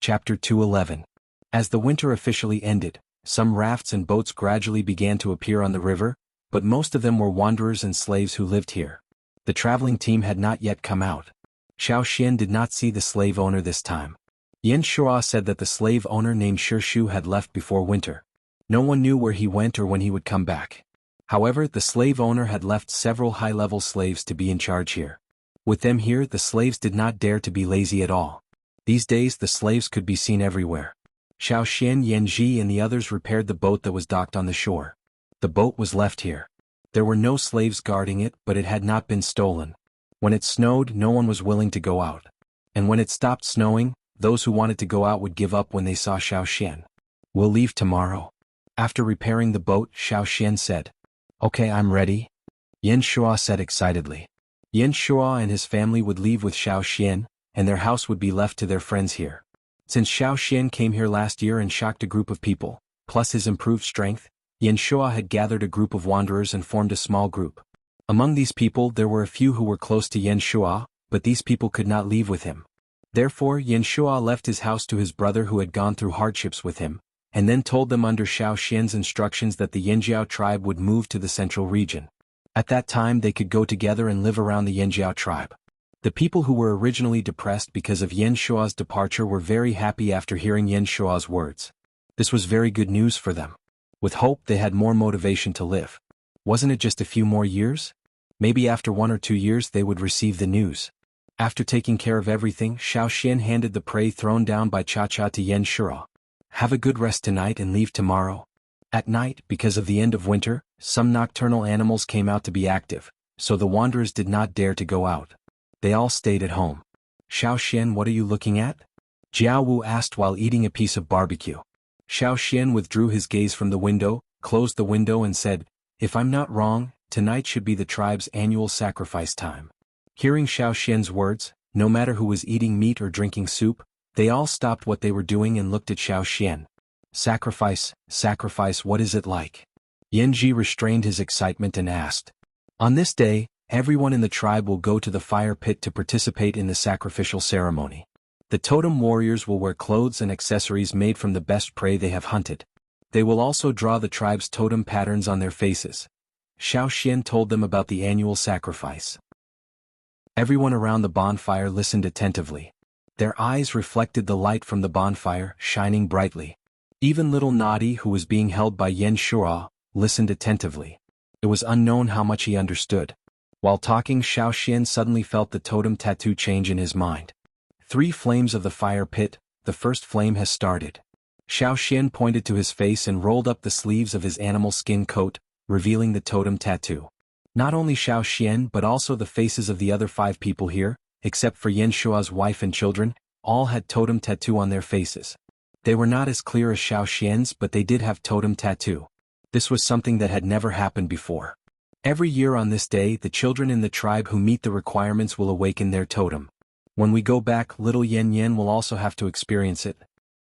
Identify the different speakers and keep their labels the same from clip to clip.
Speaker 1: Chapter 211. As the winter officially ended, some rafts and boats gradually began to appear on the river, but most of them were wanderers and slaves who lived here. The traveling team had not yet come out. Xiao Xian did not see the slave owner this time. Yan Shuo said that the slave owner named Shu had left before winter. No one knew where he went or when he would come back. However, the slave owner had left several high-level slaves to be in charge here. With them here, the slaves did not dare to be lazy at all. These days the slaves could be seen everywhere. Xiao Xian, Yanji and the others repaired the boat that was docked on the shore. The boat was left here. There were no slaves guarding it, but it had not been stolen. When it snowed, no one was willing to go out. And when it stopped snowing, those who wanted to go out would give up when they saw Xiao Xian. "We'll leave tomorrow." After repairing the boat, Xiao Xian said. "Okay, I'm ready," Yan Shuo said excitedly. Yan Shuo and his family would leave with Xiao Xian, and their house would be left to their friends here. Since Xiao Xian came here last year and shocked a group of people, plus his improved strength, Yan Shuo had gathered a group of wanderers and formed a small group. Among these people there were a few who were close to Yan Shuo, but these people could not leave with him. Therefore Yan Shuo left his house to his brother who had gone through hardships with him, and then told them under Xiao Xian's instructions that the Yanjiao tribe would move to the central region. At that time they could go together and live around the Yanjiao tribe. The people who were originally depressed because of Yan Shuo's departure were very happy after hearing Yan Shuo's words. This was very good news for them. With hope they had more motivation to live. Wasn't it just a few more years? Maybe after 1 or 2 years they would receive the news. After taking care of everything, Xiao Xian handed the prey thrown down by Cha-Cha to Yan Shuo. "Have a good rest tonight and leave tomorrow." At night, because of the end of winter, some nocturnal animals came out to be active, so the wanderers did not dare to go out. They all stayed at home. "Xiao Xian, what are you looking at?" Jianghu asked while eating a piece of barbecue. Xiao Xian withdrew his gaze from the window, closed the window and said, "If I'm not wrong, tonight should be the tribe's annual sacrifice time." Hearing Xiao Xian's words, no matter who was eating meat or drinking soup, they all stopped what they were doing and looked at Xiao Xian. "Sacrifice, sacrifice, what is it like?" Yanji restrained his excitement and asked. "On this day, everyone in the tribe will go to the fire pit to participate in the sacrificial ceremony. The totem warriors will wear clothes and accessories made from the best prey they have hunted. They will also draw the tribe's totem patterns on their faces." Xiao Xian told them about the annual sacrifice. Everyone around the bonfire listened attentively. Their eyes reflected the light from the bonfire, shining brightly. Even little Nadi, who was being held by Yan Shuo, listened attentively. It was unknown how much he understood. While talking, Xiao Xian suddenly felt the totem tattoo change in his mind. 3 flames of the fire pit, the first flame has started. Xiao Xian pointed to his face and rolled up the sleeves of his animal skin coat, revealing the totem tattoo. Not only Xiao Xian but also the faces of the other 5 people here, except for Yan Shuo's wife and children, all had totem tattoo on their faces. They were not as clear as Xiao Xian's, but they did have totem tattoo. This was something that had never happened before. Every year on this day the children in the tribe who meet the requirements will awaken their totem. When we go back, little Yan Yan will also have to experience it,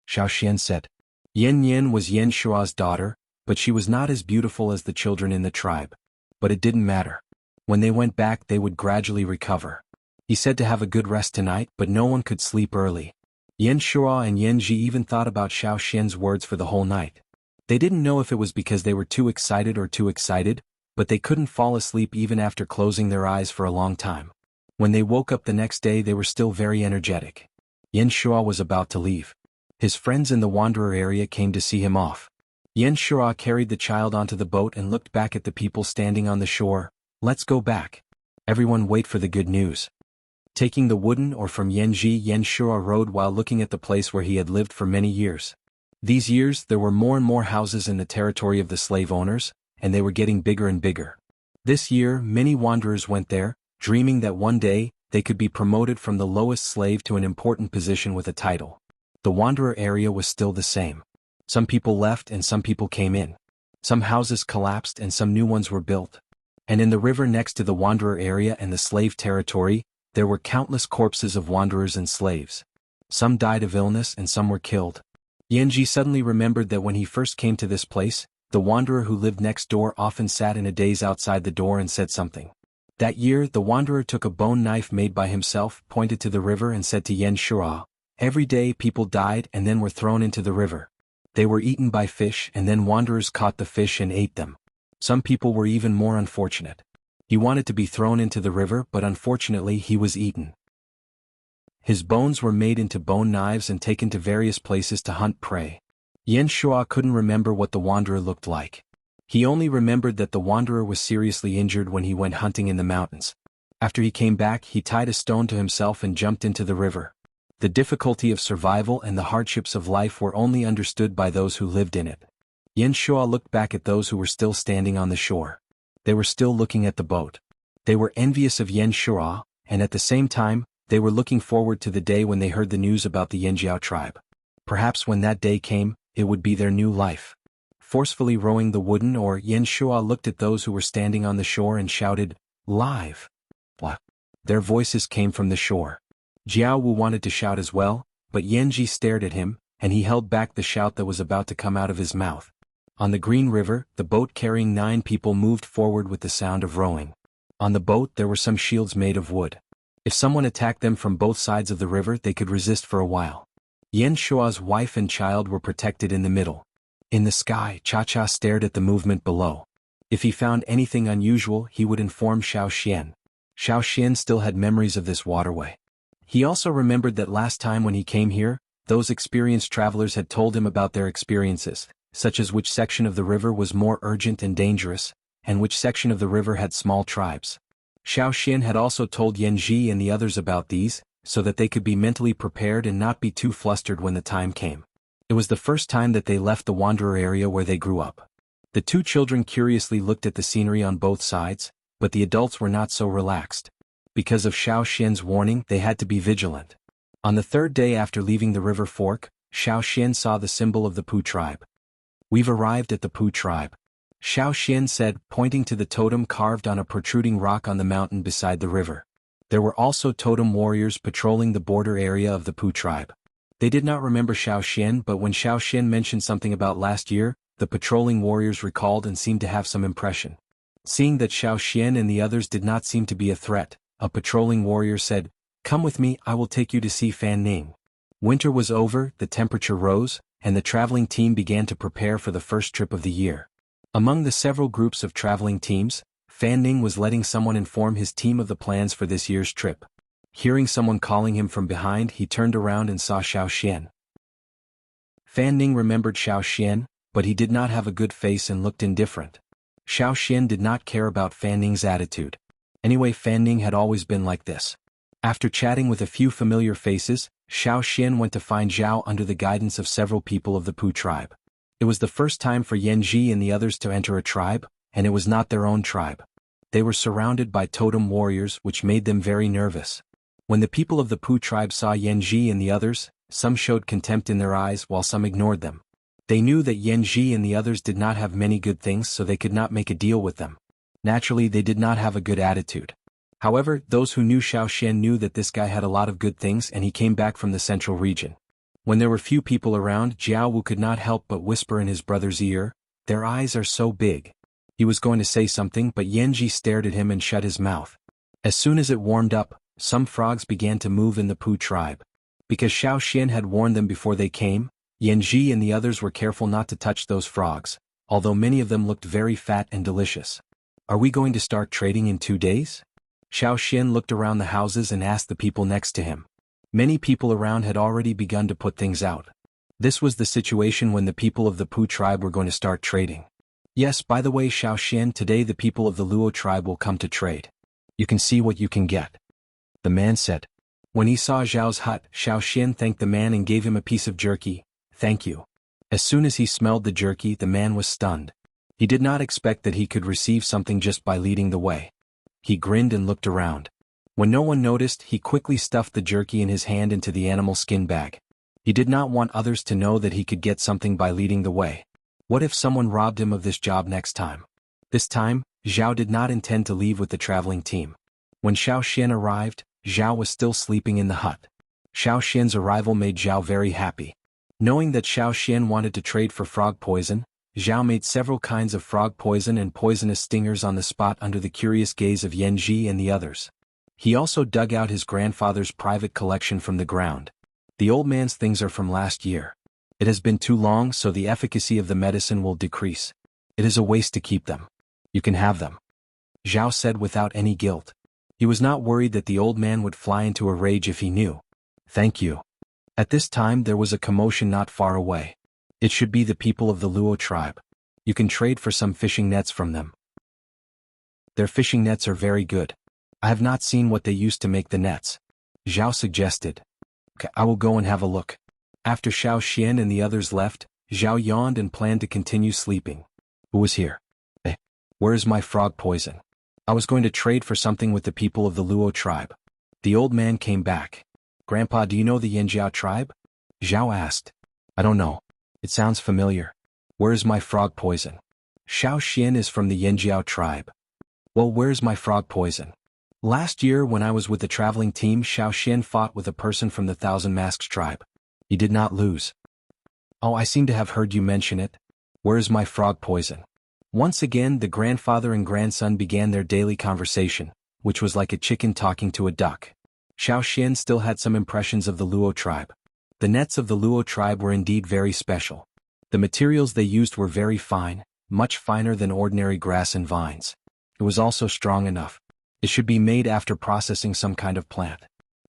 Speaker 1: Xiao Xian said. Yan Yan was Yan Shuo's daughter, but she was not as beautiful as the children in the tribe. But it didn't matter. When they went back they would gradually recover. He said to have a good rest tonight, but no one could sleep early. Yan Shuo and Yan Ji even thought about Xiao Xian's words for the whole night. They didn't know if it was because they were too excited, but they couldn't fall asleep even after closing their eyes for a long time. When they woke up the next day they were still very energetic. Yan Shuo was about to leave. His friends in the wanderer area came to see him off. Yan Shuo carried the child onto the boat and looked back at the people standing on the shore. "Let's go back. Everyone wait for the good news." Taking the wooden oar from Yanji, Yan Shuo rowed while looking at the place where he had lived for many years. These years there were more and more houses in the territory of the slave owners, and they were getting bigger and bigger. This year many wanderers went there, dreaming that one day they could be promoted from the lowest slave to an important position with a title. The wanderer area was still the same. Some people left and some people came in. Some houses collapsed and some new ones were built. And in the river next to the wanderer area and the slave territory, there were countless corpses of wanderers and slaves. Some died of illness and some were killed. Yanji suddenly remembered that when he first came to this place, the wanderer who lived next door often sat in a daze outside the door and said something. That year the wanderer took a bone knife made by himself, pointed to the river and said to Yan Shuo, Every day people died and then were thrown into the river. They were eaten by fish and then wanderers caught the fish and ate them. Some people were even more unfortunate. He wanted to be thrown into the river but unfortunately he was eaten. His bones were made into bone knives and taken to various places to hunt prey. Yan Shuo couldn't remember what the wanderer looked like. He only remembered that the wanderer was seriously injured when he went hunting in the mountains. After he came back he tied a stone to himself and jumped into the river. The difficulty of survival and the hardships of life were only understood by those who lived in it. Yan Shuo looked back at those who were still standing on the shore. They were still looking at the boat. They were envious of Yan Shuo, and at the same time, they were looking forward to the day when they heard the news about the Yanjiao tribe. Perhaps when that day came, it would be their new life. Forcefully rowing the wooden oar, Yan Shuo looked at those who were standing on the shore and shouted, "Live!" What? Their voices came from the shore. Jianghu wanted to shout as well, but Yanji stared at him, and he held back the shout that was about to come out of his mouth. On the Green River, the boat carrying 9 people moved forward with the sound of rowing. On the boat there were some shields made of wood. If someone attacked them from both sides of the river they could resist for a while. Yan Shuo's wife and child were protected in the middle. In the sky, Cha-Cha stared at the movement below. If he found anything unusual he would inform Xiao Xian. Xiao Xian still had memories of this waterway. He also remembered that last time when he came here, those experienced travelers had told him about their experiences, such as which section of the river was more urgent and dangerous, and which section of the river had small tribes. Xiao Xian had also told Yanji and the others about these, so that they could be mentally prepared and not be too flustered when the time came. It was the first time that they left the wanderer area where they grew up. The 2 children curiously looked at the scenery on both sides, but the adults were not so relaxed. Because of Xiao Xian's warning they had to be vigilant. On the 3rd day after leaving the river fork, Xiao Xian saw the symbol of the Pu tribe. "We've arrived at the Pu tribe," Xiao Xian said, pointing to the totem carved on a protruding rock on the mountain beside the river. There were also totem warriors patrolling the border area of the Pu tribe. They did not remember Xiao Xian, but when Xiao Xian mentioned something about last year, the patrolling warriors recalled and seemed to have some impression. Seeing that Xiao Xian and the others did not seem to be a threat, a patrolling warrior said, "Come with me, I will take you to see Fan Ning." Winter was over, the temperature rose, and the traveling team began to prepare for the first trip of the year. Among the several groups of traveling teams, Fan Ning was letting someone inform his team of the plans for this year's trip. Hearing someone calling him from behind he turned around and saw Xiao Xian. Fan Ning remembered Xiao Xian, but he did not have a good face and looked indifferent. Xiao Xian did not care about Fan Ning's attitude. Anyway, Fan Ning had always been like this. After chatting with a few familiar faces, Xiao Xian went to find Zhao under the guidance of several people of the Pu tribe. It was the first time for Yanji and the others to enter a tribe, and it was not their own tribe. They were surrounded by totem warriors which made them very nervous. When the people of the Pu tribe saw Yanji and the others, some showed contempt in their eyes while some ignored them. They knew that Yanji and the others did not have many good things so they could not make a deal with them. Naturally they did not have a good attitude. However, those who knew Xiao Xian knew that this guy had a lot of good things and he came back from the central region. When there were few people around, Jianghu could not help but whisper in his brother's ear, "Their eyes are so big." He was going to say something but Yanji stared at him and shut his mouth. As soon as it warmed up, some frogs began to move in the Pu tribe. Because Xiao Xian had warned them before they came, Yanji and the others were careful not to touch those frogs, although many of them looked very fat and delicious. "Are we going to start trading in 2 days?" Xiao Xian looked around the houses and asked the people next to him. Many people around had already begun to put things out. This was the situation when the people of the Pu tribe were going to start trading. "Yes, by the way, Xiao Xian, today the people of the Luo tribe will come to trade. You can see what you can get," the man said. When he saw Zhao's hut, Xiao Xian thanked the man and gave him a piece of jerky. "Thank you." As soon as he smelled the jerky, the man was stunned. He did not expect that he could receive something just by leading the way. He grinned and looked around. When no one noticed, he quickly stuffed the jerky in his hand into the animal skin bag. He did not want others to know that he could get something by leading the way. What if someone robbed him of this job next time? This time, Zhao did not intend to leave with the traveling team. When Xiao Xian arrived, Zhao was still sleeping in the hut. Xiao Xian's arrival made Zhao very happy. Knowing that Xiao Xian wanted to trade for frog poison, Zhao made several kinds of frog poison and poisonous stingers on the spot under the curious gaze of Yanji and the others. He also dug out his grandfather's private collection from the ground. The old man's things are from last year. It has been too long, so the efficacy of the medicine will decrease. It is a waste to keep them. You can have them. Zhao said without any guilt. He was not worried that the old man would fly into a rage if he knew. Thank you. At this time there was a commotion not far away. It should be the people of the Luo tribe. You can trade for some fishing nets from them. Their fishing nets are very good. I have not seen what they used to make the nets. Zhao suggested. Okay, I will go and have a look. After Xiao Xian and the others left, Zhao yawned and planned to continue sleeping. Who was here? Where is my frog poison? I was going to trade for something with the people of the Luo tribe. The old man came back. Grandpa, do you know the Yanjiao tribe? Zhao asked. I don't know. It sounds familiar. Where is my frog poison? Xiao Xian is from the Yanjiao tribe. Well, where's my frog poison? Last year when I was with the traveling team, Xiao Xian fought with a person from the Thousand Masks tribe. He did not lose. Oh, I seem to have heard you mention it. Where is my frog poison? Once again the grandfather and grandson began their daily conversation, which was like a chicken talking to a duck. Xiao Xian still had some impressions of the Luo tribe. The nets of the Luo tribe were indeed very special. The materials they used were very fine, much finer than ordinary grass and vines. It was also strong enough. It should be made after processing some kind of plant.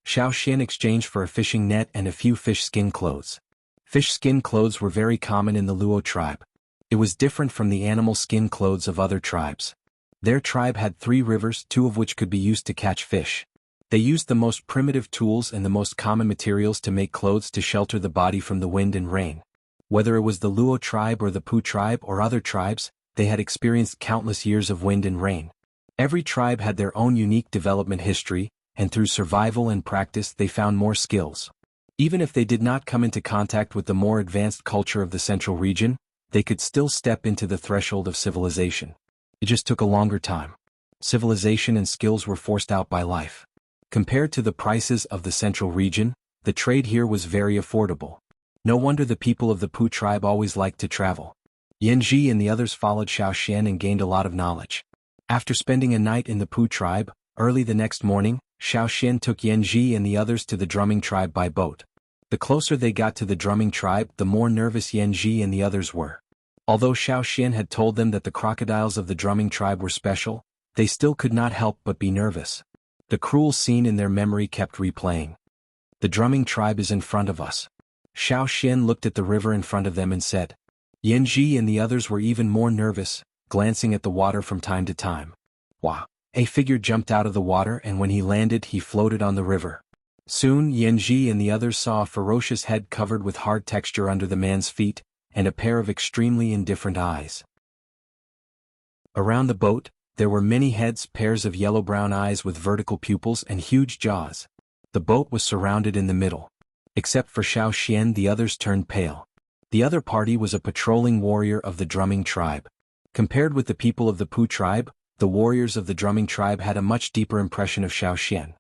Speaker 1: Xiao Xian exchanged for a fishing net and a few fish skin clothes. Fish skin clothes were very common in the Luo tribe. It was different from the animal skin clothes of other tribes. Their tribe had 3 rivers, 2 of which could be used to catch fish. They used the most primitive tools and the most common materials to make clothes to shelter the body from the wind and rain. Whether it was the Luo tribe or the Pu tribe or other tribes, they had experienced countless years of wind and rain. Every tribe had their own unique development history, and through survival and practice they found more skills. Even if they did not come into contact with the more advanced culture of the central region, they could still step into the threshold of civilization. It just took a longer time. Civilization and skills were forced out by life. Compared to the prices of the central region, the trade here was very affordable. No wonder the people of the Pu tribe always liked to travel. Yanji and the others followed Xiao Xian and gained a lot of knowledge. After spending a night in the Pu tribe, early the next morning, Xiao Xian took Yanji and the others to the drumming tribe by boat. The closer they got to the drumming tribe, the more nervous Yanji and the others were. Although Xiao Xian had told them that the crocodiles of the drumming tribe were special, they still could not help but be nervous. The cruel scene in their memory kept replaying. The drumming tribe is in front of us. Xiao Xian looked at the river in front of them and said. Yanji and the others were even more nervous, glancing at the water from time to time. Wow! A figure jumped out of the water, and when he landed he floated on the river. Soon Yanji and the others saw a ferocious head covered with hard texture under the man's feet, and a pair of extremely indifferent eyes. Around the boat, there were many heads, pairs of yellow-brown eyes with vertical pupils and huge jaws. The boat was surrounded in the middle. Except for Xiao Xian, the others turned pale. The other party was a patrolling warrior of the drumming tribe. Compared with the people of the Pu tribe, the warriors of the drumming tribe had a much deeper impression of Xiao Xian.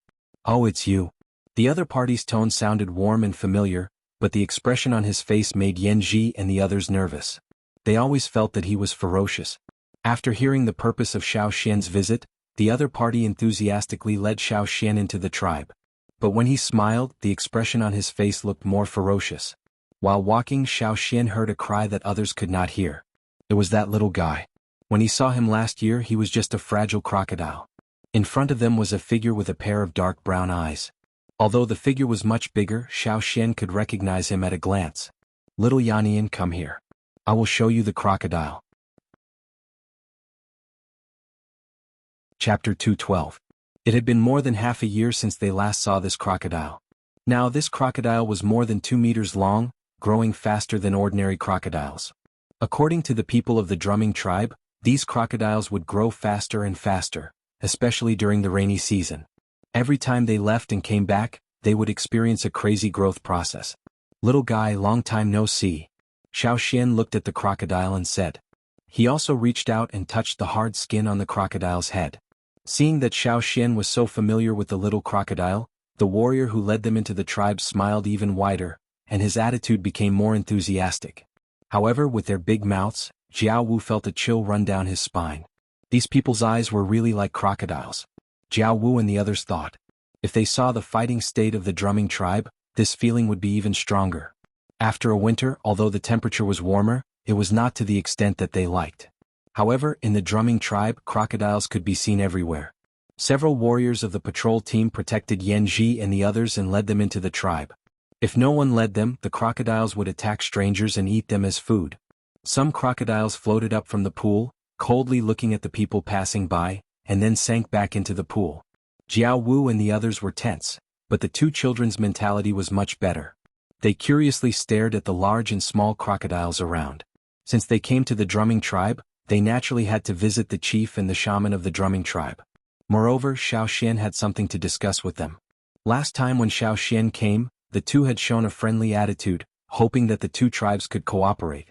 Speaker 1: Oh, it's you. The other party's tone sounded warm and familiar, but the expression on his face made Yanji and the others nervous. They always felt that he was ferocious. After hearing the purpose of Xiao Xian's visit, the other party enthusiastically led Xiao Xian into the tribe. But when he smiled, the expression on his face looked more ferocious. While walking, Xiao Xian heard a cry that others could not hear. It was that little guy. When he saw him last year, he was just a fragile crocodile. In front of them was a figure with a pair of dark brown eyes. Although the figure was much bigger, Xiao Xian could recognize him at a glance. Little Yannian, come here. I will show you the crocodile. Chapter 212. It had been more than half a year since they last saw this crocodile. Now this crocodile was more than 2 meters long, growing faster than ordinary crocodiles. According to the people of the drumming tribe, these crocodiles would grow faster and faster, especially during the rainy season. Every time they left and came back, they would experience a crazy growth process. Little guy, long time no see. Xiao Xian looked at the crocodile and said. He also reached out and touched the hard skin on the crocodile's head. Seeing that Xiao Xian was so familiar with the little crocodile, the warrior who led them into the tribe smiled even wider, and his attitude became more enthusiastic. However, with their big mouths, Jianghu felt a chill run down his spine. These people's eyes were really like crocodiles. Jianghu and the others thought. If they saw the fighting state of the drumming tribe, this feeling would be even stronger. After a winter, although the temperature was warmer, it was not to the extent that they liked. However, in the drumming tribe, crocodiles could be seen everywhere. Several warriors of the patrol team protected Yanji and the others and led them into the tribe. If no one led them, the crocodiles would attack strangers and eat them as food. Some crocodiles floated up from the pool, coldly looking at the people passing by, and then sank back into the pool. Jianghu and the others were tense, but the two children's mentality was much better. They curiously stared at the large and small crocodiles around. Since they came to the drumming tribe, they naturally had to visit the chief and the shaman of the drumming tribe. Moreover, Xiaoxian had something to discuss with them. Last time when Xiaoxian came, the two had shown a friendly attitude, hoping that the two tribes could cooperate.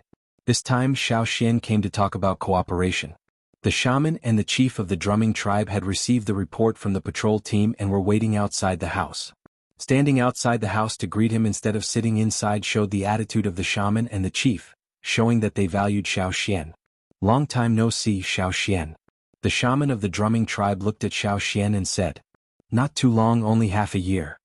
Speaker 1: This time Xiaoxian came to talk about cooperation. The shaman and the chief of the drumming tribe had received the report from the patrol team and were waiting outside the house. Standing outside the house to greet him instead of sitting inside showed the attitude of the shaman and the chief, showing that they valued Xiaoxian. Long time no see, Xiaoxian. The shaman of the drumming tribe looked at Xiaoxian and said, "Not too long, only half a year."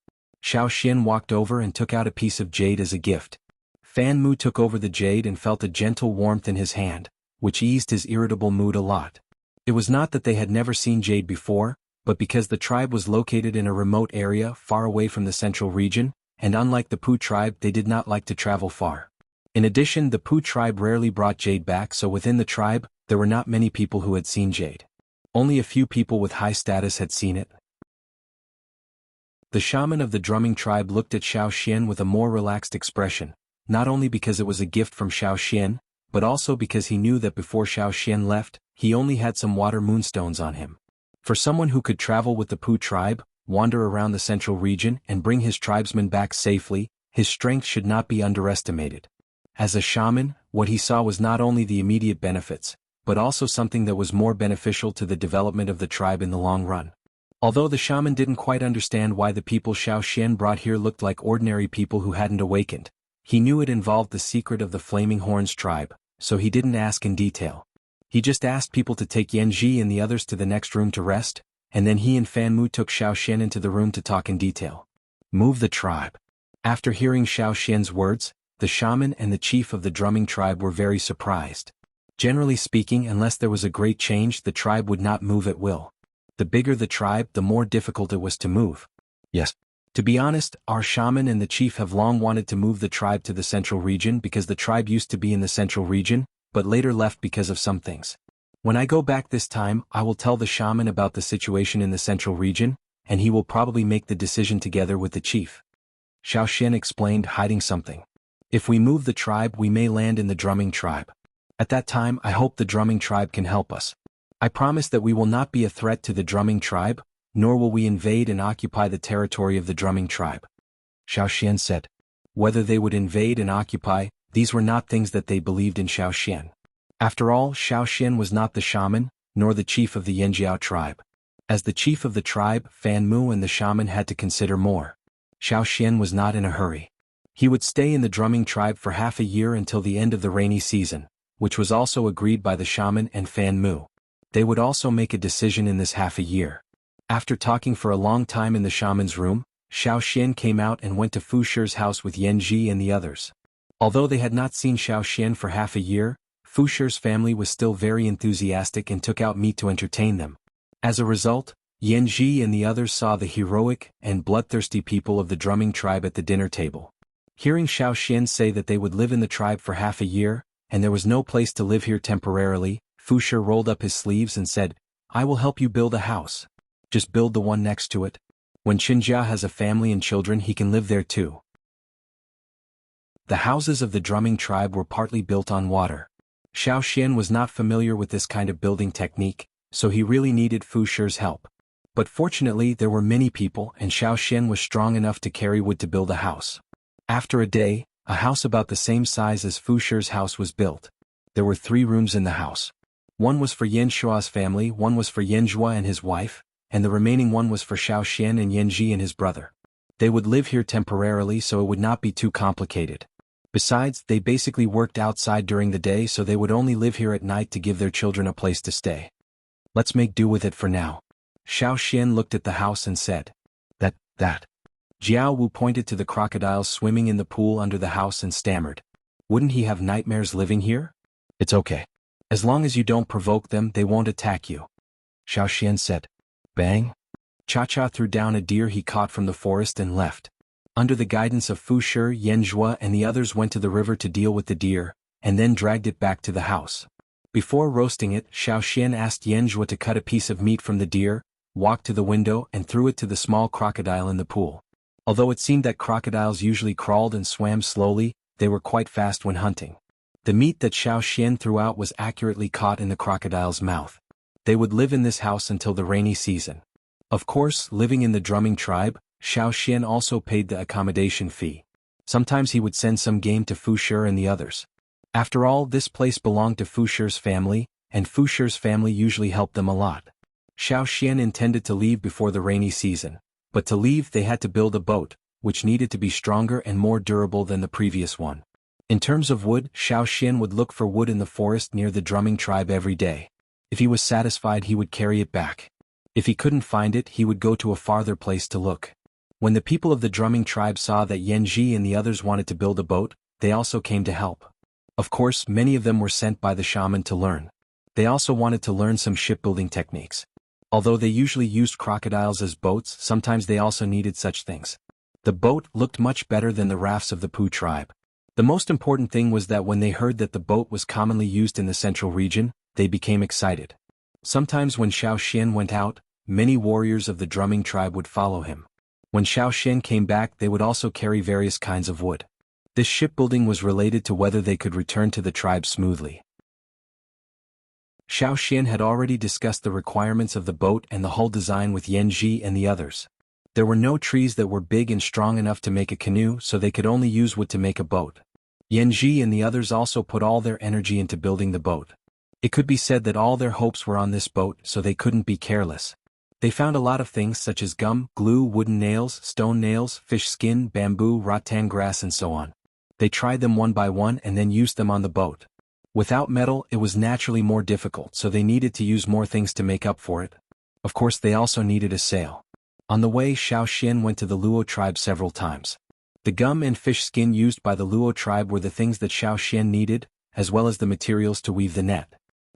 Speaker 1: Xiaoxian walked over and took out a piece of jade as a gift. Fan Mu took over the jade and felt a gentle warmth in his hand, which eased his irritable mood a lot. It was not that they had never seen jade before, but because the tribe was located in a remote area far away from the central region, and unlike the Pu tribe they did not like to travel far. In addition, the Pu tribe rarely brought jade back, so within the tribe, there were not many people who had seen jade. Only a few people with high status had seen it. The shaman of the drumming tribe looked at Xiaoxian with a more relaxed expression, not only because it was a gift from Xiaoxian, but also because he knew that before Xiaoxian left, he only had some water moonstones on him. For someone who could travel with the Pu tribe, wander around the central region and bring his tribesmen back safely, his strength should not be underestimated. As a shaman, what he saw was not only the immediate benefits, but also something that was more beneficial to the development of the tribe in the long run. Although the shaman didn't quite understand why the people Xiaoxian brought here looked like ordinary people who hadn't awakened, he knew it involved the secret of the Flaming Horns tribe, so he didn't ask in detail. He just asked people to take Yanji and the others to the next room to rest, and then he and Fan Mu took Xiaoxian into the room to talk in detail. Move the tribe. After hearing Xiaoxian's words, the shaman and the chief of the drumming tribe were very surprised. Generally speaking, unless there was a great change, the tribe would not move at will. The bigger the tribe, the more difficult it was to move. Yes. To be honest, our shaman and the chief have long wanted to move the tribe to the central region because the tribe used to be in the central region, but later left because of some things. When I go back this time, I will tell the shaman about the situation in the central region, and he will probably make the decision together with the chief. Xiaoxian explained, hiding something. If we move the tribe, we may land in the drumming tribe. At that time, I hope the drumming tribe can help us. I promise that we will not be a threat to the drumming tribe, nor will we invade and occupy the territory of the drumming tribe. Xiaoxian said. Whether they would invade and occupy, these were not things that they believed in Xiaoxian. After all, Xiaoxian was not the shaman, nor the chief of the Yanjiao tribe. As the chief of the tribe, Fan Mu and the shaman had to consider more. Xiaoxian was not in a hurry. He would stay in the drumming tribe for half a year until the end of the rainy season, which was also agreed by the shaman and Fan Mu. They would also make a decision in this half a year. After talking for a long time in the shaman's room, Xiaoxian came out and went to Fu Shi's house with Yanji and the others. Although they had not seen Xiaoxian for half a year, Fu Shi's family was still very enthusiastic and took out meat to entertain them. As a result, Yanji and the others saw the heroic and bloodthirsty people of the drumming tribe at the dinner table. Hearing Xiaoxian say that they would live in the tribe for half a year, and there was no place to live here temporarily, Fu Shi rolled up his sleeves and said, "I will help you build a house. Just build the one next to it. When Xinjia has a family and children, he can live there too." The houses of the drumming tribe were partly built on water. Xiaoxian was not familiar with this kind of building technique, so he really needed Fu Shi's help. But fortunately there were many people and Xiaoxian was strong enough to carry wood to build a house. After a day, a house about the same size as Fu Shi's house was built. There were 3 rooms in the house. One was for Yan Shua's family, one was for Yan Zhua and his wife, and the remaining one was for Xiaoxian and Yanji and his brother. They would live here temporarily so it would not be too complicated. Besides, they basically worked outside during the day so they would only live here at night to give their children a place to stay. Let's make do with it for now. Xiaoxian looked at the house and said, That. Jianghu pointed to the crocodiles swimming in the pool under the house and stammered. Wouldn't he have nightmares living here? It's okay. As long as you don't provoke them, they won't attack you. Xiaoxian said. Bang! Cha-Cha threw down a deer he caught from the forest and left. Under the guidance of Fu Shi, Yanzhua and the others went to the river to deal with the deer, and then dragged it back to the house. Before roasting it, Xiaoxian asked Yanzhua to cut a piece of meat from the deer, walked to the window and threw it to the small crocodile in the pool. Although it seemed that crocodiles usually crawled and swam slowly, they were quite fast when hunting. The meat that Xiaoxian threw out was accurately caught in the crocodile's mouth. They would live in this house until the rainy season. Of course, living in the drumming tribe, Xiaoxian also paid the accommodation fee. Sometimes he would send some game to Fu Shi and the others. After all, this place belonged to Fu Shi's family, and Fu Shi's family usually helped them a lot. Xiaoxian intended to leave before the rainy season, but to leave they had to build a boat, which needed to be stronger and more durable than the previous one. In terms of wood, Xiaoxian would look for wood in the forest near the drumming tribe every day. If he was satisfied, he would carry it back. If he couldn't find it, he would go to a farther place to look. When the people of the drumming tribe saw that Yanji and the others wanted to build a boat, they also came to help. Of course, many of them were sent by the shaman to learn. They also wanted to learn some shipbuilding techniques. Although they usually used crocodiles as boats, sometimes they also needed such things. The boat looked much better than the rafts of the Pu tribe. The most important thing was that when they heard that the boat was commonly used in the central region, they became excited. Sometimes when Xiaoxian went out, many warriors of the drumming tribe would follow him. When Xiaoxian came back, they would also carry various kinds of wood. This shipbuilding was related to whether they could return to the tribe smoothly. Xiaoxian had already discussed the requirements of the boat and the hull design with Yanji and the others. There were no trees that were big and strong enough to make a canoe, so they could only use wood to make a boat. Yanji and the others also put all their energy into building the boat. It could be said that all their hopes were on this boat, so they couldn't be careless. They found a lot of things such as gum, glue, wooden nails, stone nails, fish skin, bamboo, rattan grass and so on. They tried them one by one and then used them on the boat. Without metal, it was naturally more difficult, so they needed to use more things to make up for it. Of course, they also needed a sail. On the way, Xiaoxian went to the Luo tribe several times. The gum and fish skin used by the Luo tribe were the things that Xiaoxian needed, as well as the materials to weave the net.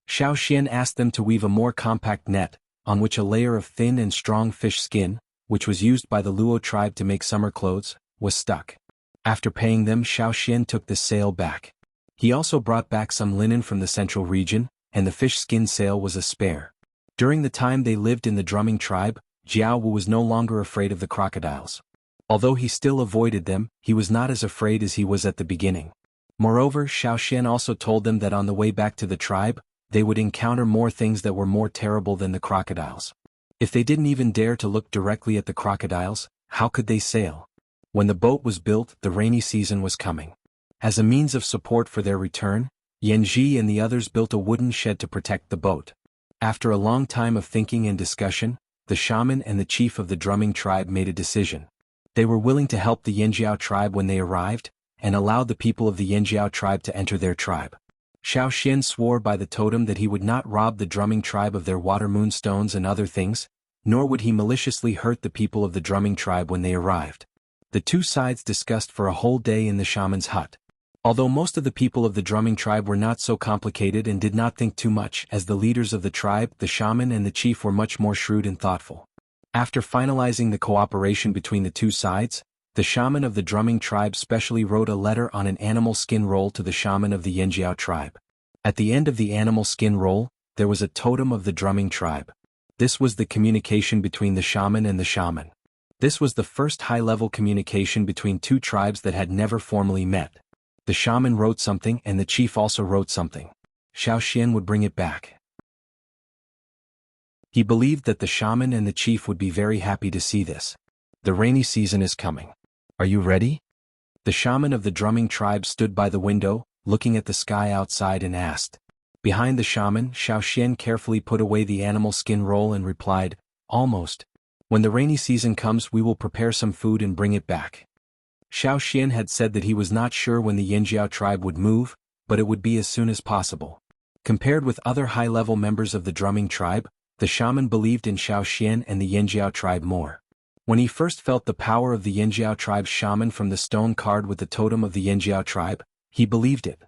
Speaker 1: Xiaoxian asked them to weave a more compact net, on which a layer of thin and strong fish skin, which was used by the Luo tribe to make summer clothes, was stuck. After paying them, Xiaoxian took the sail back. He also brought back some linen from the central region, and the fish skin sail was a spare. During the time they lived in the drumming tribe, Jianghu was no longer afraid of the crocodiles. Although he still avoided them, he was not as afraid as he was at the beginning. Moreover, Xiaoxian also told them that on the way back to the tribe, they would encounter more things that were more terrible than the crocodiles. If they didn't even dare to look directly at the crocodiles, how could they sail? When the boat was built, the rainy season was coming. As a means of support for their return, Yanji and the others built a wooden shed to protect the boat. After a long time of thinking and discussion, the shaman and the chief of the drumming tribe made a decision. They were willing to help the Yanjiao tribe when they arrived, and allowed the people of the Yanjiao tribe to enter their tribe. Xiaoxian swore by the totem that he would not rob the drumming tribe of their water moonstones and other things, nor would he maliciously hurt the people of the drumming tribe when they arrived. The two sides discussed for a whole day in the shaman's hut. Although most of the people of the drumming tribe were not so complicated and did not think too much, as the leaders of the tribe, the shaman and the chief were much more shrewd and thoughtful. After finalizing the cooperation between the two sides, the shaman of the drumming tribe specially wrote a letter on an animal skin roll to the shaman of the Yanjiao tribe. At the end of the animal skin roll, there was a totem of the drumming tribe. This was the communication between the shaman and the shaman. This was the first high-level communication between two tribes that had never formally met. The shaman wrote something and the chief also wrote something. Xiaoxian would bring it back. He believed that the shaman and the chief would be very happy to see this. The rainy season is coming. Are you ready? The shaman of the drumming tribe stood by the window, looking at the sky outside and asked. Behind the shaman, Xiaoxian carefully put away the animal skin roll and replied, "Almost. When the rainy season comes, we will prepare some food and bring it back." Xiaoxian had said that he was not sure when the Yanjiao tribe would move, but it would be as soon as possible. Compared with other high-level members of the drumming tribe, the shaman believed in Xiaoxian and the Yanjiao tribe more. When he first felt the power of the Yinjiao tribe's shaman from the stone card with the totem of the Yinjiao tribe, he believed it.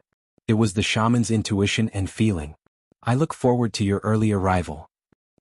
Speaker 1: It was the shaman's intuition and feeling. I look forward to your early arrival.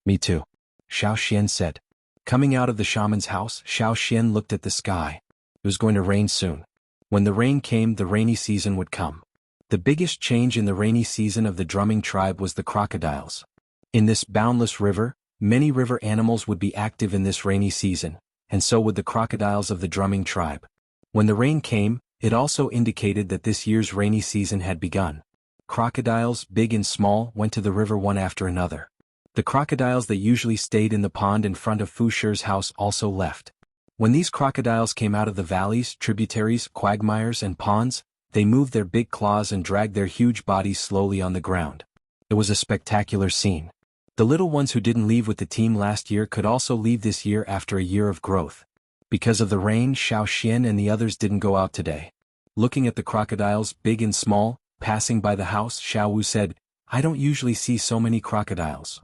Speaker 1: Me too, Xiao Xian said. Coming out of the shaman's house, Xiao Xian looked at the sky. It was going to rain soon. When the rain came, the rainy season would come. The biggest change in the rainy season of the drumming tribe was the crocodiles. In this boundless river, many river animals would be active in this rainy season, and so would the crocodiles of the drumming tribe. When the rain came, it also indicated that this year's rainy season had begun. Crocodiles, big and small, went to the river one after another. The crocodiles that usually stayed in the pond in front of Fu Shi's house also left. When these crocodiles came out of the valleys, tributaries, quagmires, and ponds, they moved their big claws and dragged their huge bodies slowly on the ground. It was a spectacular scene. The little ones who didn't leave with the team last year could also leave this year after a year of growth. Because of the rain, Xiao Xian and the others didn't go out today. Looking at the crocodiles, big and small, passing by the house, Xiao Wu said, I don't usually see so many crocodiles.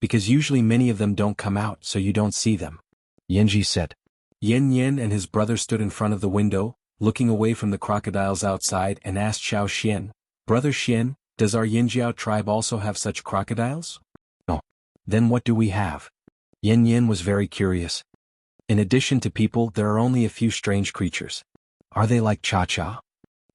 Speaker 1: Because usually many of them don't come out, so you don't see them. Yanji said. Yen Yen and his brother stood in front of the window, looking away from the crocodiles outside, and asked Xiao Xian, Brother Xian, does our Yinjiao tribe also have such crocodiles? No. Then what do we have? Yen Yen was very curious. In addition to people, there are only a few strange creatures. Are they like Cha-Cha?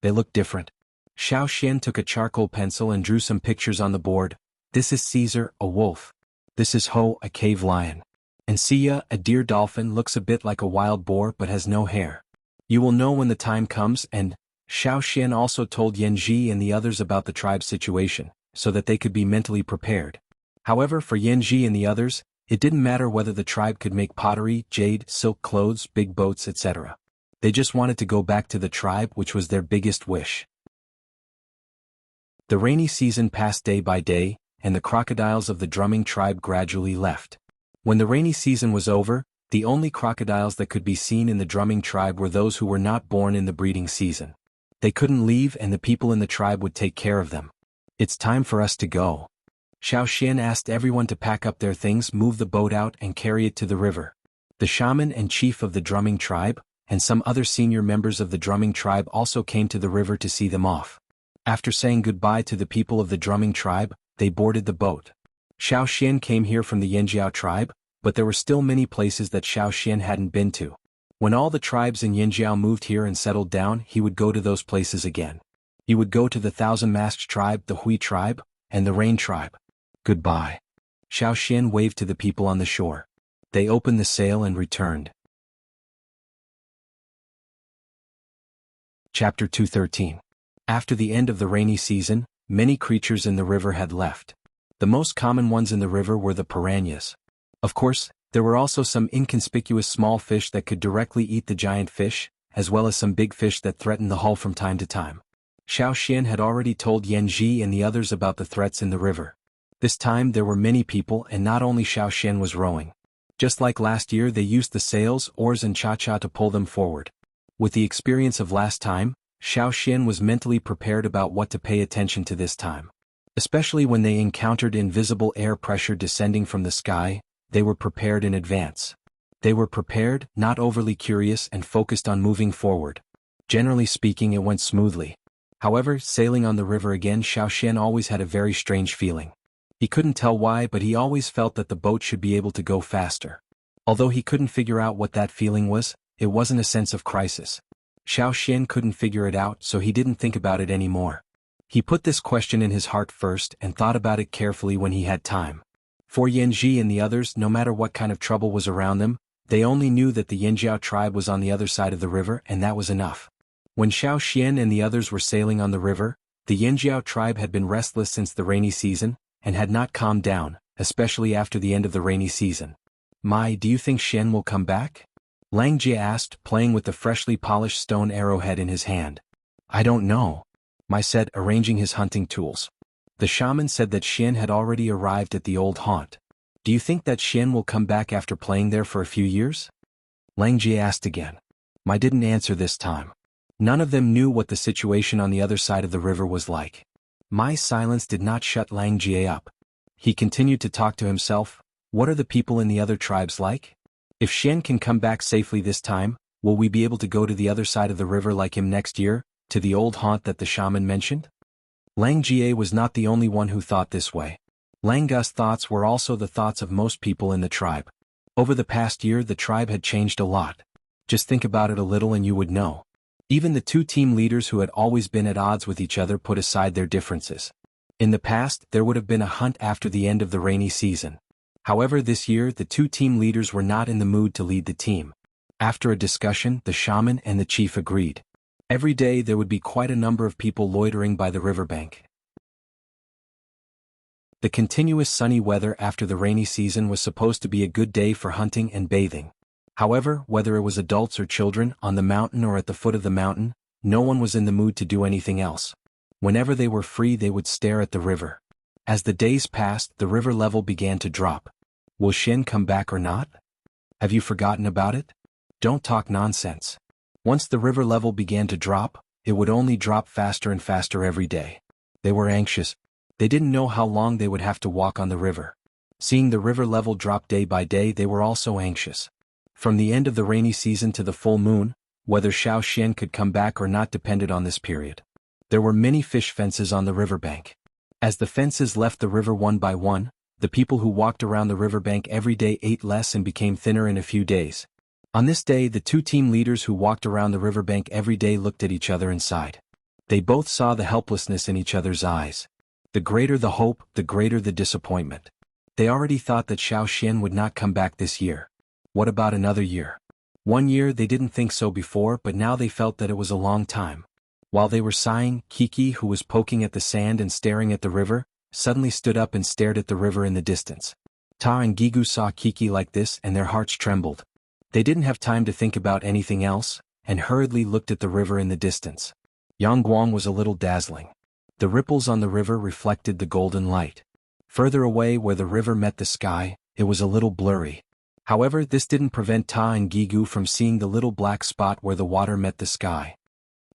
Speaker 1: They look different. Xiao Xian took a charcoal pencil and drew some pictures on the board. This is Caesar, a wolf. This is Ho, a cave lion. And Sia, a deer dolphin, looks a bit like a wild boar but has no hair. You will know when the time comes, and Xiao Xian also told Yanji and the others about the tribe's situation, so that they could be mentally prepared. However, for Yanji and the others, it didn't matter whether the tribe could make pottery, jade, silk clothes, big boats, etc. They just wanted to go back to the tribe, which was their biggest wish. The rainy season passed day by day, and the crocodiles of the drumming tribe gradually left. When the rainy season was over, the only crocodiles that could be seen in the drumming tribe were those who were not born in the breeding season. They couldn't leave and the people in the tribe would take care of them. It's time for us to go. Xiao Xian asked everyone to pack up their things, move the boat out and carry it to the river. The shaman and chief of the drumming tribe, and some other senior members of the drumming tribe also came to the river to see them off. After saying goodbye to the people of the drumming tribe, they boarded the boat. Xiao Xian came here from the Yinjiao tribe, but there were still many places that Xiao Xian hadn't been to. When all the tribes in Yinjiao moved here and settled down, he would go to those places again. He would go to the Thousand-Masked tribe, the Hui tribe, and the Rain tribe. Goodbye. Xiao Xian waved to the people on the shore. They opened the sail and returned. Chapter 213. After the end of the rainy season, many creatures in the river had left. The most common ones in the river were the piranhas. Of course, there were also some inconspicuous small fish that could directly eat the giant fish, as well as some big fish that threatened the hull from time to time. Xiao Xian had already told Yanji and the others about the threats in the river. This time there were many people and not only Xiao Xian was rowing. Just like last year they used the sails, oars and cha-cha to pull them forward. With the experience of last time, Xiao Xian was mentally prepared about what to pay attention to this time. Especially when they encountered invisible air pressure descending from the sky, they were prepared in advance. They were prepared, not overly curious and focused on moving forward. Generally speaking, it went smoothly. However, sailing on the river again, Xiao Xian always had a very strange feeling. He couldn't tell why, but he always felt that the boat should be able to go faster. Although he couldn't figure out what that feeling was, it wasn't a sense of crisis. Xiao Xian couldn't figure it out, so he didn't think about it anymore. He put this question in his heart first and thought about it carefully when he had time. For Yanji and the others, no matter what kind of trouble was around them, they only knew that the Yinjiao tribe was on the other side of the river and that was enough. When Xiao Xian and the others were sailing on the river, the Yinjiao tribe had been restless since the rainy season, and had not calmed down, especially after the end of the rainy season. "Mai, do you think Xian will come back?" Lang Jie asked, playing with the freshly polished stone arrowhead in his hand. "I don't know," Mai said, arranging his hunting tools. The shaman said that Xian had already arrived at the old haunt. "Do you think that Xian will come back after playing there for a few years?" Lang Jie asked again. Mai didn't answer this time. None of them knew what the situation on the other side of the river was like. Mai's silence did not shut Lang Jie up. He continued to talk to himself. What are the people in the other tribes like? If Xian can come back safely this time, will we be able to go to the other side of the river like him next year, to the old haunt that the shaman mentioned? Lang Jie was not the only one who thought this way. Lang Gu's thoughts were also the thoughts of most people in the tribe. Over the past year the tribe had changed a lot. Just think about it a little and you would know. Even the two team leaders who had always been at odds with each other put aside their differences. In the past, there would have been a hunt after the end of the rainy season. However, this year the two team leaders were not in the mood to lead the team. After a discussion, the shaman and the chief agreed. Every day there would be quite a number of people loitering by the riverbank. The continuous sunny weather after the rainy season was supposed to be a good day for hunting and bathing. However, whether it was adults or children, on the mountain or at the foot of the mountain, no one was in the mood to do anything else. Whenever they were free they would stare at the river. As the days passed, the river level began to drop. Will Xian come back or not? Have you forgotten about it? Don't talk nonsense. Once the river level began to drop, it would only drop faster and faster every day. They were anxious. They didn't know how long they would have to walk on the river. Seeing the river level drop day by day they were also anxious. From the end of the rainy season to the full moon, whether Xiao Xian could come back or not depended on this period. There were many fish fences on the riverbank. As the fences left the river one by one, the people who walked around the riverbank every day ate less and became thinner in a few days. On this day the two team leaders who walked around the riverbank every day looked at each other and sighed. They both saw the helplessness in each other's eyes. The greater the hope, the greater the disappointment. They already thought that Xiao Xian would not come back this year. What about another year? 1 year they didn't think so before, but now they felt that it was a long time. While they were sighing, Kiki, who was poking at the sand and staring at the river, suddenly stood up and stared at the river in the distance. Ta and Gigu saw Kiki like this and their hearts trembled. They didn't have time to think about anything else, and hurriedly looked at the river in the distance. Yangguang was a little dazzling. The ripples on the river reflected the golden light. Further away where the river met the sky, it was a little blurry. However, this didn't prevent Ta and Gigu from seeing the little black spot where the water met the sky.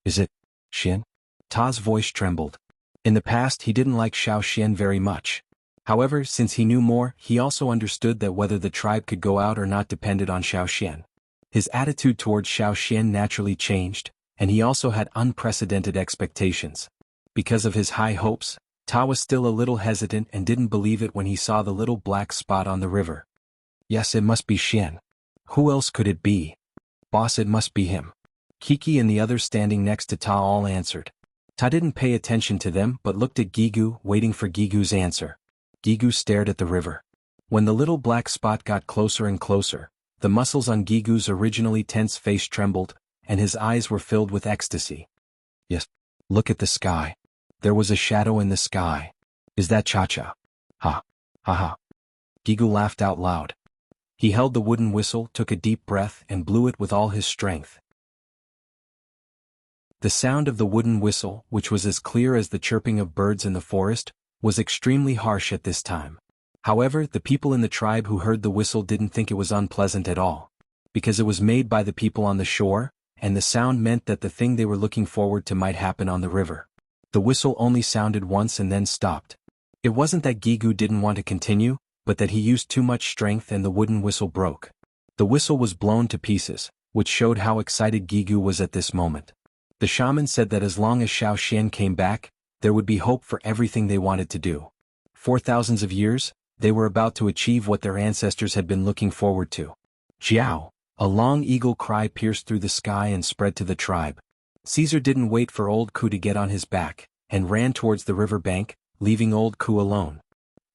Speaker 1: Is it Xian? Ta's voice trembled. In the past he didn't like Xiao Xian very much. However, since he knew more, he also understood that whether the tribe could go out or not depended on Xiao Xian. His attitude towards Xiao Xian naturally changed, and he also had unprecedented expectations. Because of his high hopes, Ta was still a little hesitant and didn't believe it when he saw the little black spot on the river. Yes, it must be Xian. Who else could it be? Boss, it must be him. Kiki and the others standing next to Ta all answered. Ta didn't pay attention to them but looked at Gigu, waiting for Gigu's answer. Gigu stared at the river. When the little black spot got closer and closer, the muscles on Gigu's originally tense face trembled, and his eyes were filled with ecstasy. Yes, look at the sky. There was a shadow in the sky. Is that Cha-Cha? Ha. Ha ha. Gigu laughed out loud. He held the wooden whistle, took a deep breath, and blew it with all his strength. The sound of the wooden whistle, which was as clear as the chirping of birds in the forest, was extremely harsh at this time. However, the people in the tribe who heard the whistle didn't think it was unpleasant at all. Because it was made by the people on the shore, and the sound meant that the thing they were looking forward to might happen on the river. The whistle only sounded once and then stopped. It wasn't that Gigu didn't want to continue, but that he used too much strength and the wooden whistle broke. The whistle was blown to pieces, which showed how excited Gigu was at this moment. The shaman said that as long as Xiao Xian came back, there would be hope for everything they wanted to do. For thousands of years, they were about to achieve what their ancestors had been looking forward to. Jiao! A long eagle cry pierced through the sky and spread to the tribe. Caesar didn't wait for old Ku to get on his back, and ran towards the river bank, leaving old Ku alone.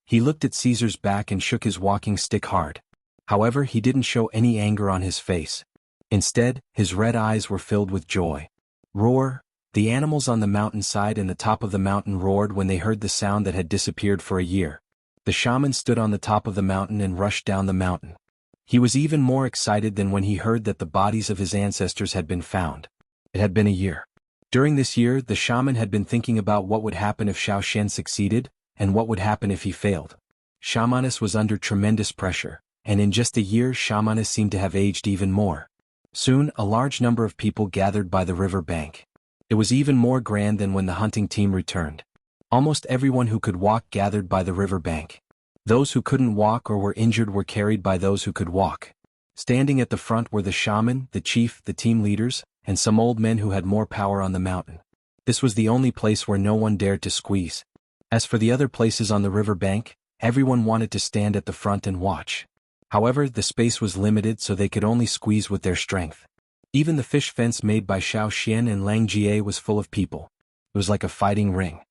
Speaker 1: He looked at Caesar's back and shook his walking stick hard. However, he didn't show any anger on his face. Instead, his red eyes were filled with joy. Roar! The animals on the mountainside and the top of the mountain roared when they heard the sound that had disappeared for a year. The shaman stood on the top of the mountain and rushed down the mountain. He was even more excited than when he heard that the bodies of his ancestors had been found. It had been a year. During this year, the shaman had been thinking about what would happen if Xiao Xian succeeded, and what would happen if he failed. Shamaness was under tremendous pressure, and in just a year Shamaness seemed to have aged even more. Soon, a large number of people gathered by the river bank. It was even more grand than when the hunting team returned. Almost everyone who could walk gathered by the river bank. Those who couldn't walk or were injured were carried by those who could walk. Standing at the front were the shaman, the chief, the team leaders, and some old men who had more power on the mountain. This was the only place where no one dared to squeeze. As for the other places on the river bank, everyone wanted to stand at the front and watch. However, the space was limited, so they could only squeeze with their strength. Even the fish fence made by Xiao Xian and Lang Jie was full of people. It was like a fighting ring.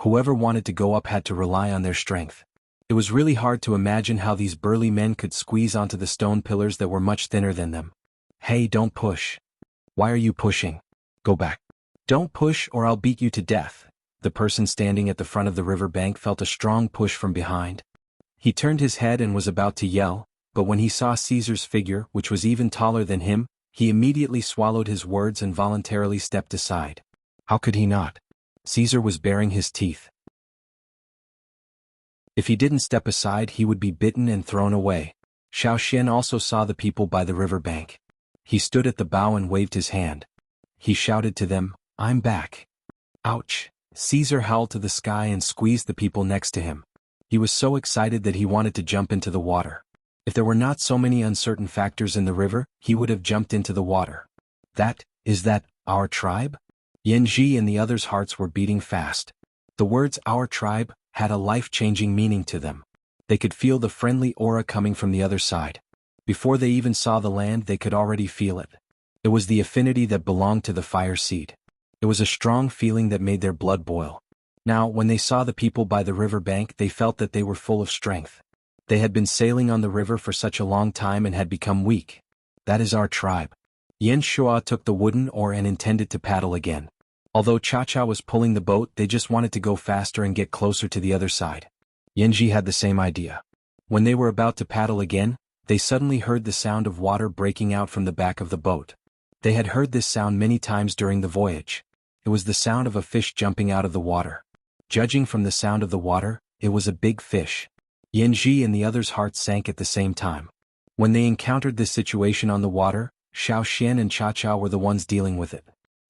Speaker 1: Whoever wanted to go up had to rely on their strength. It was really hard to imagine how these burly men could squeeze onto the stone pillars that were much thinner than them. "Hey, don't push. Why are you pushing? Go back. Don't push or I'll beat you to death." The person standing at the front of the river bank felt a strong push from behind. He turned his head and was about to yell, but when he saw Caesar's figure, which was even taller than him, he immediately swallowed his words and voluntarily stepped aside. How could he not? Caesar was baring his teeth. If he didn't step aside, he would be bitten and thrown away. Xiao Xian also saw the people by the river bank. He stood at the bow and waved his hand. He shouted to them, "I'm back." Ouch! Caesar howled to the sky and squeezed the people next to him. He was so excited that he wanted to jump into the water. If there were not so many uncertain factors in the river, he would have jumped into the water. Is that our tribe? Yanji and the others' hearts were beating fast. The words "our tribe" had a life-changing meaning to them. They could feel the friendly aura coming from the other side. Before they even saw the land, they could already feel it. It was the affinity that belonged to the fire seed. It was a strong feeling that made their blood boil. Now, when they saw the people by the river bank, they felt that they were full of strength. They had been sailing on the river for such a long time and had become weak. That is our tribe. Yan Shua took the wooden oar and intended to paddle again. Although Cha-Cha was pulling the boat, they just wanted to go faster and get closer to the other side. Yanji had the same idea. When they were about to paddle again, they suddenly heard the sound of water breaking out from the back of the boat. They had heard this sound many times during the voyage. It was the sound of a fish jumping out of the water. Judging from the sound of the water, it was a big fish. Yanji and the others' hearts sank at the same time. When they encountered this situation on the water, Xiao Xian and Cha-Cha were the ones dealing with it.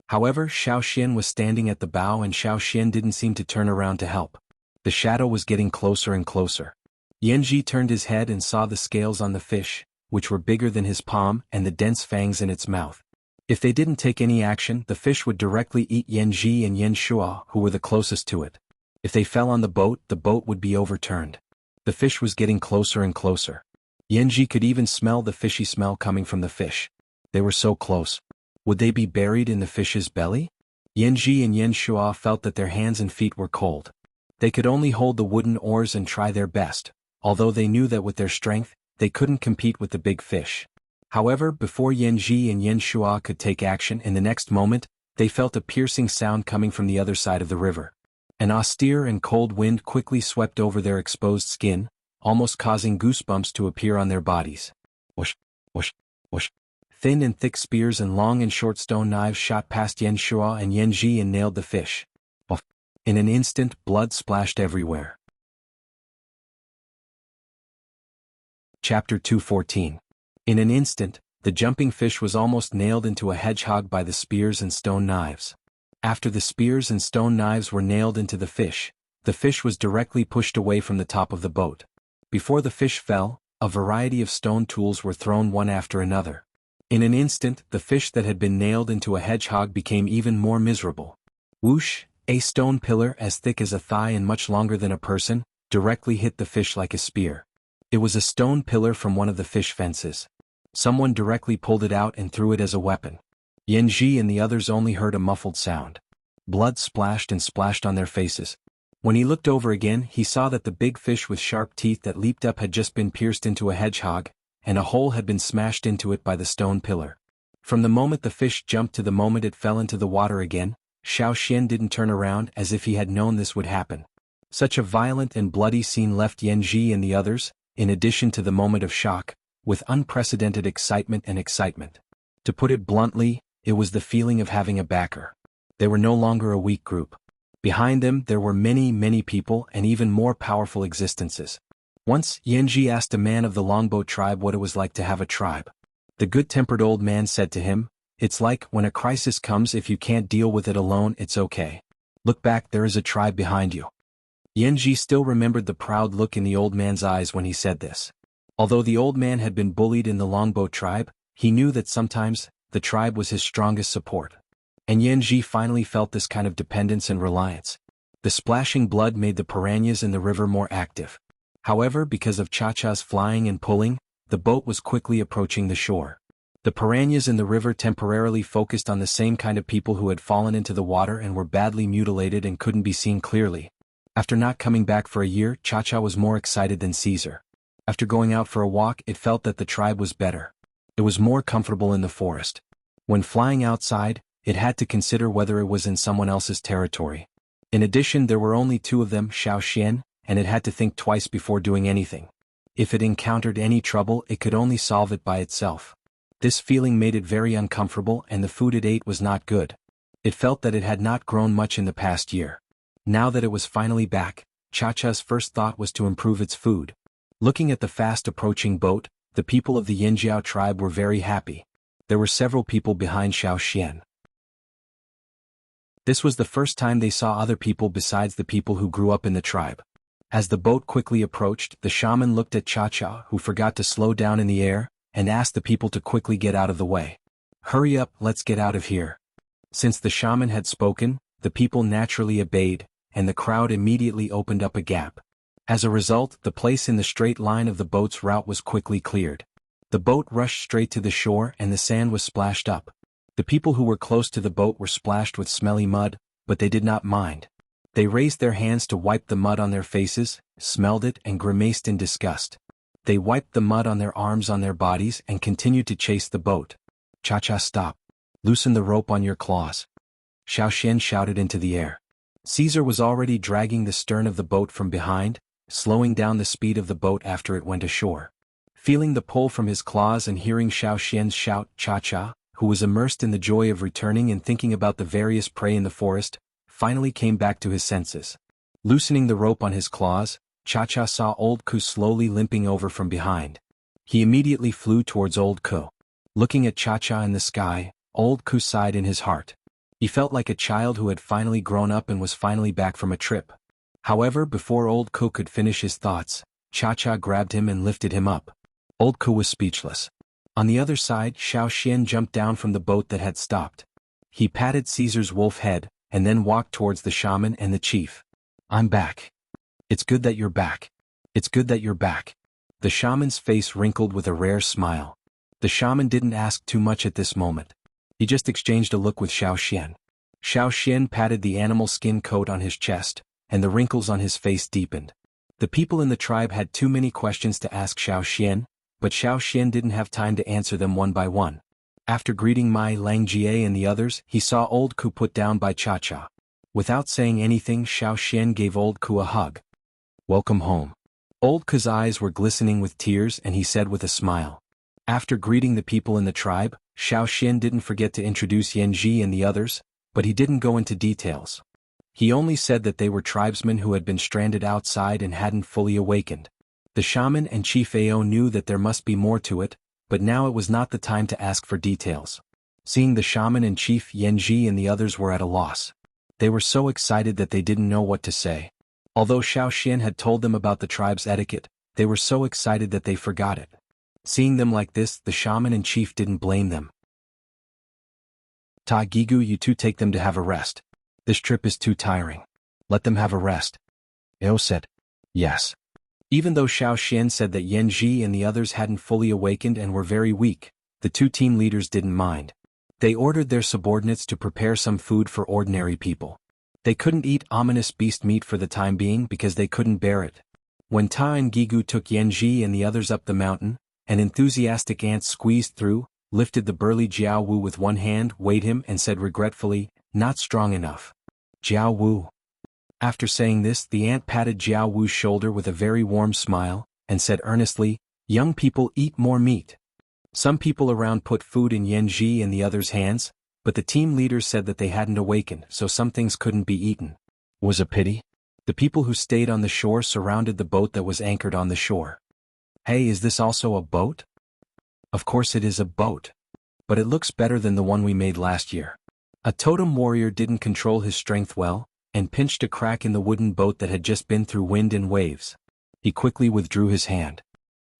Speaker 1: However, Xiao Xian was standing at the bow and Xiao Xian didn't seem to turn around to help. The shadow was getting closer and closer. Yanji turned his head and saw the scales on the fish, which were bigger than his palm, and the dense fangs in its mouth. If they didn't take any action, the fish would directly eat Yanji and Yan Shua, who were the closest to it. If they fell on the boat would be overturned. The fish was getting closer and closer. Yanji could even smell the fishy smell coming from the fish. They were so close. Would they be buried in the fish's belly? Yanji and Yan Shua felt that their hands and feet were cold. They could only hold the wooden oars and try their best, although they knew that with their strength, they couldn't compete with the big fish. However, before Yanji and Yan Shua could take action, in the next moment, they felt a piercing sound coming from the other side of the river. An austere and cold wind quickly swept over their exposed skin, almost causing goosebumps to appear on their bodies. Whoosh, whoosh, whoosh. Thin and thick spears and long and short stone knives shot past Yan Shua and Yanji and nailed the fish. In an instant, blood splashed everywhere. Chapter 214. In an instant, the jumping fish was almost nailed into a hedgehog by the spears and stone knives. After the spears and stone knives were nailed into the fish was directly pushed away from the top of the boat. Before the fish fell, a variety of stone tools were thrown one after another. In an instant, the fish that had been nailed into a hedgehog became even more miserable. Whoosh! A stone pillar as thick as a thigh and much longer than a person, directly hit the fish like a spear. It was a stone pillar from one of the fish fences. Someone directly pulled it out and threw it as a weapon. Yanji and the others only heard a muffled sound. Blood splashed and splashed on their faces. When he looked over again, he saw that the big fish with sharp teeth that leaped up had just been pierced into a hedgehog, and a hole had been smashed into it by the stone pillar. From the moment the fish jumped to the moment it fell into the water again, Xiao Xian didn't turn around as if he had known this would happen. Such a violent and bloody scene left Yanji and the others, in addition to the moment of shock, with unprecedented excitement. To put it bluntly, it was the feeling of having a backer. They were no longer a weak group. Behind them there were many people and even more powerful existences. Once, Yanji asked a man of the Longbow tribe what it was like to have a tribe. The good-tempered old man said to him, "It's like, when a crisis comes, if you can't deal with it alone, it's okay. Look back, there is a tribe behind you." Yanji still remembered the proud look in the old man's eyes when he said this. Although the old man had been bullied in the longboat tribe, he knew that sometimes, the tribe was his strongest support. And Yanji finally felt this kind of dependence and reliance. The splashing blood made the piranhas in the river more active. However, because of Cha-Cha's flying and pulling, the boat was quickly approaching the shore. The piranhas in the river temporarily focused on the same kind of people who had fallen into the water and were badly mutilated and couldn't be seen clearly. After not coming back for a year, Cha-Cha was more excited than Caesar. After going out for a walk, it felt that the tribe was better. It was more comfortable in the forest. When flying outside, it had to consider whether it was in someone else's territory. In addition, there were only two of them, Xiao Xian, and it had to think twice before doing anything. If it encountered any trouble, it could only solve it by itself. This feeling made it very uncomfortable, and the food it ate was not good. It felt that it had not grown much in the past year. Now that it was finally back, Cha-Cha's first thought was to improve its food. Looking at the fast-approaching boat, the people of the Yinjiao tribe were very happy. There were several people behind Xiao Xian. This was the first time they saw other people besides the people who grew up in the tribe. As the boat quickly approached, the shaman looked at Cha-Cha, who forgot to slow down in the air, and asked the people to quickly get out of the way. "Hurry up, let's get out of here." Since the shaman had spoken, the people naturally obeyed, and the crowd immediately opened up a gap. As a result, the place in the straight line of the boat's route was quickly cleared. The boat rushed straight to the shore and the sand was splashed up. The people who were close to the boat were splashed with smelly mud, but they did not mind. They raised their hands to wipe the mud on their faces, smelled it and grimaced in disgust. They wiped the mud on their arms, on their bodies, and continued to chase the boat. "Cha-Cha, stop. Loosen the rope on your claws." Xiao Xian shouted into the air. Caesar was already dragging the stern of the boat from behind, slowing down the speed of the boat after it went ashore. Feeling the pull from his claws and hearing Xiao Xian's shout, Cha-Cha, who was immersed in the joy of returning and thinking about the various prey in the forest, finally came back to his senses. Loosening the rope on his claws, Cha-Cha saw Old Ku slowly limping over from behind. He immediately flew towards Old Ku. Looking at Cha-Cha in the sky, Old Ku sighed in his heart. He felt like a child who had finally grown up and was finally back from a trip. However, before Old Ku could finish his thoughts, Cha-Cha grabbed him and lifted him up. Old Ku was speechless. On the other side, Xiao Xian jumped down from the boat that had stopped. He patted Caesar's wolf head, and then walked towards the shaman and the chief. "I'm back. It's good that you're back. It's good that you're back." The shaman's face wrinkled with a rare smile. The shaman didn't ask too much at this moment. He just exchanged a look with Xiao Xian. Xiao Xian patted the animal skin coat on his chest, and the wrinkles on his face deepened. The people in the tribe had too many questions to ask Xiao Xian, but Xiao Xian didn't have time to answer them one by one. After greeting Mai Langjie and the others, he saw Old Ku put down by Cha-Cha. Without saying anything, Xiao Xian gave Old Ku a hug. "Welcome home." Old Ku's eyes were glistening with tears and he said with a smile. After greeting the people in the tribe, Xiao Xian didn't forget to introduce Yanji and the others, but he didn't go into details. He only said that they were tribesmen who had been stranded outside and hadn't fully awakened. The shaman and Chief Ao knew that there must be more to it, but now it was not the time to ask for details. Seeing the shaman and Chief Yanji and the others were at a loss. They were so excited that they didn't know what to say. Although Xiao Xian had told them about the tribe's etiquette, they were so excited that they forgot it. Seeing them like this, the shaman and chief didn't blame them. "Ta Gigu, you two take them to have a rest. This trip is too tiring. Let them have a rest." Ao said. "Yes." Even though Xiao Xian said that Yanji and the others hadn't fully awakened and were very weak, the two team leaders didn't mind. They ordered their subordinates to prepare some food for ordinary people. They couldn't eat ominous beast meat for the time being because they couldn't bear it. When Ta and Gigu took Yanji and the others up the mountain, an enthusiastic ant squeezed through, lifted the burly Jianghu with one hand, weighed him and said regretfully, "Not strong enough." "Jianghu." After saying this, the ant patted Jianghu's shoulder with a very warm smile, and said earnestly, "Young people eat more meat." Some people around put food in Yanji and the others' hands, but the team leaders said that they hadn't awakened, so some things couldn't be eaten. Was a pity. The people who stayed on the shore surrounded the boat that was anchored on the shore. "Hey, is this also a boat?" "Of course it is a boat. But it looks better than the one we made last year." A totem warrior didn't control his strength well, and pinched a crack in the wooden boat that had just been through wind and waves. He quickly withdrew his hand.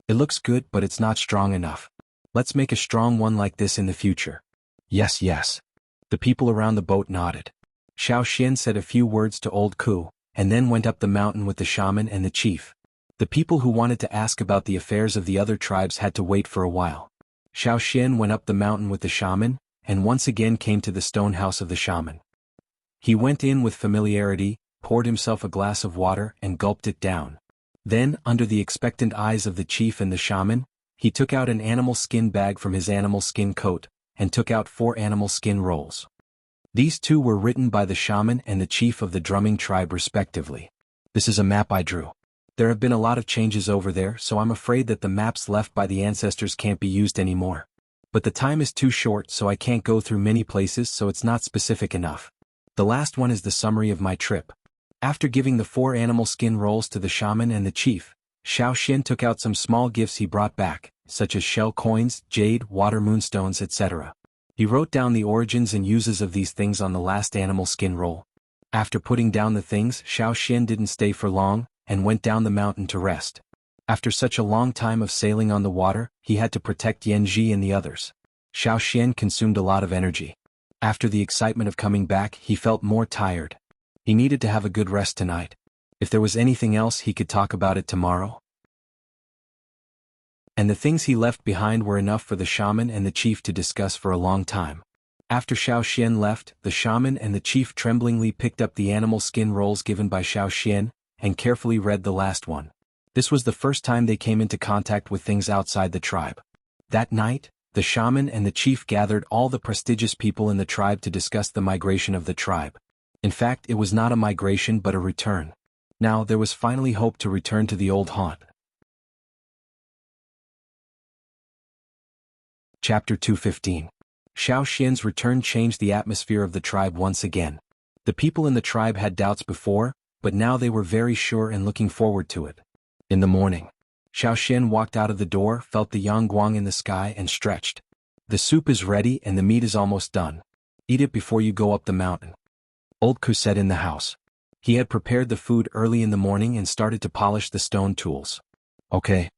Speaker 1: It looks good but it's not strong enough. Let's make a strong one like this in the future. Yes, yes. The people around the boat nodded. Xiao Xian said a few words to old Ku, and then went up the mountain with the shaman and the chief. The people who wanted to ask about the affairs of the other tribes had to wait for a while. Xiao Xian went up the mountain with the shaman, and once again came to the stone house of the shaman. He went in with familiarity, poured himself a glass of water and gulped it down. Then, under the expectant eyes of the chief and the shaman, he took out an animal skin bag from his animal skin coat, and took out 4 animal skin rolls. These 2 were written by the shaman and the chief of the drumming tribe respectively. This is a map I drew. There have been a lot of changes over there, so I'm afraid that the maps left by the ancestors can't be used anymore. But the time is too short, so I can't go through many places, so it's not specific enough. The last one is the summary of my trip. After giving the 4 animal skin rolls to the shaman and the chief, Xiao Xian took out some small gifts he brought back, such as shell coins, jade, water moonstones, etc. He wrote down the origins and uses of these things on the last animal skin roll. After putting down the things, Xiao Xian didn't stay for long, and went down the mountain to rest. After such a long time of sailing on the water, he had to protect Yanji and the others. Xiao Xian consumed a lot of energy. After the excitement of coming back, he felt more tired. He needed to have a good rest tonight. If there was anything else, he could talk about it tomorrow. And the things he left behind were enough for the shaman and the chief to discuss for a long time. After Xiao Xian left, the shaman and the chief tremblingly picked up the animal skin rolls given by Xiao Xian, and carefully read the last one. This was the first time they came into contact with things outside the tribe. That night, the shaman and the chief gathered all the prestigious people in the tribe to discuss the migration of the tribe. In fact, it was not a migration but a return. Now there was finally hope to return to the old haunt. Chapter 215. Xiao Xian's return changed the atmosphere of the tribe once again. The people in the tribe had doubts before, but now they were very sure and looking forward to it. In the morning, Xiao Xian walked out of the door, felt the yang-guang in the sky and stretched. The soup is ready and the meat is almost done. Eat it before you go up the mountain. Old Ku said in the house. He had prepared the food early in the morning and started to polish the stone tools. Okay,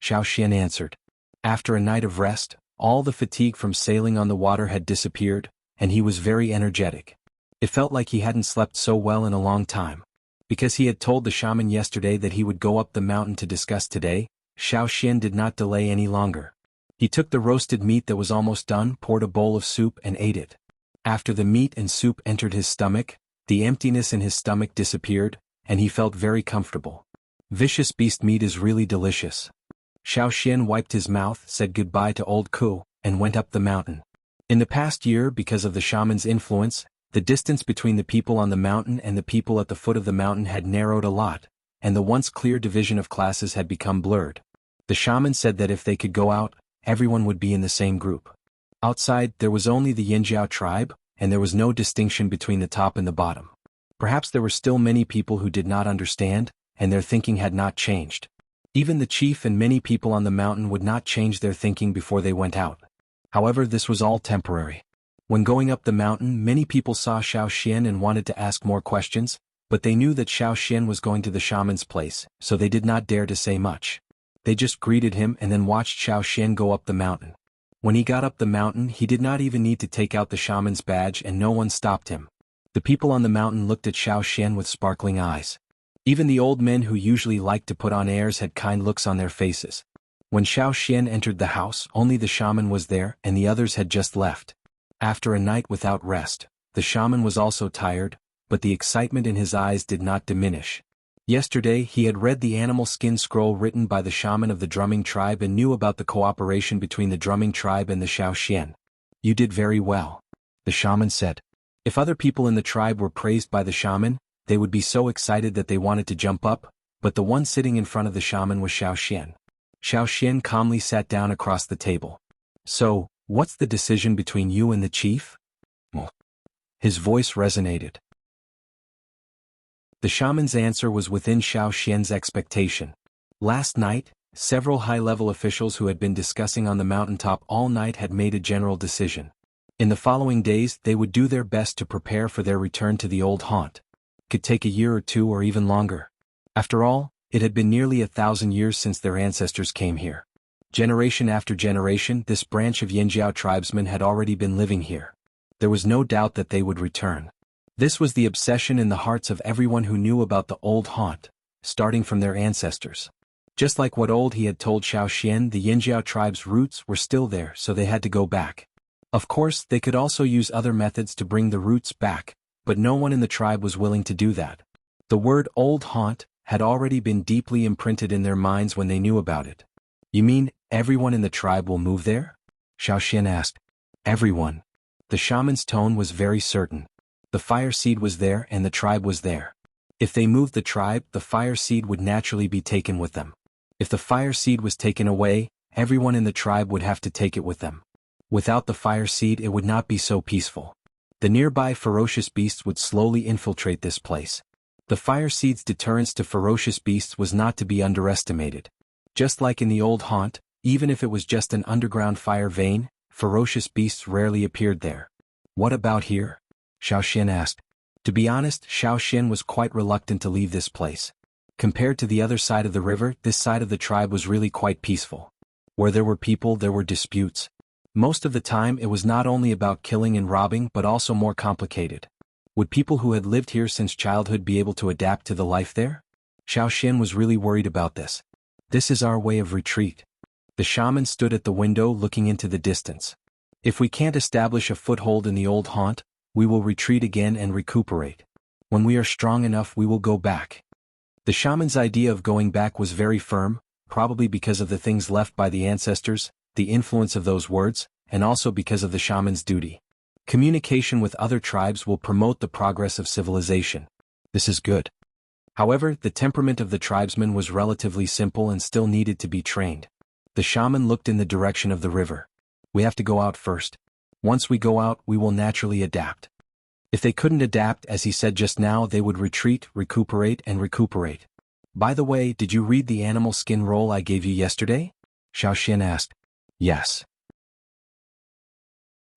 Speaker 1: Xiao Xian answered. After a night of rest, all the fatigue from sailing on the water had disappeared, and he was very energetic. It felt like he hadn't slept so well in a long time. Because he had told the shaman yesterday that he would go up the mountain to discuss today, Xiao Xian did not delay any longer. He took the roasted meat that was almost done, poured a bowl of soup and ate it. After the meat and soup entered his stomach, the emptiness in his stomach disappeared, and he felt very comfortable. Vicious beast meat is really delicious. Xiao Xian wiped his mouth, said goodbye to old Ku, and went up the mountain. In the past year, because of the shaman's influence, the distance between the people on the mountain and the people at the foot of the mountain had narrowed a lot, and the once clear division of classes had become blurred. The shaman said that if they could go out, everyone would be in the same group. Outside, there was only the Yinjiao tribe, and there was no distinction between the top and the bottom. Perhaps there were still many people who did not understand, and their thinking had not changed. Even the chief and many people on the mountain would not change their thinking before they went out. However, this was all temporary. When going up the mountain, many people saw Xiao Xian and wanted to ask more questions, but they knew that Xiao Xian was going to the shaman's place, so they did not dare to say much. They just greeted him and then watched Xiao Xian go up the mountain. When he got up the mountain, he did not even need to take out the shaman's badge and no one stopped him. The people on the mountain looked at Xiao Xian with sparkling eyes. Even the old men who usually liked to put on airs had kind looks on their faces. When Xiao Xian entered the house, only the shaman was there and the others had just left. After a night without rest, the shaman was also tired, but the excitement in his eyes did not diminish. Yesterday he had read the animal skin scroll written by the shaman of the drumming tribe and knew about the cooperation between the drumming tribe and the Xiao Xian. You did very well, the shaman said. If other people in the tribe were praised by the shaman, they would be so excited that they wanted to jump up, but the one sitting in front of the shaman was Xiao Xian. Xiao Xian calmly sat down across the table. So, what's the decision between you and the chief? His voice resonated. The shaman's answer was within Xiao Xian's expectation. Last night, several high-level officials who had been discussing on the mountaintop all night had made a general decision. In the following days they would do their best to prepare for their return to the old haunt. It could take a year or two or even longer. After all, It had been nearly 1,000 years since their ancestors came here. Generation after generation, this branch of Yinjiao tribesmen had already been living here. There was no doubt that they would return. This was the obsession in the hearts of everyone who knew about the old haunt, starting from their ancestors. Just like what old he had told Xiaoxian, the Yinjiao tribe's roots were still there, so they had to go back. Of course, they could also use other methods to bring the roots back, but no one in the tribe was willing to do that. The word old haunt had already been deeply imprinted in their minds when they knew about it. You mean, everyone in the tribe will move there? Xiaoxian asked. Everyone. The shaman's tone was very certain. The fire seed was there and the tribe was there. If they moved the tribe, the fire seed would naturally be taken with them. If the fire seed was taken away, everyone in the tribe would have to take it with them. Without the fire seed, it would not be so peaceful. The nearby ferocious beasts would slowly infiltrate this place. The fire seed's deterrence to ferocious beasts was not to be underestimated. Just like in the old haunt, even if it was just an underground fire vein, ferocious beasts rarely appeared there. What about here? Xiaoxian asked. To be honest, Xiaoxian was quite reluctant to leave this place. Compared to the other side of the river, this side of the tribe was really quite peaceful. Where there were people, there were disputes. Most of the time it was not only about killing and robbing but also more complicated. Would people who had lived here since childhood be able to adapt to the life there? Xiaoxian was really worried about this. This is our way of retreat. The shaman stood at the window looking into the distance. If we can't establish a foothold in the old haunt, we will retreat again and recuperate. When we are strong enough, we will go back. The shaman's idea of going back was very firm, probably because of the things left by the ancestors, the influence of those words, and also because of the shaman's duty. Communication with other tribes will promote the progress of civilization. This is good. However, the temperament of the tribesmen was relatively simple and still needed to be trained. The shaman looked in the direction of the river. We have to go out first. Once we go out, we will naturally adapt. If they couldn't adapt, as he said just now, they would retreat, recuperate, and recuperate. By the way, did you read the animal skin roll I gave you yesterday? Xiaoxian asked. Yes.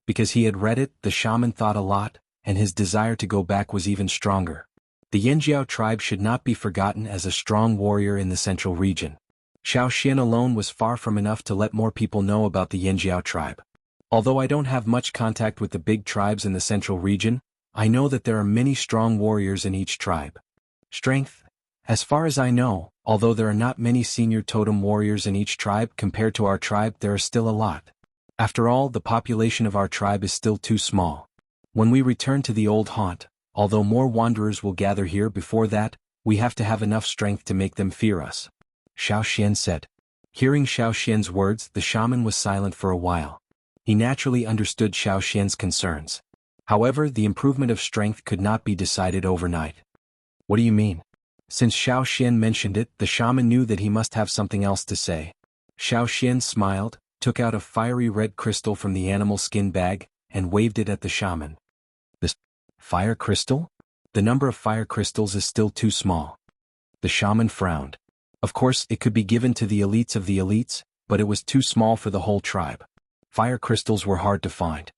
Speaker 1: Because he had read it, the shaman thought a lot, and his desire to go back was even stronger. The Yinjiao tribe should not be forgotten as a strong warrior in the central region. Xiaoxian alone was far from enough to let more people know about the Yinjiao tribe. Although I don't have much contact with the big tribes in the central region, I know that there are many strong warriors in each tribe. Strength? As far as I know, although there are not many senior totem warriors in each tribe compared to our tribe, there are still a lot. After all, the population of our tribe is still too small. When we return to the old haunt, although more wanderers will gather here before that, we have to have enough strength to make them fear us. Xiaoxian said. Hearing Xiaoxian's words, the shaman was silent for a while. He naturally understood Xiaoxian's concerns. However, the improvement of strength could not be decided overnight. What do you mean? Since Xiaoxian mentioned it, the shaman knew that he must have something else to say. Xiaoxian smiled, took out a fiery red crystal from the animal skin bag, and waved it at the shaman. This fire crystal? The number of fire crystals is still too small. The shaman frowned. Of course, it could be given to the elites, but it was too small for the whole tribe. Fire crystals were hard to find.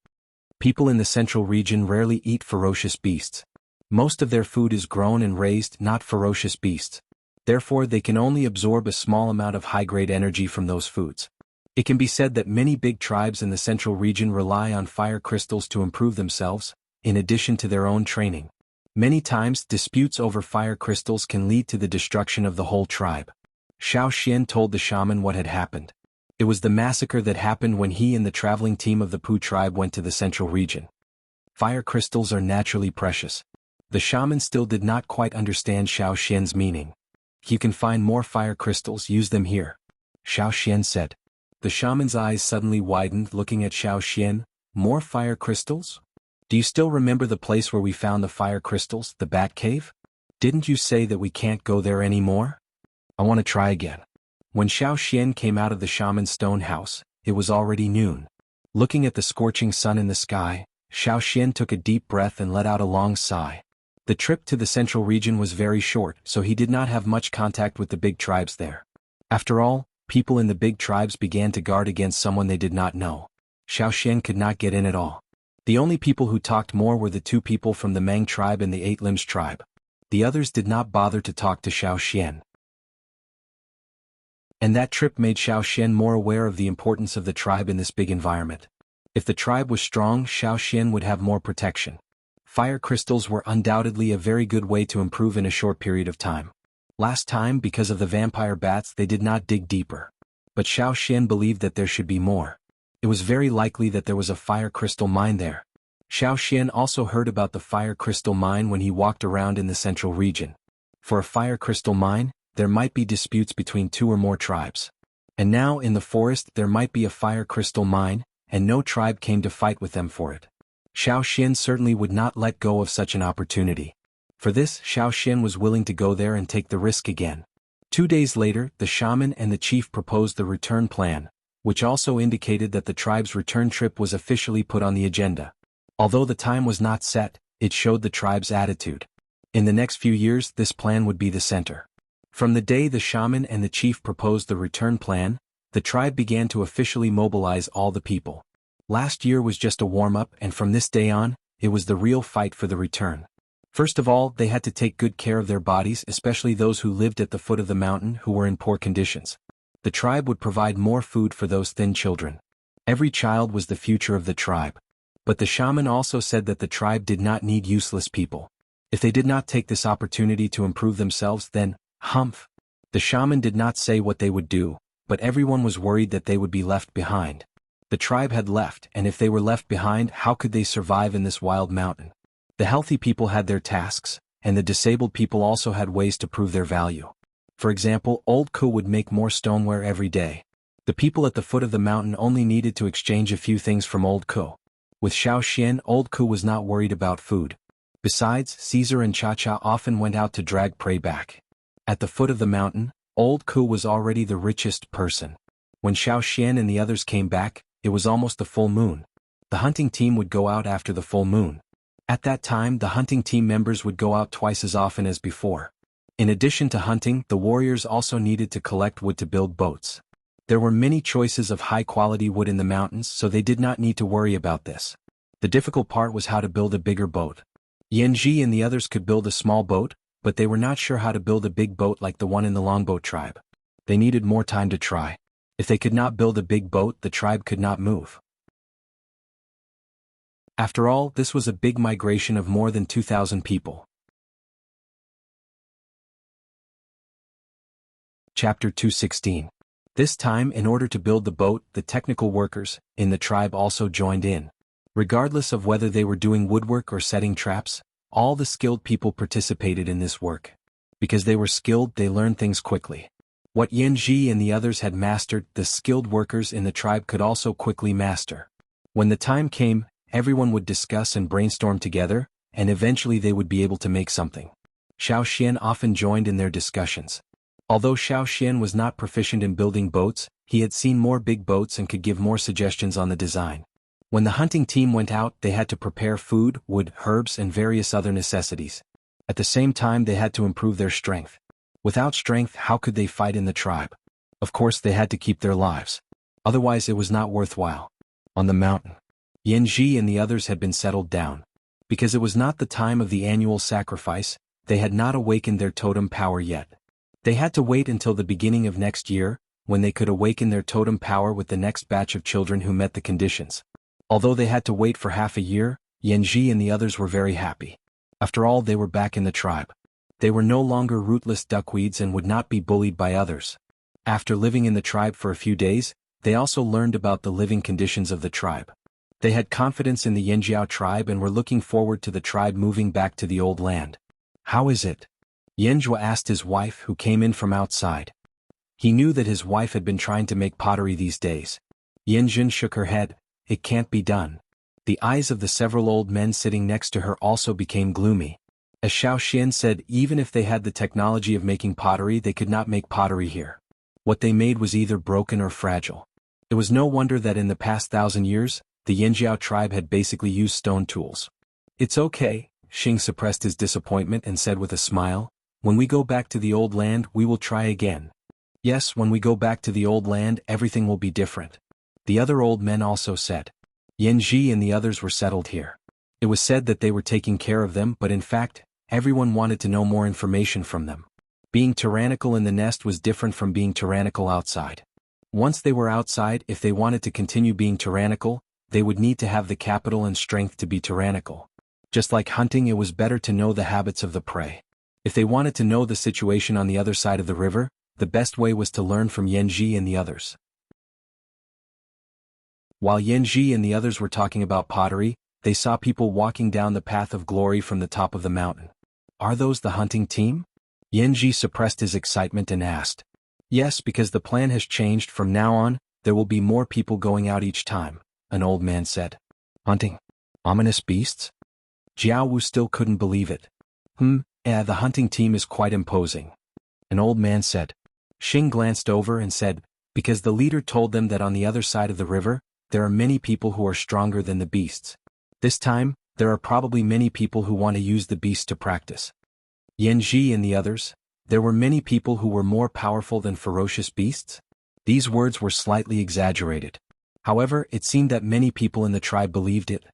Speaker 1: People in the central region rarely eat ferocious beasts. Most of their food is grown and raised, not ferocious beasts. Therefore, they can only absorb a small amount of high-grade energy from those foods. It can be said that many big tribes in the central region rely on fire crystals to improve themselves, in addition to their own training. Many times, disputes over fire crystals can lead to the destruction of the whole tribe. Xiaoxian told the shaman what had happened. It was the massacre that happened when he and the traveling team of the Pu tribe went to the central region. Fire crystals are naturally precious. The shaman still did not quite understand Xiaoxian's meaning. You can find more fire crystals, use them here. Xiaoxian said. The shaman's eyes suddenly widened, looking at Xiaoxian. More fire crystals? Do you still remember the place where we found the fire crystals, the bat cave? Didn't you say that we can't go there anymore? I want to try again. When Xiaoxian came out of the shaman's stone house, it was already noon. Looking at the scorching sun in the sky, Xiaoxian took a deep breath and let out a long sigh. The trip to the central region was very short, so he did not have much contact with the big tribes there. After all, people in the big tribes began to guard against someone they did not know. Xiaoxian could not get in at all. The only people who talked more were the two people from the Mang tribe and the Eight Limbs tribe. The others did not bother to talk to Xiaoxian. And that trip made Xiao Xian more aware of the importance of the tribe in this big environment. If the tribe was strong, Xiao Xian would have more protection. Fire crystals were undoubtedly a very good way to improve in a short period of time. Last time, because of the vampire bats, they did not dig deeper. But Xiao Xian believed that there should be more. It was very likely that there was a fire crystal mine there. Xiao Xian also heard about the fire crystal mine when he walked around in the central region. For a fire crystal mine, there might be disputes between 2 or more tribes. And now in the forest there might be a fire crystal mine, and no tribe came to fight with them for it. Xiao Xian certainly would not let go of such an opportunity. For this, Xiao Xian was willing to go there and take the risk again. 2 days later, the shaman and the chief proposed the return plan, which also indicated that the tribe's return trip was officially put on the agenda. Although the time was not set, it showed the tribe's attitude. In the next few years, this plan would be the center. From the day the shaman and the chief proposed the return plan, the tribe began to officially mobilize all the people. Last year was just a warm-up, and from this day on, it was the real fight for the return. First of all, they had to take good care of their bodies, especially those who lived at the foot of the mountain who were in poor conditions. The tribe would provide more food for those thin children. Every child was the future of the tribe. But the shaman also said that the tribe did not need useless people. If they did not take this opportunity to improve themselves, then, humph. The shaman did not say what they would do, but everyone was worried that they would be left behind. The tribe had left, and if they were left behind, how could they survive in this wild mountain? The healthy people had their tasks, and the disabled people also had ways to prove their value. For example, Old Ku would make more stoneware every day. The people at the foot of the mountain only needed to exchange a few things from Old Ku. With Xiao Xian, Old Ku was not worried about food. Besides, Caesar and Cha-Cha often went out to drag prey back. At the foot of the mountain, Old Ku was already the richest person. When Xiao Xian and the others came back, it was almost the full moon. The hunting team would go out after the full moon. At that time, the hunting team members would go out twice as often as before. In addition to hunting, the warriors also needed to collect wood to build boats. There were many choices of high-quality wood in the mountains, so they did not need to worry about this. The difficult part was how to build a bigger boat. Yanji and the others could build a small boat, but they were not sure how to build a big boat like the one in the longboat tribe. They needed more time to try. If they could not build a big boat, the tribe could not move. After all, this was a big migration of more than 2,000 people. Chapter 216. This time, in order to build the boat, the technical workers in the tribe also joined in. Regardless of whether they were doing woodwork or setting traps, all the skilled people participated in this work. Because they were skilled, they learned things quickly. What Yanji and the others had mastered, the skilled workers in the tribe could also quickly master. When the time came, everyone would discuss and brainstorm together, and eventually they would be able to make something. Xiao Xian often joined in their discussions. Although Xiao Xian was not proficient in building boats, he had seen more big boats and could give more suggestions on the design. When the hunting team went out, they had to prepare food, wood, herbs, and various other necessities. At the same time, they had to improve their strength. Without strength, how could they fight in the tribe? Of course, they had to keep their lives. Otherwise, it was not worthwhile. On the mountain, Yanji and the others had been settled down. Because it was not the time of the annual sacrifice, they had not awakened their totem power yet. They had to wait until the beginning of next year, when they could awaken their totem power with the next batch of children who met the conditions. Although they had to wait for half a year, Yanji and the others were very happy. After all, they were back in the tribe. They were no longer rootless duckweeds and would not be bullied by others. After living in the tribe for a few days, they also learned about the living conditions of the tribe. They had confidence in the Yanjiao tribe and were looking forward to the tribe moving back to the old land. How is it? Yanjua asked his wife, who came in from outside. He knew that his wife had been trying to make pottery these days. Yanjun shook her head. It can't be done. The eyes of the several old men sitting next to her also became gloomy. As Xiao Xian said, even if they had the technology of making pottery, they could not make pottery here. What they made was either broken or fragile. It was no wonder that in the past 1,000 years, the Yanjiao tribe had basically used stone tools. It's okay, Xing suppressed his disappointment and said with a smile. When we go back to the old land, we will try again. Yes, when we go back to the old land, everything will be different. The other old men also said. Yanji and the others were settled here. It was said that they were taking care of them, but in fact, everyone wanted to know more information from them. Being tyrannical in the nest was different from being tyrannical outside. Once they were outside, if they wanted to continue being tyrannical, they would need to have the capital and strength to be tyrannical. Just like hunting, it was better to know the habits of the prey. If they wanted to know the situation on the other side of the river, the best way was to learn from Yanji and the others. While Yanji and the others were talking about pottery, they saw people walking down the path of glory from the top of the mountain. Are those the hunting team? Yanji suppressed his excitement and asked. Yes, because the plan has changed. From now on, there will be more people going out each time, an old man said. Hunting? Ominous beasts? Jianghu still couldn't believe it. The hunting team is quite imposing, an old man said. Xing glanced over and said, because the leader told them that on the other side of the river, there are many people who are stronger than the beasts. This time, there are probably many people who want to use the beasts to practice. Yanji and the others, there were many people who were more powerful than ferocious beasts? These words were slightly exaggerated. However, it seemed that many people in the tribe believed it.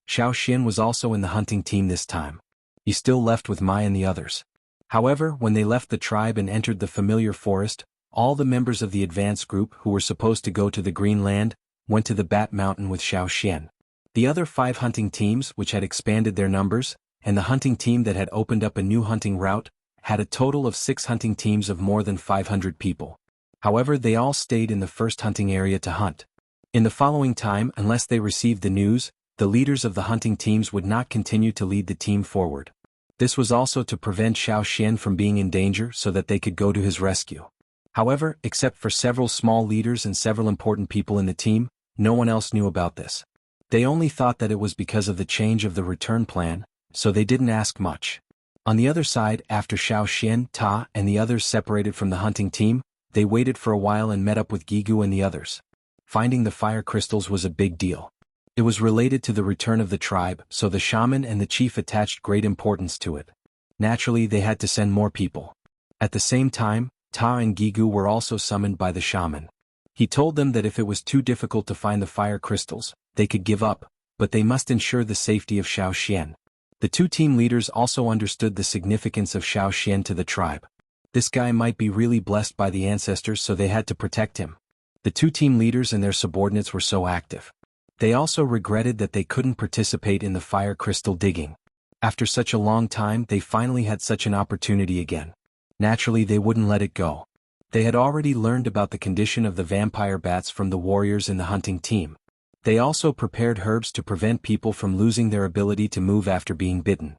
Speaker 1: Xiao Xian was also in the hunting team this time. He still left with Mai and the others. However, when they left the tribe and entered the familiar forest, all the members of the advance group who were supposed to go to the Green Land went to the Bat Mountain with Xiao Xian. The other 5 hunting teams, which had expanded their numbers, and the hunting team that had opened up a new hunting route, had a total of 6 hunting teams of more than 500 people. However, they all stayed in the first hunting area to hunt. In the following time, unless they received the news, the leaders of the hunting teams would not continue to lead the team forward. This was also to prevent Xiao Xian from being in danger so that they could go to his rescue. However, except for several small leaders and several important people in the team, no one else knew about this. They only thought that it was because of the change of the return plan, so they didn't ask much. On the other side, after Xiao Xian, Ta, and the others separated from the hunting team, they waited for a while and met up with Jianghu and the others. Finding the fire crystals was a big deal. It was related to the return of the tribe, so the shaman and the chief attached great importance to it. Naturally, they had to send more people. At the same time, Ta and Jianghu were also summoned by the shaman. He told them that if it was too difficult to find the fire crystals, they could give up, but they must ensure the safety of Xiao Xian. The 2 team leaders also understood the significance of Xiao Xian to the tribe. This guy might be really blessed by the ancestors, so they had to protect him. The 2 team leaders and their subordinates were so active. They also regretted that they couldn't participate in the fire crystal digging. After such a long time, they finally had such an opportunity again. Naturally, they wouldn't let it go. They had already learned about the condition of the vampire bats from the warriors in the hunting team. They also prepared herbs to prevent people from losing their ability to move after being bitten.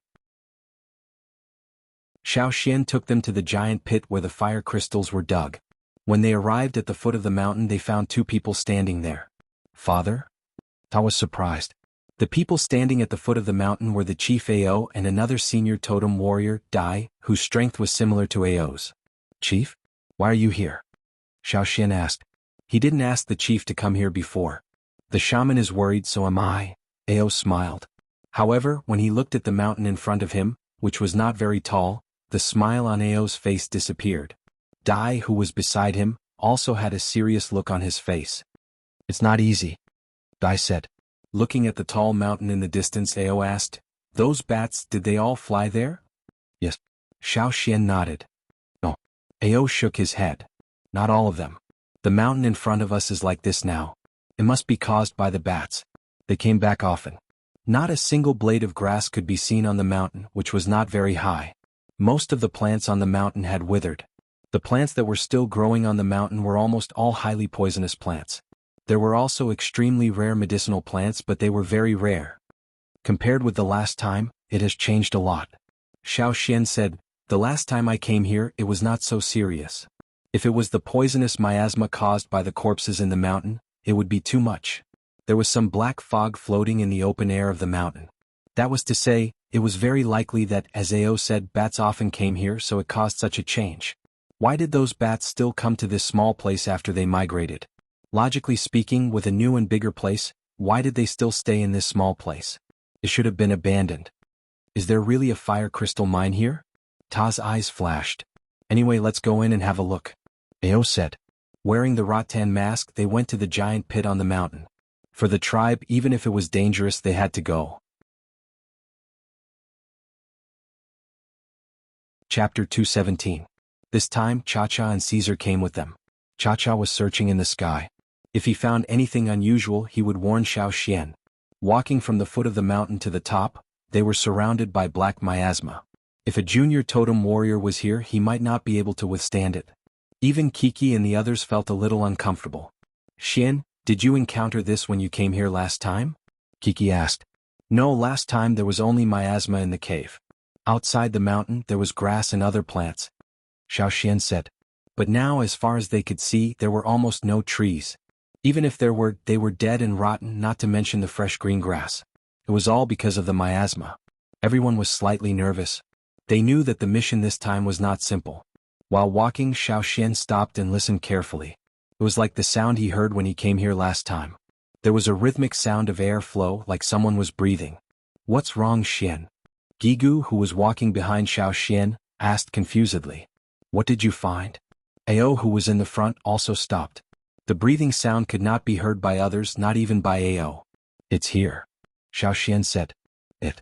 Speaker 1: Xiao Xian took them to the giant pit where the fire crystals were dug. When they arrived at the foot of the mountain, they found 2 people standing there. Father? Ta was surprised. The people standing at the foot of the mountain were the chief Ao and another senior totem warrior, Dai, whose strength was similar to Ao's. Chief? Why are you here? Xiao Xian asked. He didn't ask the chief to come here before. The shaman is worried, so am I. Ao smiled. However, when he looked at the mountain in front of him, which was not very tall, the smile on Ao's face disappeared. Dai, who was beside him, also had a serious look on his face. It's not easy, Dai said. Looking at the tall mountain in the distance, Ao asked, those bats, did they all fly there? Yes. Xiao Xian nodded. No. Ao shook his head. Not all of them. The mountain in front of us is like this now. It must be caused by the bats. They came back often. Not a single blade of grass could be seen on the mountain, which was not very high. Most of the plants on the mountain had withered. The plants that were still growing on the mountain were almost all highly poisonous plants. There were also extremely rare medicinal plants, but they were very rare. Compared with the last time, it has changed a lot. Xiao Xian said, the last time I came here, it was not so serious. If it was the poisonous miasma caused by the corpses in the mountain, it would be too much. There was some black fog floating in the open air of the mountain. That was to say, it was very likely that, as Ao said, bats often came here, so it caused such a change. Why did those bats still come to this small place after they migrated? Logically speaking, with a new and bigger place, why did they still stay in this small place? It should have been abandoned. Is there really a fire crystal mine here? Ta's eyes flashed. Anyway, let's go in and have a look, Ao said. Wearing the rattan mask, they went to the giant pit on the mountain. For the tribe, even if it was dangerous, they had to go. Chapter 217. This time Cha-Cha and Caesar came with them. Cha-Cha was searching in the sky. If he found anything unusual he would warn Xiao Xian. Walking from the foot of the mountain to the top, they were surrounded by black miasma. If a junior totem warrior was here he might not be able to withstand it. Even Kiki and the others felt a little uncomfortable. Xian, did you encounter this when you came here last time? Kiki asked. No, last time there was only miasma in the cave. Outside the mountain there was grass and other plants. Xiao Xian said. But now as far as they could see there were almost no trees. Even if there were, they were dead and rotten, not to mention the fresh green grass. It was all because of the miasma. Everyone was slightly nervous. They knew that the mission this time was not simple. While walking, Xiao Xian stopped and listened carefully. It was like the sound he heard when he came here last time. There was a rhythmic sound of air flow like someone was breathing. What's wrong, Xian? Gigu, who was walking behind Xiao Xian, asked confusedly. What did you find? Ao, who was in the front, also stopped. The breathing sound could not be heard by others, not even by Ao. It's here, Xiao Xian said. It.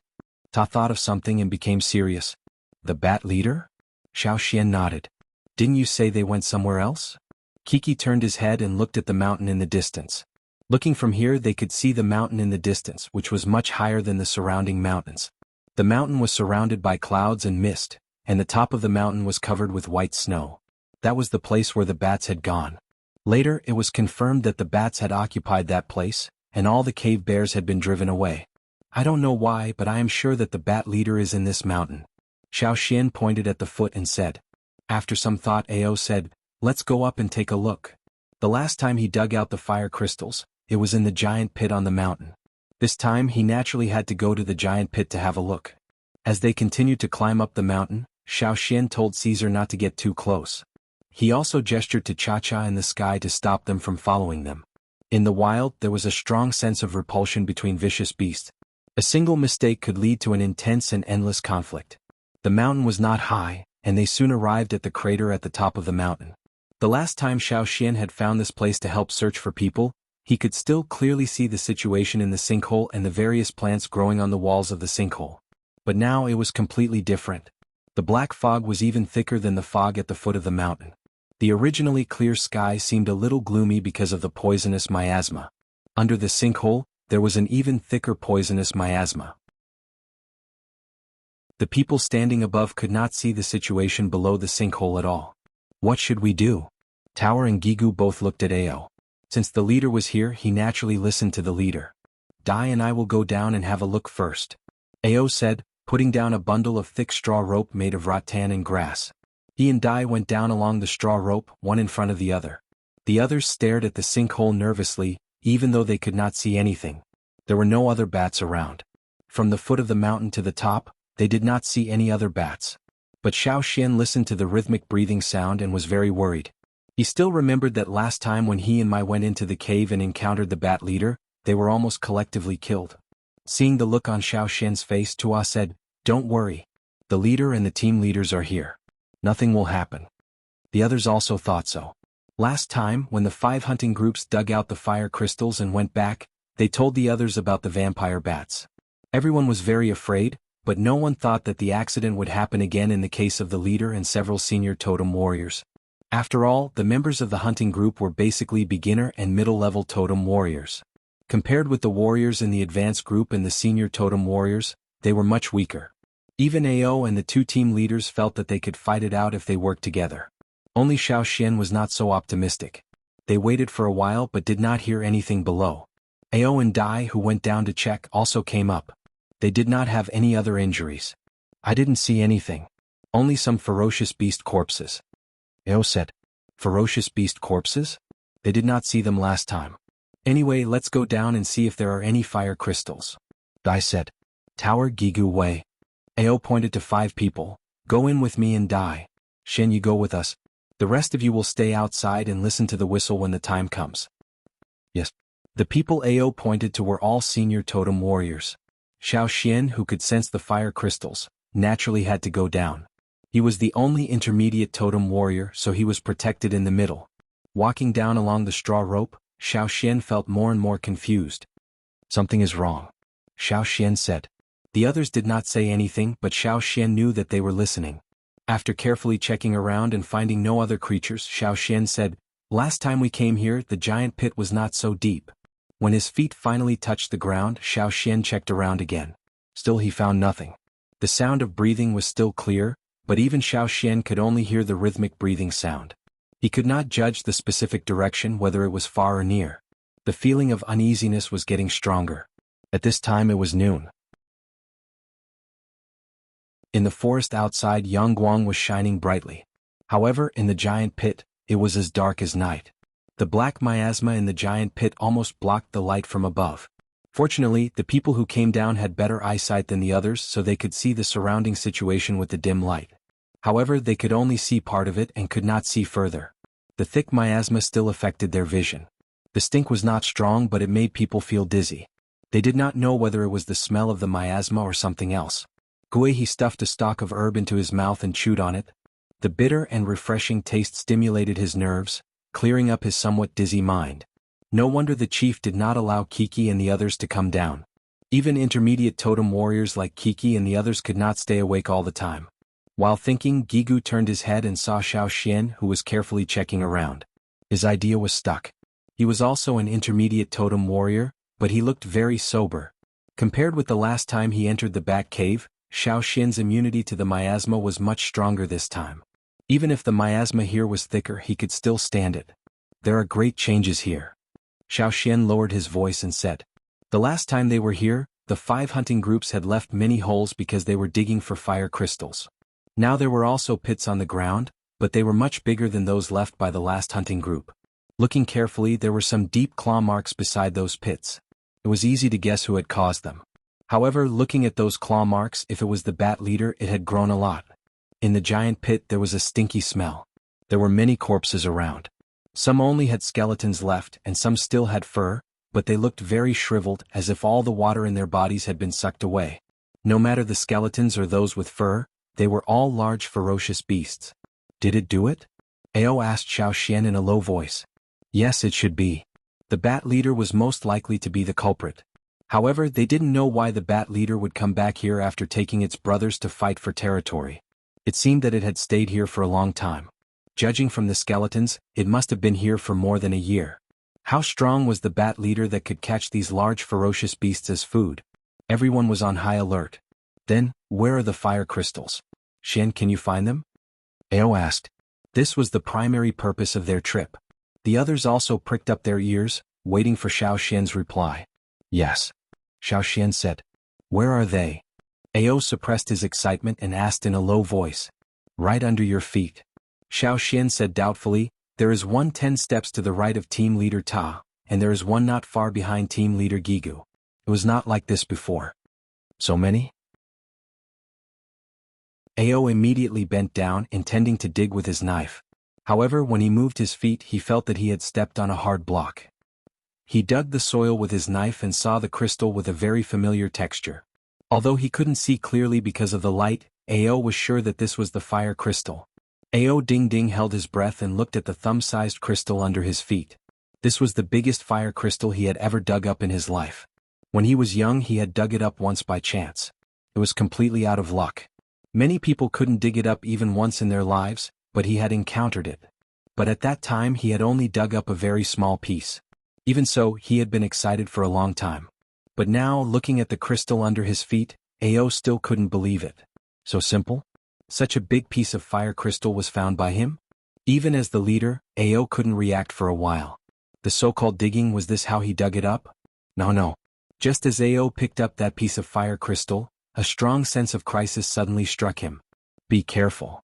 Speaker 1: Ta thought of something and became serious. The bat leader? Xiao Xian nodded. Didn't you say they went somewhere else? Kiki turned his head and looked at the mountain in the distance. Looking from here they could see the mountain in the distance, which was much higher than the surrounding mountains. The mountain was surrounded by clouds and mist, and the top of the mountain was covered with white snow. That was the place where the bats had gone. Later it was confirmed that the bats had occupied that place, and all the cave bears had been driven away. I don't know why, but I am sure that the bat leader is in this mountain. Xiao Xian pointed at the foot and said. After some thought Ao said, let's go up and take a look. The last time he dug out the fire crystals, it was in the giant pit on the mountain. This time he naturally had to go to the giant pit to have a look. As they continued to climb up the mountain, Xiao Xian told Caesar not to get too close. He also gestured to Cha-Cha in the sky to stop them from following them. In the wild there was a strong sense of repulsion between vicious beasts. A single mistake could lead to an intense and endless conflict. The mountain was not high, and they soon arrived at the crater at the top of the mountain. The last time Xiao Xian had found this place to help search for people, he could still clearly see the situation in the sinkhole and the various plants growing on the walls of the sinkhole. But now it was completely different. The black fog was even thicker than the fog at the foot of the mountain. The originally clear sky seemed a little gloomy because of the poisonous miasma. Under the sinkhole, there was an even thicker poisonous miasma. The people standing above could not see the situation below the sinkhole at all. What should we do? Tower and Gigu both looked at Ao. Since the leader was here, he naturally listened to the leader. Dai and I will go down and have a look first, Ao said, putting down a bundle of thick straw rope made of rattan and grass. He and Dai went down along the straw rope, one in front of the other. The others stared at the sinkhole nervously, even though they could not see anything. There were no other bats around. From the foot of the mountain to the top, they did not see any other bats. But Xiao Xian listened to the rhythmic breathing sound and was very worried. He still remembered that last time when he and Mai went into the cave and encountered the bat leader, they were almost collectively killed. Seeing the look on Xiao Xian's face, Tua said, Don't worry. The leader and the team leaders are here. Nothing will happen. The others also thought so. Last time, when the 5 hunting groups dug out the fire crystals and went back, they told the others about the vampire bats. Everyone was very afraid, but no one thought that the accident would happen again in the case of the leader and several senior totem warriors. After all, the members of the hunting group were basically beginner and middle-level totem warriors. Compared with the warriors in the advanced group and the senior totem warriors, they were much weaker. Even Ao and the 2 team leaders felt that they could fight it out if they worked together. Only Xiao Xian was not so optimistic. They waited for a while but did not hear anything below. Ao and Dai, who went down to check, also came up. They did not have any other injuries. I didn't see anything. Only some ferocious beast corpses. Ao said. Ferocious beast corpses? They did not see them last time. Anyway, let's go down and see if there are any fire crystals. Dai said. Tower Gigu Wei. Ao pointed to 5 people. Go in with me and Dai. Shen, you go with us. The rest of you will stay outside and listen to the whistle when the time comes. Yes. The people Ao pointed to were all senior totem warriors. Xiao Xian, who could sense the fire crystals, naturally had to go down. He was the only intermediate totem warrior, so he was protected in the middle. Walking down along the straw rope, Xiao Xian felt more and more confused. Something is wrong, Xiao Xian said. The others did not say anything, but Xiao Xian knew that they were listening. After carefully checking around and finding no other creatures, Xiaoxian said, "Last time we came here, the giant pit was not so deep." When his feet finally touched the ground, Xiaoxian checked around again. Still he found nothing. The sound of breathing was still clear, but even Xiaoxian could only hear the rhythmic breathing sound. He could not judge the specific direction, whether it was far or near. The feeling of uneasiness was getting stronger. At this time it was noon. In the forest outside, Yangguang was shining brightly. However, in the giant pit, it was as dark as night. The black miasma in the giant pit almost blocked the light from above. Fortunately, the people who came down had better eyesight than the others, so they could see the surrounding situation with the dim light. However, they could only see part of it and could not see further. The thick miasma still affected their vision. The stink was not strong, but it made people feel dizzy. They did not know whether it was the smell of the miasma or something else. He stuffed a stalk of herb into his mouth and chewed on it. The bitter and refreshing taste stimulated his nerves, clearing up his somewhat dizzy mind. No wonder the chief did not allow Kiki and the others to come down. Even intermediate totem warriors like Kiki and the others could not stay awake all the time. While thinking, Gigu turned his head and saw Xiaoxian, who was carefully checking around. His idea was stuck. He was also an intermediate totem warrior, but he looked very sober. Compared with the last time he entered the Bat Cave, Xiaoxian's immunity to the miasma was much stronger this time. Even if the miasma here was thicker, he could still stand it. There are great changes here. Xiaoxian lowered his voice and said. The last time they were here, the 5 hunting groups had left many holes because they were digging for fire crystals. Now there were also pits on the ground, but they were much bigger than those left by the last hunting group. Looking carefully, there were some deep claw marks beside those pits. It was easy to guess who had caused them. However, looking at those claw marks, if it was the bat leader, it had grown a lot. In the giant pit there was a stinky smell. There were many corpses around. Some only had skeletons left and some still had fur, but they looked very shriveled, as if all the water in their bodies had been sucked away. No matter the skeletons or those with fur, they were all large ferocious beasts. Did it do it? Ao asked Xiaoxian in a low voice. Yes, it should be. The bat leader was most likely to be the culprit. However, they didn't know why the bat leader would come back here after taking its brothers to fight for territory. It seemed that it had stayed here for a long time. Judging from the skeletons, it must have been here for more than a year. How strong was the bat leader that could catch these large ferocious beasts as food? Everyone was on high alert. Then, where are the fire crystals? Xian, can you find them? Ao asked. This was the primary purpose of their trip. The others also pricked up their ears, waiting for Xiaoxian's reply. Yes. Xiaoxian said. Where are they? Ao suppressed his excitement and asked in a low voice. Right under your feet. Xiaoxian said doubtfully, there is one 10 steps to the right of team leader Ta, and there is one not far behind team leader Gigu. It was not like this before. So many? Ao immediately bent down, intending to dig with his knife. However, when he moved his feet, he felt that he had stepped on a hard block. He dug the soil with his knife and saw the crystal with a very familiar texture. Although he couldn't see clearly because of the light, Ao was sure that this was the fire crystal. Ao Ding Ding held his breath and looked at the thumb-sized crystal under his feet. This was the biggest fire crystal he had ever dug up in his life. When he was young, he had dug it up once by chance. It was completely out of luck. Many people couldn't dig it up even once in their lives, but he had encountered it. But at that time he had only dug up a very small piece. Even so, he had been excited for a long time. But now, looking at the crystal under his feet, Ao still couldn't believe it. So simple? Such a big piece of fire crystal was found by him? Even as the leader, Ao couldn't react for a while. The so-called digging, was this how he dug it up? No. Just as Ao picked up that piece of fire crystal, a strong sense of crisis suddenly struck him. Be careful.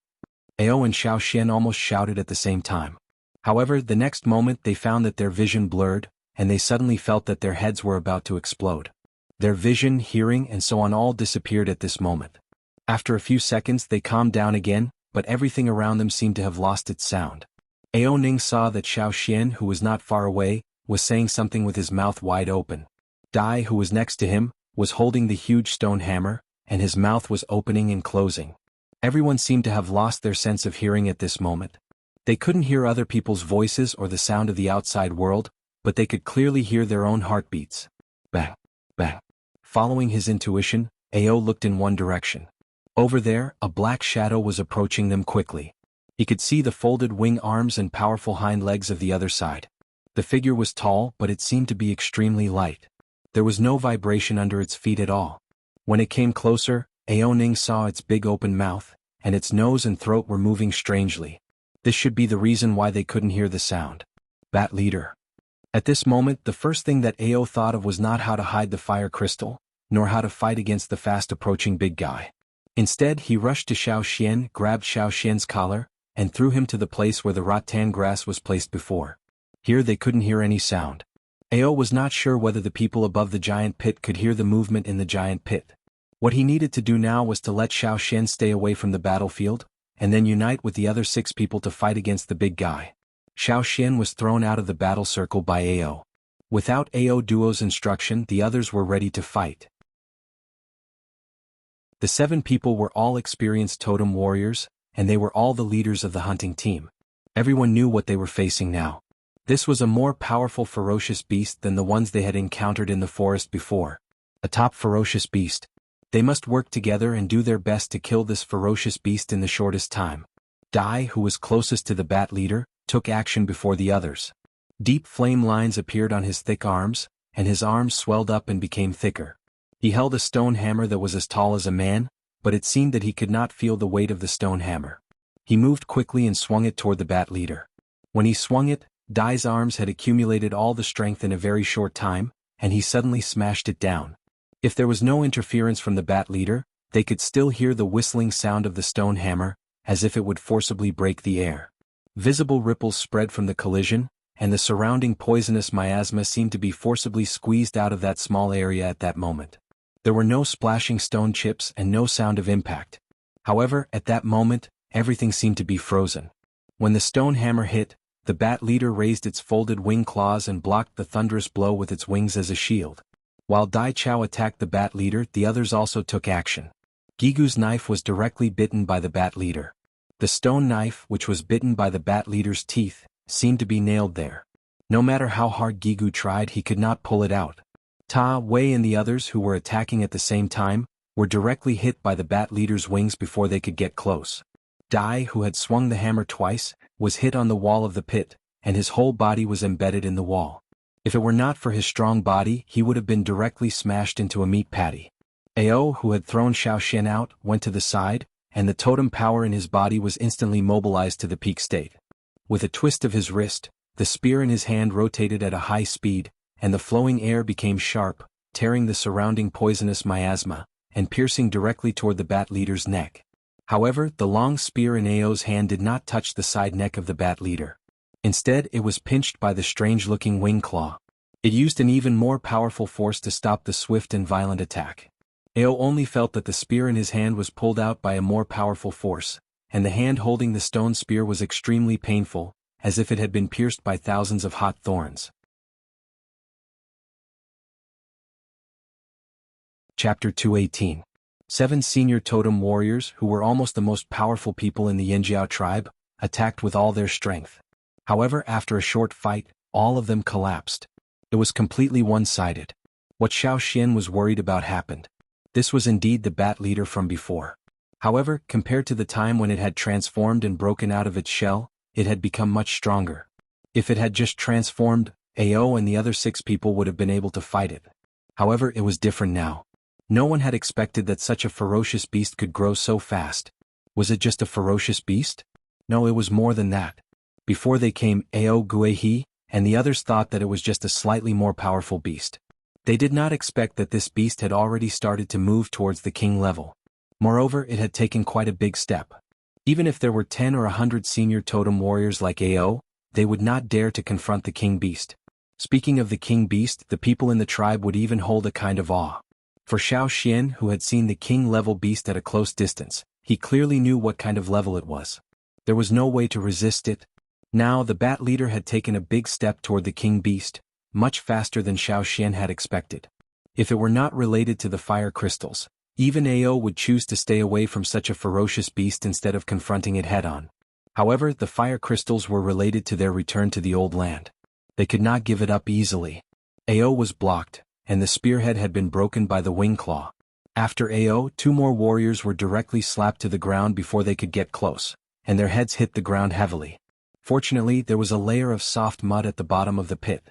Speaker 1: Ao and Xiaoxian almost shouted at the same time. However, the next moment they found that their vision blurred, and they suddenly felt that their heads were about to explode. Their vision, hearing, and so on all disappeared at this moment. After a few seconds they calmed down again, but everything around them seemed to have lost its sound. Ao Ning saw that Xiaoxian, who was not far away, was saying something with his mouth wide open. Dai, who was next to him, was holding the huge stone hammer, and his mouth was opening and closing. Everyone seemed to have lost their sense of hearing at this moment. They couldn't hear other people's voices or the sound of the outside world, but they could clearly hear their own heartbeats. Bang, bang. Following his intuition, Ao looked in one direction. Over there, a black shadow was approaching them quickly. He could see the folded wing arms and powerful hind legs of the other side. The figure was tall, but it seemed to be extremely light. There was no vibration under its feet at all. When it came closer, Aoning saw its big open mouth, and its nose and throat were moving strangely. This should be the reason why they couldn't hear the sound. Bat Leader. At this moment, the first thing that Ao thought of was not how to hide the fire crystal, nor how to fight against the fast-approaching big guy. Instead, he rushed to Xiao Xian, grabbed Xiao Xian's collar, and threw him to the place where the rattan grass was placed before. Here they couldn't hear any sound. Ao was not sure whether the people above the giant pit could hear the movement in the giant pit. What he needed to do now was to let Xiao Xian stay away from the battlefield, and then unite with the other 6 people to fight against the big guy. Xiao Xian was thrown out of the battle circle by Ao. Without Ao Duo's instruction, the others were ready to fight. The 7 people were all experienced totem warriors, and they were all the leaders of the hunting team. Everyone knew what they were facing now. This was a more powerful ferocious beast than the ones they had encountered in the forest before. A top ferocious beast. They must work together and do their best to kill this ferocious beast in the shortest time. Dai, who was closest to the bat leader, took action before the others. Deep flame lines appeared on his thick arms, and his arms swelled up and became thicker. He held a stone hammer that was as tall as a man, but it seemed that he could not feel the weight of the stone hammer. He moved quickly and swung it toward the bat leader. When he swung it, Dai's arms had accumulated all the strength in a very short time, and he suddenly smashed it down. If there was no interference from the bat leader, they could still hear the whistling sound of the stone hammer, as if it would forcibly break the air. Visible ripples spread from the collision, and the surrounding poisonous miasma seemed to be forcibly squeezed out of that small area at that moment. There were no splashing stone chips and no sound of impact. However, at that moment, everything seemed to be frozen. When the stone hammer hit, the bat leader raised its folded wing claws and blocked the thunderous blow with its wings as a shield. While Dai Chao attacked the bat leader, the others also took action. Gigu's knife was directly bitten by the bat leader. The stone knife, which was bitten by the bat leader's teeth, seemed to be nailed there. No matter how hard Gigu tried, he could not pull it out. Ta Wei and the others who were attacking at the same time, were directly hit by the bat leader's wings before they could get close. Dai, who had swung the hammer twice, was hit on the wall of the pit, and his whole body was embedded in the wall. If it were not for his strong body, he would have been directly smashed into a meat patty. Ao, who had thrown Xiao Xian out, went to the side, and the totem power in his body was instantly mobilized to the peak state. With a twist of his wrist, the spear in his hand rotated at a high speed, and the flowing air became sharp, tearing the surrounding poisonous miasma, and piercing directly toward the bat leader's neck. However, the long spear in Ao's hand did not touch the side neck of the bat leader. Instead, it was pinched by the strange-looking wing claw. It used an even more powerful force to stop the swift and violent attack. Ao only felt that the spear in his hand was pulled out by a more powerful force, and the hand holding the stone spear was extremely painful, as if it had been pierced by thousands of hot thorns. Chapter 218. 7 senior totem warriors, who were almost the most powerful people in the Yanjiao tribe, attacked with all their strength. However, after a short fight, all of them collapsed. It was completely one-sided. What Xiao Xian was worried about happened. This was indeed the bat leader from before. However, compared to the time when it had transformed and broken out of its shell, it had become much stronger. If it had just transformed, Ao and the other 6 people would have been able to fight it. However, it was different now. No one had expected that such a ferocious beast could grow so fast. Was it just a ferocious beast? No, it was more than that. Before they came, Ao Guihe and the others thought that it was just a slightly more powerful beast. They did not expect that this beast had already started to move towards the king level. Moreover, it had taken quite a big step. Even if there were 10 or 100 senior totem warriors like Ao, they would not dare to confront the king beast. Speaking of the king beast, the people in the tribe would even hold a kind of awe. For Xiao Xian, who had seen the king-level beast at a close distance, he clearly knew what kind of level it was. There was no way to resist it. Now the bat leader had taken a big step toward the king beast, much faster than Xiao Xian had expected. If it were not related to the fire crystals, even Ao would choose to stay away from such a ferocious beast instead of confronting it head-on. However, the fire crystals were related to their return to the old land. They could not give it up easily. Ao was blocked, and the spearhead had been broken by the wing claw. After AO, two more warriors were directly slapped to the ground before they could get close, and their heads hit the ground heavily. Fortunately, there was a layer of soft mud at the bottom of the pit.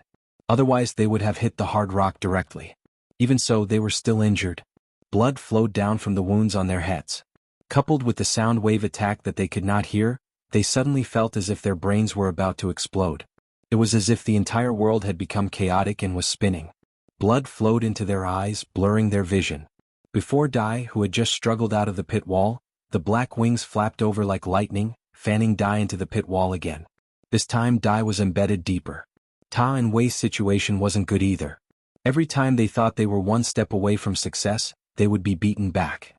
Speaker 1: Otherwise they would have hit the hard rock directly. Even so, they were still injured. Blood flowed down from the wounds on their heads. Coupled with the sound wave attack that they could not hear, they suddenly felt as if their brains were about to explode. It was as if the entire world had become chaotic and was spinning. Blood flowed into their eyes, blurring their vision. Before Dai, who had just struggled out of the pit wall, the black wings flapped over like lightning, fanning Dai into the pit wall again. This time Dai was embedded deeper. Ta and Wei's situation wasn't good either. Every time they thought they were one step away from success, they would be beaten back.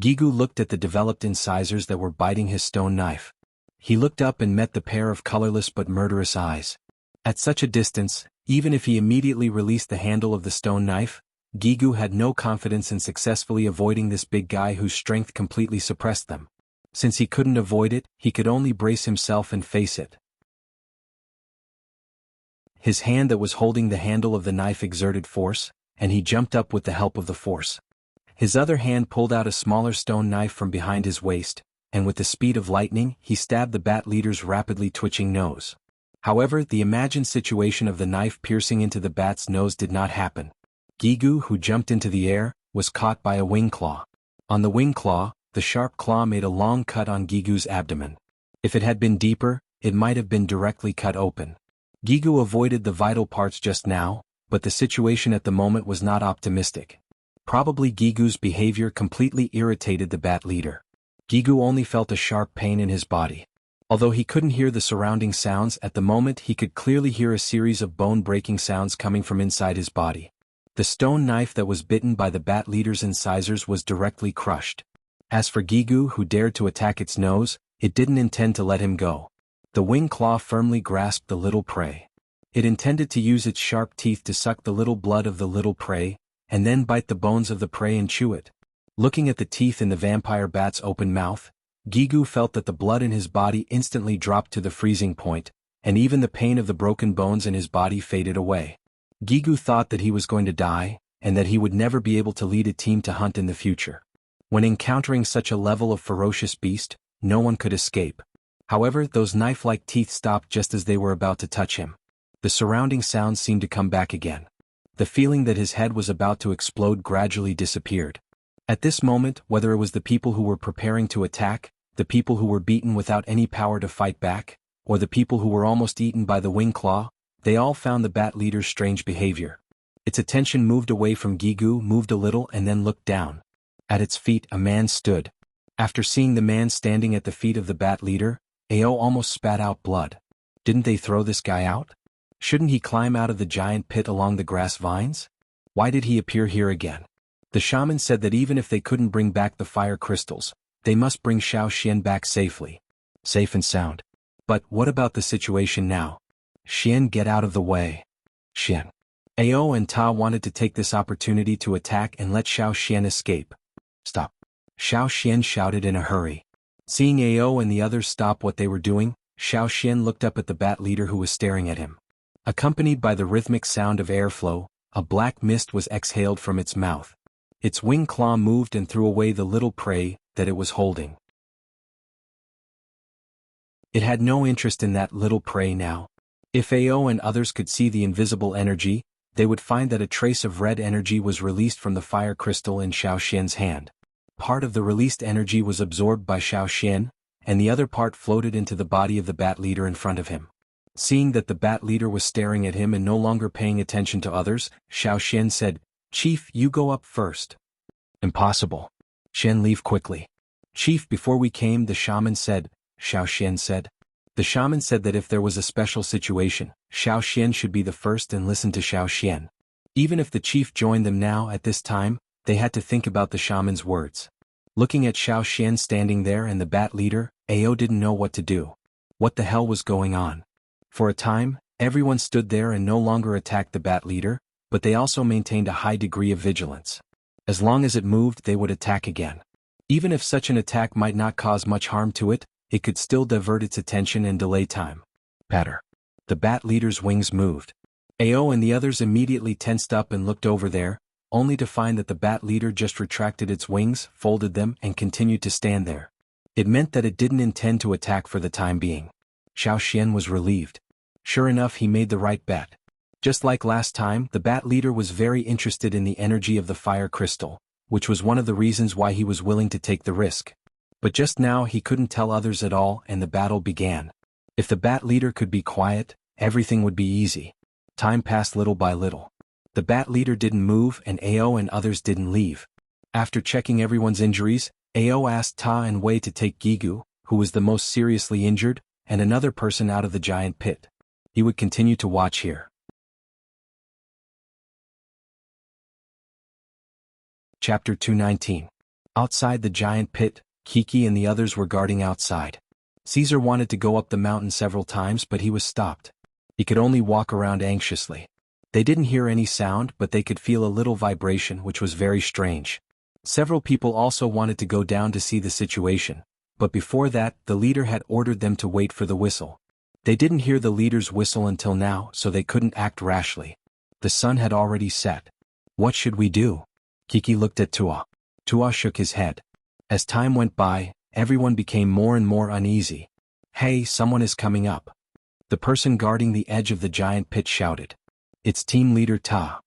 Speaker 1: Gigu looked at the developed incisors that were biting his stone knife. He looked up and met the pair of colorless but murderous eyes. At such a distance, even if he immediately released the handle of the stone knife, Gigu had no confidence in successfully avoiding this big guy whose strength completely suppressed them. Since he couldn't avoid it, he could only brace himself and face it. His hand that was holding the handle of the knife exerted force, and he jumped up with the help of the force. His other hand pulled out a smaller stone knife from behind his waist, and with the speed of lightning, he stabbed the bat leader's rapidly twitching nose. However, the imagined situation of the knife piercing into the bat's nose did not happen. Gigu, who jumped into the air, was caught by a wing claw. On the wing claw, the sharp claw made a long cut on Gigu's abdomen. If it had been deeper, it might have been directly cut open. Gigu avoided the vital parts just now, but the situation at the moment was not optimistic. Probably Gigu's behavior completely irritated the bat leader. Gigu only felt a sharp pain in his body. Although he couldn't hear the surrounding sounds at the moment, he could clearly hear a series of bone-breaking sounds coming from inside his body. The stone knife that was bitten by the bat leader's incisors was directly crushed. As for Gigu, who dared to attack its nose, it didn't intend to let him go. The wing claw firmly grasped the little prey. It intended to use its sharp teeth to suck the little blood of the little prey, and then bite the bones of the prey and chew it. Looking at the teeth in the vampire bat's open mouth, Gigu felt that the blood in his body instantly dropped to the freezing point, and even the pain of the broken bones in his body faded away. Gigu thought that he was going to die, and that he would never be able to lead a team to hunt in the future. When encountering such a level of ferocious beast, no one could escape. However, those knife-like teeth stopped just as they were about to touch him. The surrounding sounds seemed to come back again. The feeling that his head was about to explode gradually disappeared. At this moment, whether it was the people who were preparing to attack, the people who were beaten without any power to fight back, or the people who were almost eaten by the wing claw, they all found the bat leader's strange behavior. Its attention moved away from Gigu, moved a little, and then looked down. At its feet a man stood. After seeing the man standing at the feet of the bat leader, Ao almost spat out blood. Didn't they throw this guy out? Shouldn't he climb out of the giant pit along the grass vines? Why did he appear here again? The shaman said that even if they couldn't bring back the fire crystals, they must bring Xiao Xian back safely. Safe and sound. But what about the situation now? Xian, get out of the way. Xian. Ao and Ta wanted to take this opportunity to attack and let Xiao Xian escape. Stop. Xiao Xian shouted in a hurry. Seeing Ao and the others stop what they were doing, Xiao Xian looked up at the bat leader who was staring at him. Accompanied by the rhythmic sound of airflow, a black mist was exhaled from its mouth. Its wing claw moved and threw away the little prey that it was holding. It had no interest in that little prey now. If Ao and others could see the invisible energy, they would find that a trace of red energy was released from the fire crystal in Xiao Xian's hand. Part of the released energy was absorbed by Xiao Xian, and the other part floated into the body of the bat leader in front of him. Seeing that the bat leader was staring at him and no longer paying attention to others, Xiao Xian said, "Chief, you go up first." "Impossible. Xian, leave quickly." "Chief, before we came, the shaman said," Xiao Xian said. The shaman said that if there was a special situation, Xiao Xian should be the first and listen to Xiao Xian. Even if the chief joined them now at this time, they had to think about the shaman's words. Looking at Xiao Xian standing there and the bat leader, Ao didn't know what to do. What the hell was going on? For a time, everyone stood there and no longer attacked the bat leader, but they also maintained a high degree of vigilance. As long as it moved, they would attack again. Even if such an attack might not cause much harm to it, it could still divert its attention and delay time. Patter. The bat leader's wings moved. Ao and the others immediately tensed up and looked over there, only to find that the bat leader just retracted its wings, folded them, and continued to stand there. It meant that it didn't intend to attack for the time being. Xiao Xian was relieved. Sure enough, he made the right bet. Just like last time, the bat leader was very interested in the energy of the fire crystal, which was one of the reasons why he was willing to take the risk. But just now he couldn't tell others at all, and the battle began. If the bat leader could be quiet, everything would be easy. Time passed little by little. The bat leader didn't move and Ao and others didn't leave. After checking everyone's injuries, Ao asked Ta and Wei to take Gigu, who was the most seriously injured, and another person out of the giant pit. He would continue to watch here. Chapter 219. Outside the giant pit, Kiki and the others were guarding outside. Caesar wanted to go up the mountain several times, but he was stopped. He could only walk around anxiously. They didn't hear any sound, but they could feel a little vibration, which was very strange. Several people also wanted to go down to see the situation, but before that, the leader had ordered them to wait for the whistle. They didn't hear the leader's whistle until now, so they couldn't act rashly. The sun had already set. What should we do? Kiki looked at Tua. Tua shook his head. As time went by, everyone became more and more uneasy. Hey, someone is coming up. The person guarding the edge of the giant pit shouted. It's team leader Ta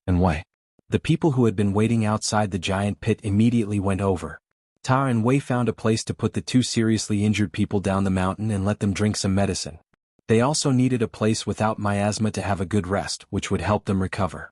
Speaker 1: and Wei. The people who had been waiting outside the giant pit immediately went over. Ta and Wei found a place to put the two seriously injured people down the mountain and let them drink some medicine. They also needed a place without miasma to have a good rest, which would help them recover.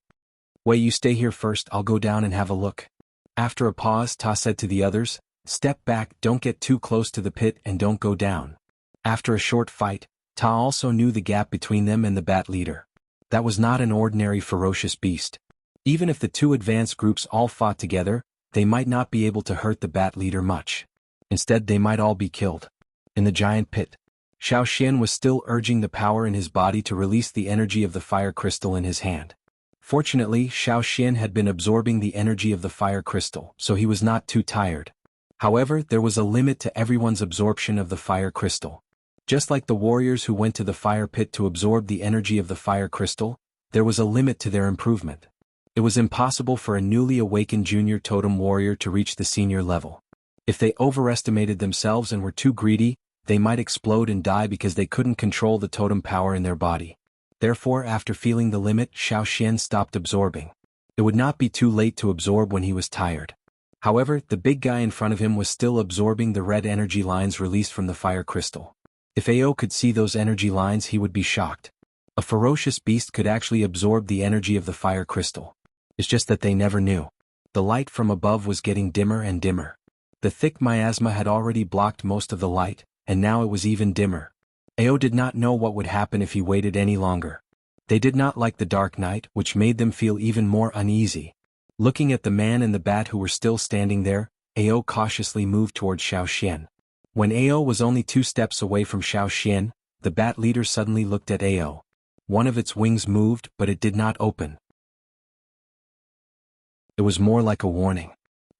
Speaker 1: Wei, you stay here first, I'll go down and have a look. After a pause, Ta said to the others, step back, don't get too close to the pit and don't go down. After a short fight, Ta also knew the gap between them and the bat leader. That was not an ordinary ferocious beast. Even if the two advanced groups all fought together, they might not be able to hurt the bat leader much. Instead, they might all be killed. In the giant pit, Xiao Xian was still urging the power in his body to release the energy of the fire crystal in his hand. Fortunately, Xiao Xian had been absorbing the energy of the fire crystal, so he was not too tired. However, there was a limit to everyone's absorption of the fire crystal. Just like the warriors who went to the fire pit to absorb the energy of the fire crystal, there was a limit to their improvement. It was impossible for a newly awakened junior totem warrior to reach the senior level. If they overestimated themselves and were too greedy, they might explode and die because they couldn't control the totem power in their body. Therefore, after feeling the limit, Xiao Xian stopped absorbing. It would not be too late to absorb when he was tired. However, the big guy in front of him was still absorbing the red energy lines released from the fire crystal. If Ao could see those energy lines, he would be shocked. A ferocious beast could actually absorb the energy of the fire crystal. It's just that they never knew. The light from above was getting dimmer and dimmer. The thick miasma had already blocked most of the light, and now it was even dimmer. Ao did not know what would happen if he waited any longer. They did not like the dark night, which made them feel even more uneasy. Looking at the man and the bat who were still standing there, Ao cautiously moved towards Xiao Xian. When Ao was only 2 steps away from Xiao Xian, the bat leader suddenly looked at Ao. One of its wings moved, but it did not open. It was more like a warning.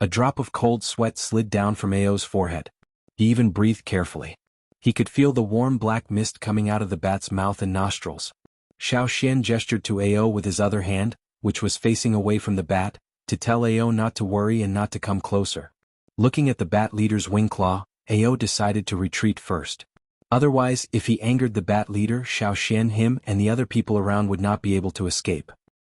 Speaker 1: A drop of cold sweat slid down from Ao's forehead. He even breathed carefully. He could feel the warm black mist coming out of the bat's mouth and nostrils. Xiao Xian gestured to Ao with his other hand, which was facing away from the bat, to tell Ao not to worry and not to come closer. Looking at the bat leader's wing claw, Ao decided to retreat first. Otherwise, if he angered the bat leader, Xiao Xian, him, and the other people around would not be able to escape.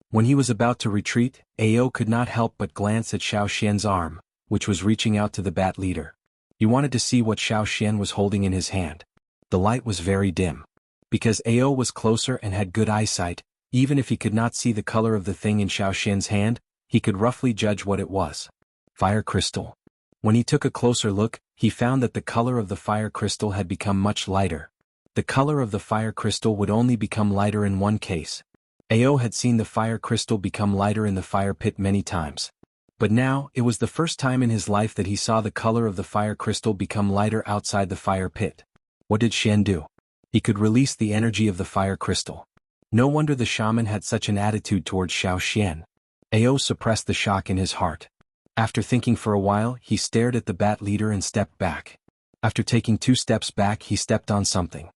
Speaker 1: When he was about to retreat, Ao could not help but glance at Xiao Xian's arm, which was reaching out to the bat leader. He wanted to see what Xiao Xian was holding in his hand. The light was very dim. Because Ao was closer and had good eyesight, even if he could not see the color of the thing in Xiao Xian's hand, he could roughly judge what it was. Fire crystal. When he took a closer look, he found that the color of the fire crystal had become much lighter. The color of the fire crystal would only become lighter in one case. Ao had seen the fire crystal become lighter in the fire pit many times. But now, it was the first time in his life that he saw the color of the fire crystal become lighter outside the fire pit. What did Xian do? He could release the energy of the fire crystal. No wonder the shaman had such an attitude towards Xiao Xian. Ao suppressed the shock in his heart. After thinking for a while, he stared at the bat leader and stepped back. After taking 2 steps back, he stepped on something.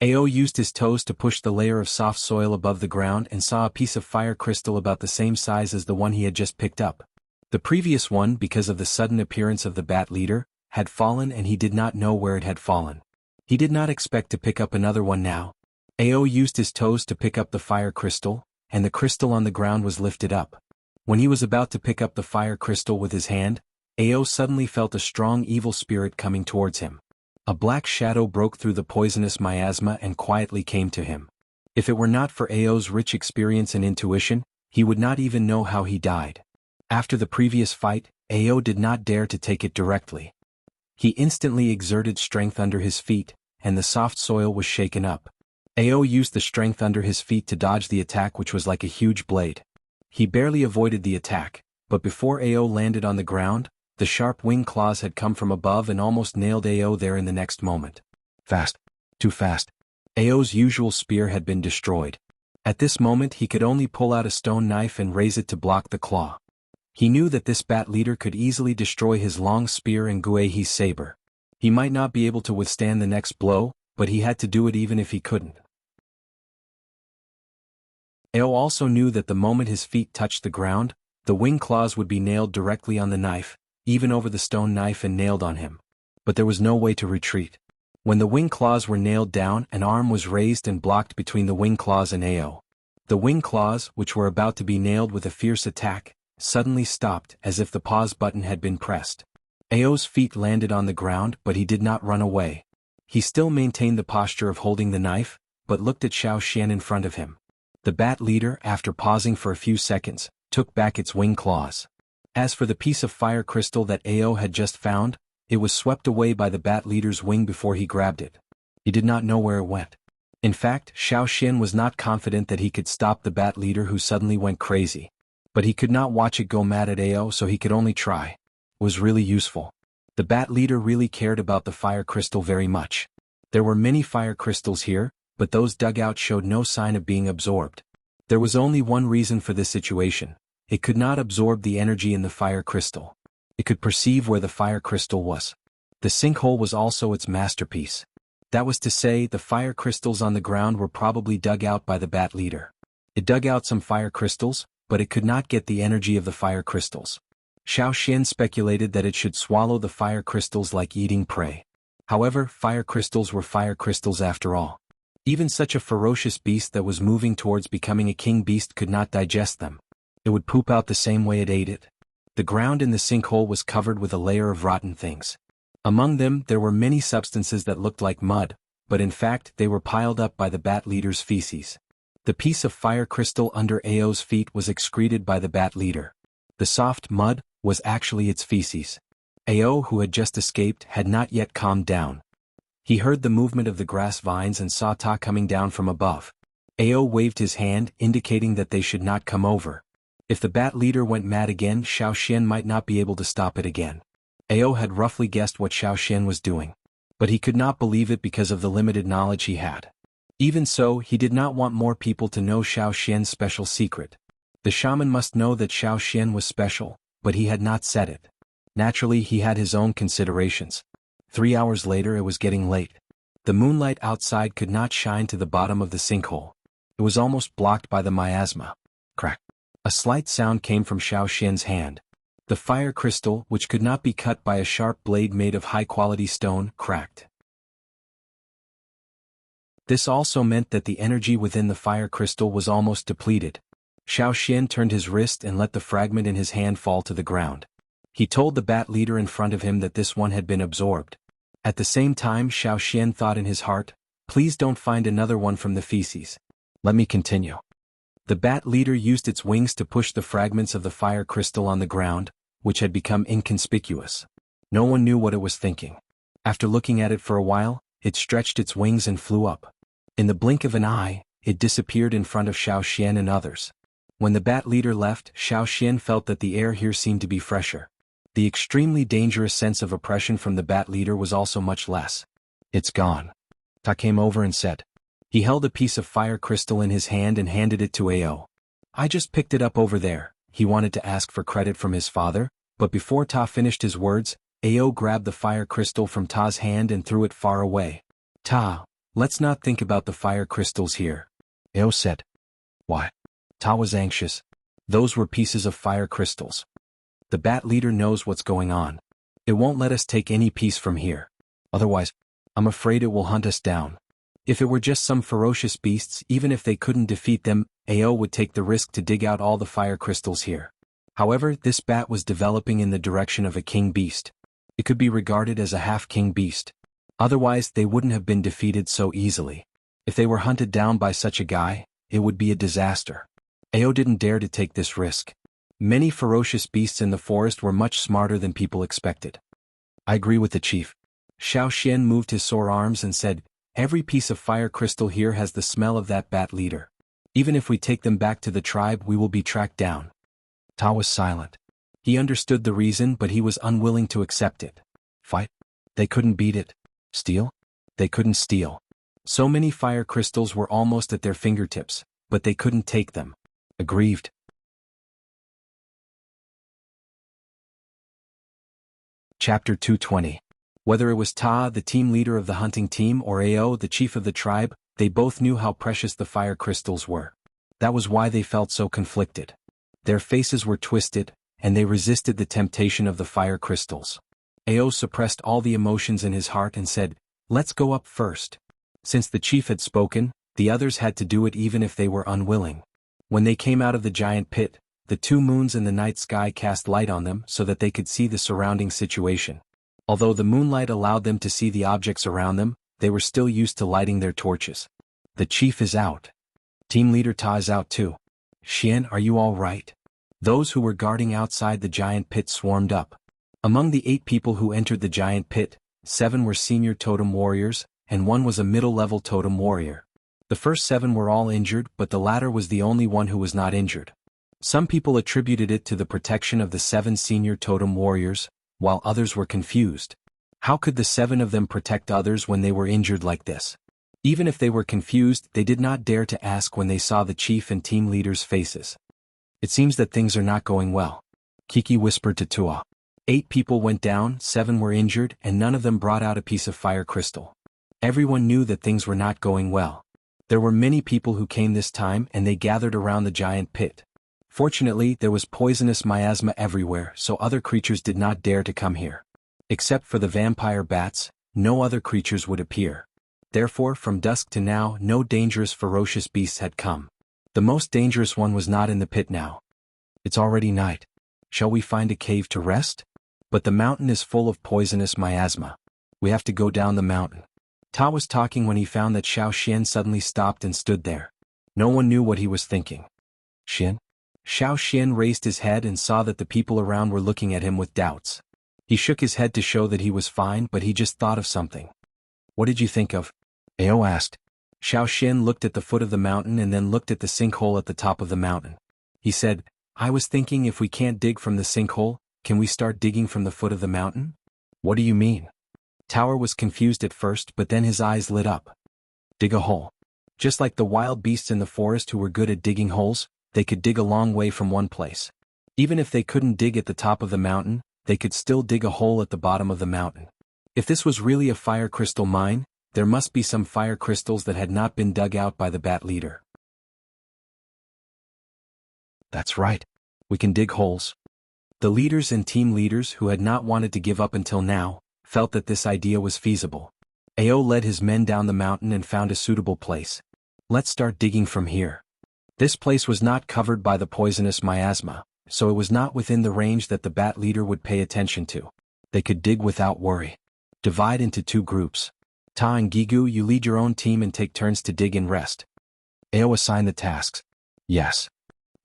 Speaker 1: Ao used his toes to push the layer of soft soil above the ground and saw a piece of fire crystal about the same size as the one he had just picked up. The previous one, because of the sudden appearance of the bat leader, had fallen and he did not know where it had fallen. He did not expect to pick up another one now. Ao used his toes to pick up the fire crystal, and the crystal on the ground was lifted up. When he was about to pick up the fire crystal with his hand, Ao suddenly felt a strong evil spirit coming towards him. A black shadow broke through the poisonous miasma and quietly came to him. If it were not for Ao's rich experience and intuition, he would not even know how he died. After the previous fight, Ao did not dare to take it directly. He instantly exerted strength under his feet, and the soft soil was shaken up. Ao used the strength under his feet to dodge the attack, which was like a huge blade. He barely avoided the attack, but before Ao landed on the ground, the sharp wing claws had come from above and almost nailed Ao there in the next moment. Fast. Too fast. Ao's usual spear had been destroyed. At this moment he could only pull out a stone knife and raise it to block the claw. He knew that this bat leader could easily destroy his long spear and Guihe's saber. He might not be able to withstand the next blow, but he had to do it even if he couldn't. Ao also knew that the moment his feet touched the ground, the wing claws would be nailed directly on the knife, even over the stone knife, and nailed on him. But there was no way to retreat. When the wing claws were nailed down, an arm was raised and blocked between the wing claws and Ao. The wing claws, which were about to be nailed with a fierce attack, suddenly stopped as if the pause button had been pressed. Ao's feet landed on the ground, but he did not run away. He still maintained the posture of holding the knife, but looked at Xiao Xian in front of him. The bat leader, after pausing for a few seconds, took back its wing claws. As for the piece of fire crystal that Ao had just found, it was swept away by the bat leader's wing before he grabbed it. He did not know where it went. In fact, Xiao Xian was not confident that he could stop the bat leader who suddenly went crazy. But he could not watch it go mad at Ao, so he could only try. It was really useful. The bat leader really cared about the fire crystal very much. There were many fire crystals here, but those dug out showed no sign of being absorbed. There was only one reason for this situation. It could not absorb the energy in the fire crystal. It could perceive where the fire crystal was. The sinkhole was also its masterpiece. That was to say, the fire crystals on the ground were probably dug out by the bat leader. It dug out some fire crystals, but it could not get the energy of the fire crystals. Xiao Xian speculated that it should swallow the fire crystals like eating prey. However, fire crystals were fire crystals after all. Even such a ferocious beast that was moving towards becoming a king beast could not digest them. It would poop out the same way it ate it. The ground in the sinkhole was covered with a layer of rotten things. Among them there were many substances that looked like mud, but in fact they were piled up by the bat leader's feces. The piece of fire crystal under Ao's feet was excreted by the bat leader. The soft mud was actually its feces. Ao, who had just escaped, had not yet calmed down. He heard the movement of the grass vines and saw Ta coming down from above. Ao waved his hand, indicating that they should not come over. If the bat leader went mad again, Xiao Xian might not be able to stop it again. Ao had roughly guessed what Xiao Xian was doing. But he could not believe it because of the limited knowledge he had. Even so, he did not want more people to know Xiao Xian's special secret. The shaman must know that Xiao Xian was special, but he had not said it. Naturally, he had his own considerations. 3 hours later, it was getting late. The moonlight outside could not shine to the bottom of the sinkhole. It was almost blocked by the miasma. Crack. A slight sound came from Xiao Xian's hand. The fire crystal, which could not be cut by a sharp blade made of high-quality stone, cracked. This also meant that the energy within the fire crystal was almost depleted. Xiao Xian turned his wrist and let the fragment in his hand fall to the ground. He told the bat leader in front of him that this one had been absorbed. At the same time, Xiao Xian thought in his heart, "Please don't find another one from the feces. Let me continue." The bat leader used its wings to push the fragments of the fire crystal on the ground, which had become inconspicuous. No one knew what it was thinking. After looking at it for a while, it stretched its wings and flew up. In the blink of an eye, it disappeared in front of Xiao Xian and others. When the bat leader left, Xiao Xian felt that the air here seemed to be fresher. The extremely dangerous sense of oppression from the bat leader was also much less. "It's gone." Ta came over and said. He held a piece of fire crystal in his hand and handed it to Ao. "I just picked it up over there." He wanted to ask for credit from his father, but before Ta finished his words, Ao grabbed the fire crystal from Ta's hand and threw it far away. "Ta, Let's not think about the fire crystals here. Ao said. Why? Ta was anxious. Those were pieces of fire crystals. The bat leader knows what's going on. It won't let us take any piece from here. Otherwise, I'm afraid it will hunt us down. If it were just some ferocious beasts, even if they couldn't defeat them, Ao would take the risk to dig out all the fire crystals here. However, this bat was developing in the direction of a king beast. It could be regarded as a half-king beast. Otherwise, they wouldn't have been defeated so easily. If they were hunted down by such a guy, it would be a disaster. Ao didn't dare to take this risk. Many ferocious beasts in the forest were much smarter than people expected. I agree with the chief. Xiao Xian moved his sore arms and said, every piece of fire crystal here has the smell of that bat leader. Even if we take them back to the tribe, we will be tracked down. Ta was silent. He understood the reason, but he was unwilling to accept it. Fight? They couldn't beat it. Steal? They couldn't steal. So many fire crystals were almost at their fingertips, but they couldn't take them. Aggrieved. Chapter 220. Whether it was Ta, the team leader of the hunting team, or Ao, the chief of the tribe, they both knew how precious the fire crystals were. That was why they felt so conflicted. Their faces were twisted, and they resisted the temptation of the fire crystals. Ao suppressed all the emotions in his heart and said, let's go up first. Since the chief had spoken, the others had to do it even if they were unwilling. When they came out of the giant pit, the two moons in the night sky cast light on them so that they could see the surrounding situation. Although the moonlight allowed them to see the objects around them, they were still used to lighting their torches. The chief is out. Team leader Ta is out too. Xian, are you all right? Those who were guarding outside the giant pit swarmed up. Among the 8 people who entered the giant pit, 7 were senior totem warriors, and 1 was a middle-level totem warrior. The first 7 were all injured, but the latter was the only one who was not injured. Some people attributed it to the protection of the 7 senior totem warriors, while others were confused. How could the 7 of them protect others when they were injured like this? Even if they were confused, they did not dare to ask when they saw the chief and team leaders' faces. It seems that things are not going well. Kiki whispered to Tua. 8 people went down, 7 were injured, and none of them brought out a piece of fire crystal. Everyone knew that things were not going well. There were many people who came this time, and they gathered around the giant pit. Fortunately, there was poisonous miasma everywhere, so other creatures did not dare to come here. Except for the vampire bats, no other creatures would appear. Therefore, from dusk to now, no dangerous ferocious beasts had come. The most dangerous one was not in the pit now. It's already night. Shall we find a cave to rest? But the mountain is full of poisonous miasma. We have to go down the mountain. Ta was talking when he found that Xiao Xian suddenly stopped and stood there. No one knew what he was thinking. Xian? Xiao Xian raised his head and saw that the people around were looking at him with doubts. He shook his head to show that he was fine, but he just thought of something. What did you think of? Ao asked. Xiao Xian looked at the foot of the mountain and then looked at the sinkhole at the top of the mountain. He said, I was thinking if we can't dig from the sinkhole, can we start digging from the foot of the mountain? What do you mean? Tower was confused at first, but then his eyes lit up. Dig a hole. Just like the wild beasts in the forest who were good at digging holes, they could dig a long way from one place. Even if they couldn't dig at the top of the mountain, they could still dig a hole at the bottom of the mountain. If this was really a fire crystal mine, there must be some fire crystals that had not been dug out by the bat leader. That's right. We can dig holes. The leaders and team leaders who had not wanted to give up until now, felt that this idea was feasible. Ao led his men down the mountain and found a suitable place. Let's start digging from here. This place was not covered by the poisonous miasma, so it was not within the range that the bat leader would pay attention to. They could dig without worry. Divide into 2 groups. Ta and Gigu, you lead your own team and take turns to dig and rest. Ao assigned the tasks. Yes.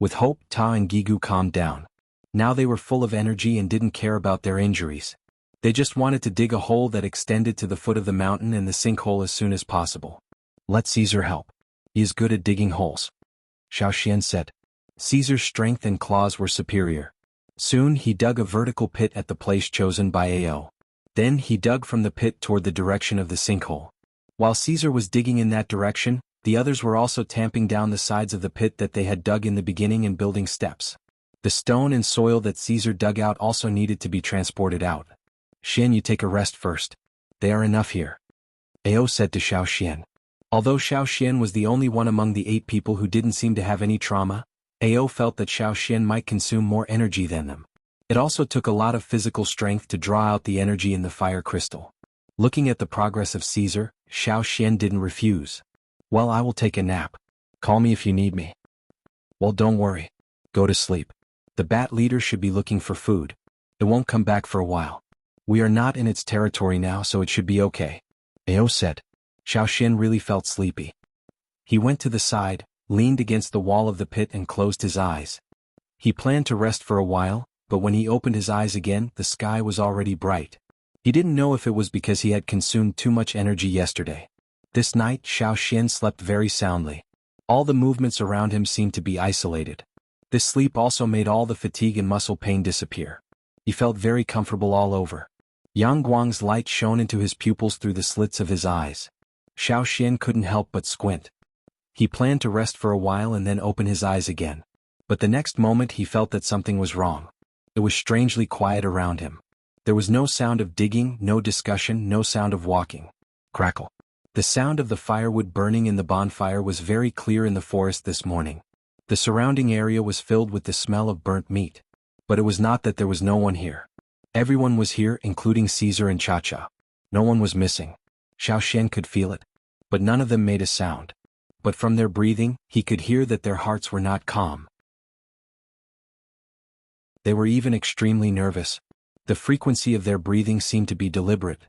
Speaker 1: With hope, Ta and Gigu calmed down. Now they were full of energy and didn't care about their injuries. They just wanted to dig a hole that extended to the foot of the mountain and the sinkhole as soon as possible. Let Caesar help. He is good at digging holes. Xiao Xian said. Caesar's strength and claws were superior. Soon he dug a vertical pit at the place chosen by Ao. Then he dug from the pit toward the direction of the sinkhole. While Caesar was digging in that direction, the others were also tamping down the sides of the pit that they had dug in the beginning and building steps. The stone and soil that Caesar dug out also needed to be transported out. Xian, you take a rest first. They are enough here. Ao said to Xiao Xian. Although Xiao Xian was the only one among the 8 people who didn't seem to have any trauma, Ao felt that Xiao Xian might consume more energy than them. It also took a lot of physical strength to draw out the energy in the fire crystal. Looking at the progress of Caesar, Xiao Xian didn't refuse. Well, I will take a nap. Call me if you need me. Well, don't worry. Go to sleep. The bat leader should be looking for food. It won't come back for a while. We are not in its territory now, so it should be okay. Ao said. Xiao Xian really felt sleepy. He went to the side, leaned against the wall of the pit and closed his eyes. He planned to rest for a while, but when he opened his eyes again, the sky was already bright. He didn't know if it was because he had consumed too much energy yesterday. This night, Xiao Xian slept very soundly. All the movements around him seemed to be isolated. This sleep also made all the fatigue and muscle pain disappear. He felt very comfortable all over. Yang Guang's light shone into his pupils through the slits of his eyes. Xiao Xian couldn't help but squint. He planned to rest for a while and then open his eyes again. But the next moment he felt that something was wrong. It was strangely quiet around him. There was no sound of digging, no discussion, no sound of walking. Crackle. The sound of the firewood burning in the bonfire was very clear in the forest this morning. The surrounding area was filled with the smell of burnt meat. But it was not that there was no one here. Everyone was here, including Caesar and Cha-Cha. No one was missing. Xiao Xian could feel it. But none of them made a sound. But from their breathing, he could hear that their hearts were not calm. They were even extremely nervous. The frequency of their breathing seemed to be deliberate.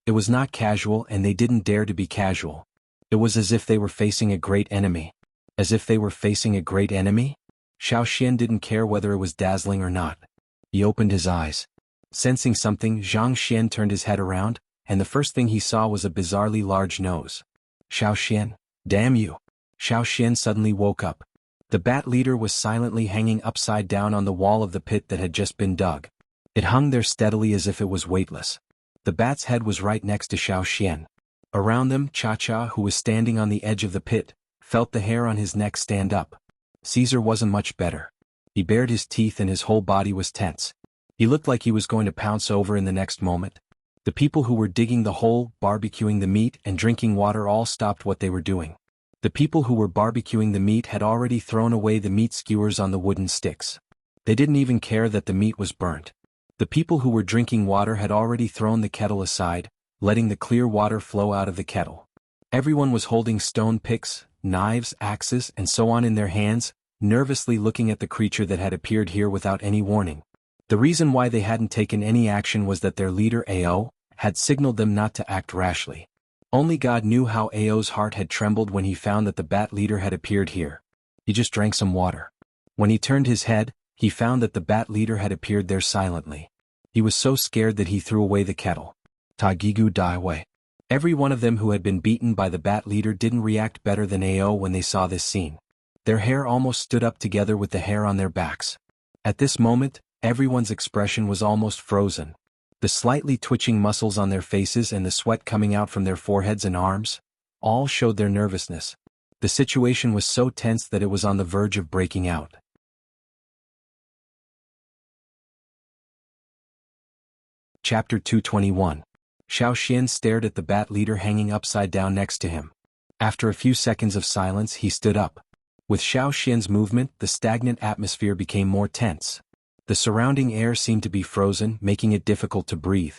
Speaker 1: It was not casual, and they didn't dare to be casual. It was as if they were facing a great enemy. As if they were facing a great enemy? Xiao Xian didn't care whether it was dazzling or not. He opened his eyes. Sensing something, Zhang Xian turned his head around, and the first thing he saw was a bizarrely large nose. Xiao Xian, damn you! Xiao Xian suddenly woke up. The bat leader was silently hanging upside down on the wall of the pit that had just been dug. It hung there steadily as if it was weightless. The bat's head was right next to Xiao Xian. Around them, Cha-Cha, who was standing on the edge of the pit, felt the hair on his neck stand up. Caesar wasn't much better. He bared his teeth and his whole body was tense. He looked like he was going to pounce over in the next moment. The people who were digging the hole, barbecuing the meat, and drinking water all stopped what they were doing. The people who were barbecuing the meat had already thrown away the meat skewers on the wooden sticks. They didn't even care that the meat was burnt. The people who were drinking water had already thrown the kettle aside, letting the clear water flow out of the kettle. Everyone was holding stone picks, knives, axes, and so on in their hands, nervously looking at the creature that had appeared here without any warning. The reason why they hadn't taken any action was that their leader Ao had signaled them not to act rashly. Only God knew how Ao's heart had trembled when he found that the bat leader had appeared here. He just drank some water. When he turned his head, he found that the bat leader had appeared there silently. He was so scared that he threw away the kettle. Tagigu Daiwei. Every one of them who had been beaten by the bat leader didn't react better than Ao when they saw this scene. Their hair almost stood up together with the hair on their backs. At this moment, everyone's expression was almost frozen. The slightly twitching muscles on their faces and the sweat coming out from their foreheads and arms, all showed their nervousness. The situation was so tense that it was on the verge of breaking out. Chapter 221. Xiao Xian stared at the bat leader hanging upside down next to him. After a few seconds of silence, he stood up. With Xiao Xian's movement, the stagnant atmosphere became more tense. The surrounding air seemed to be frozen, making it difficult to breathe.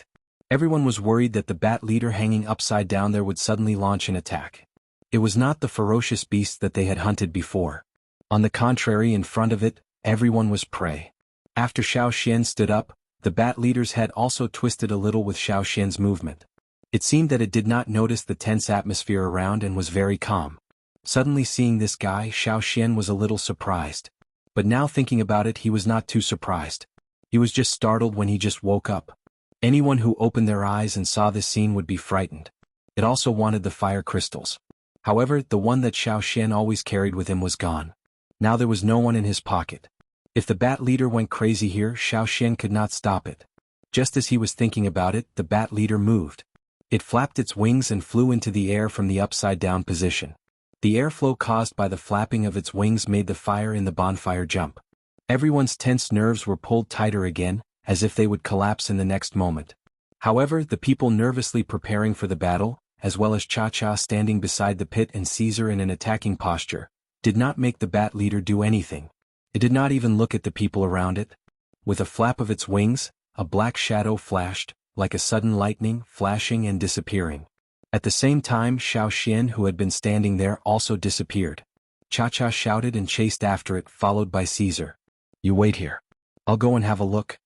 Speaker 1: Everyone was worried that the bat leader hanging upside down there would suddenly launch an attack. It was not the ferocious beast that they had hunted before. On the contrary, in front of it, everyone was prey. After Xiao Xian stood up, the bat leader's head also twisted a little with Xiao Xian's movement. It seemed that it did not notice the tense atmosphere around and was very calm. Suddenly seeing this guy, Xiao Xian was a little surprised. But now thinking about it, he was not too surprised. He was just startled when he just woke up. Anyone who opened their eyes and saw this scene would be frightened. It also wanted the fire crystals. However, the one that Xiao Xian always carried with him was gone. Now there was no one in his pocket. If the bat leader went crazy here, Xiao Xian could not stop it. Just as he was thinking about it, the bat leader moved. It flapped its wings and flew into the air from the upside-down position. The airflow caused by the flapping of its wings made the fire in the bonfire jump. Everyone's tense nerves were pulled tighter again, as if they would collapse in the next moment. However, the people nervously preparing for the battle, as well as Cha-Cha standing beside the pit and Caesar in an attacking posture, did not make the bat leader do anything. It did not even look at the people around it. With a flap of its wings, a black shadow flashed, like a sudden lightning, flashing and disappearing. At the same time, Xiao Xian, who had been standing there, also disappeared. Cha-Cha shouted and chased after it, followed by Caesar. "You wait here. I'll go and have a look."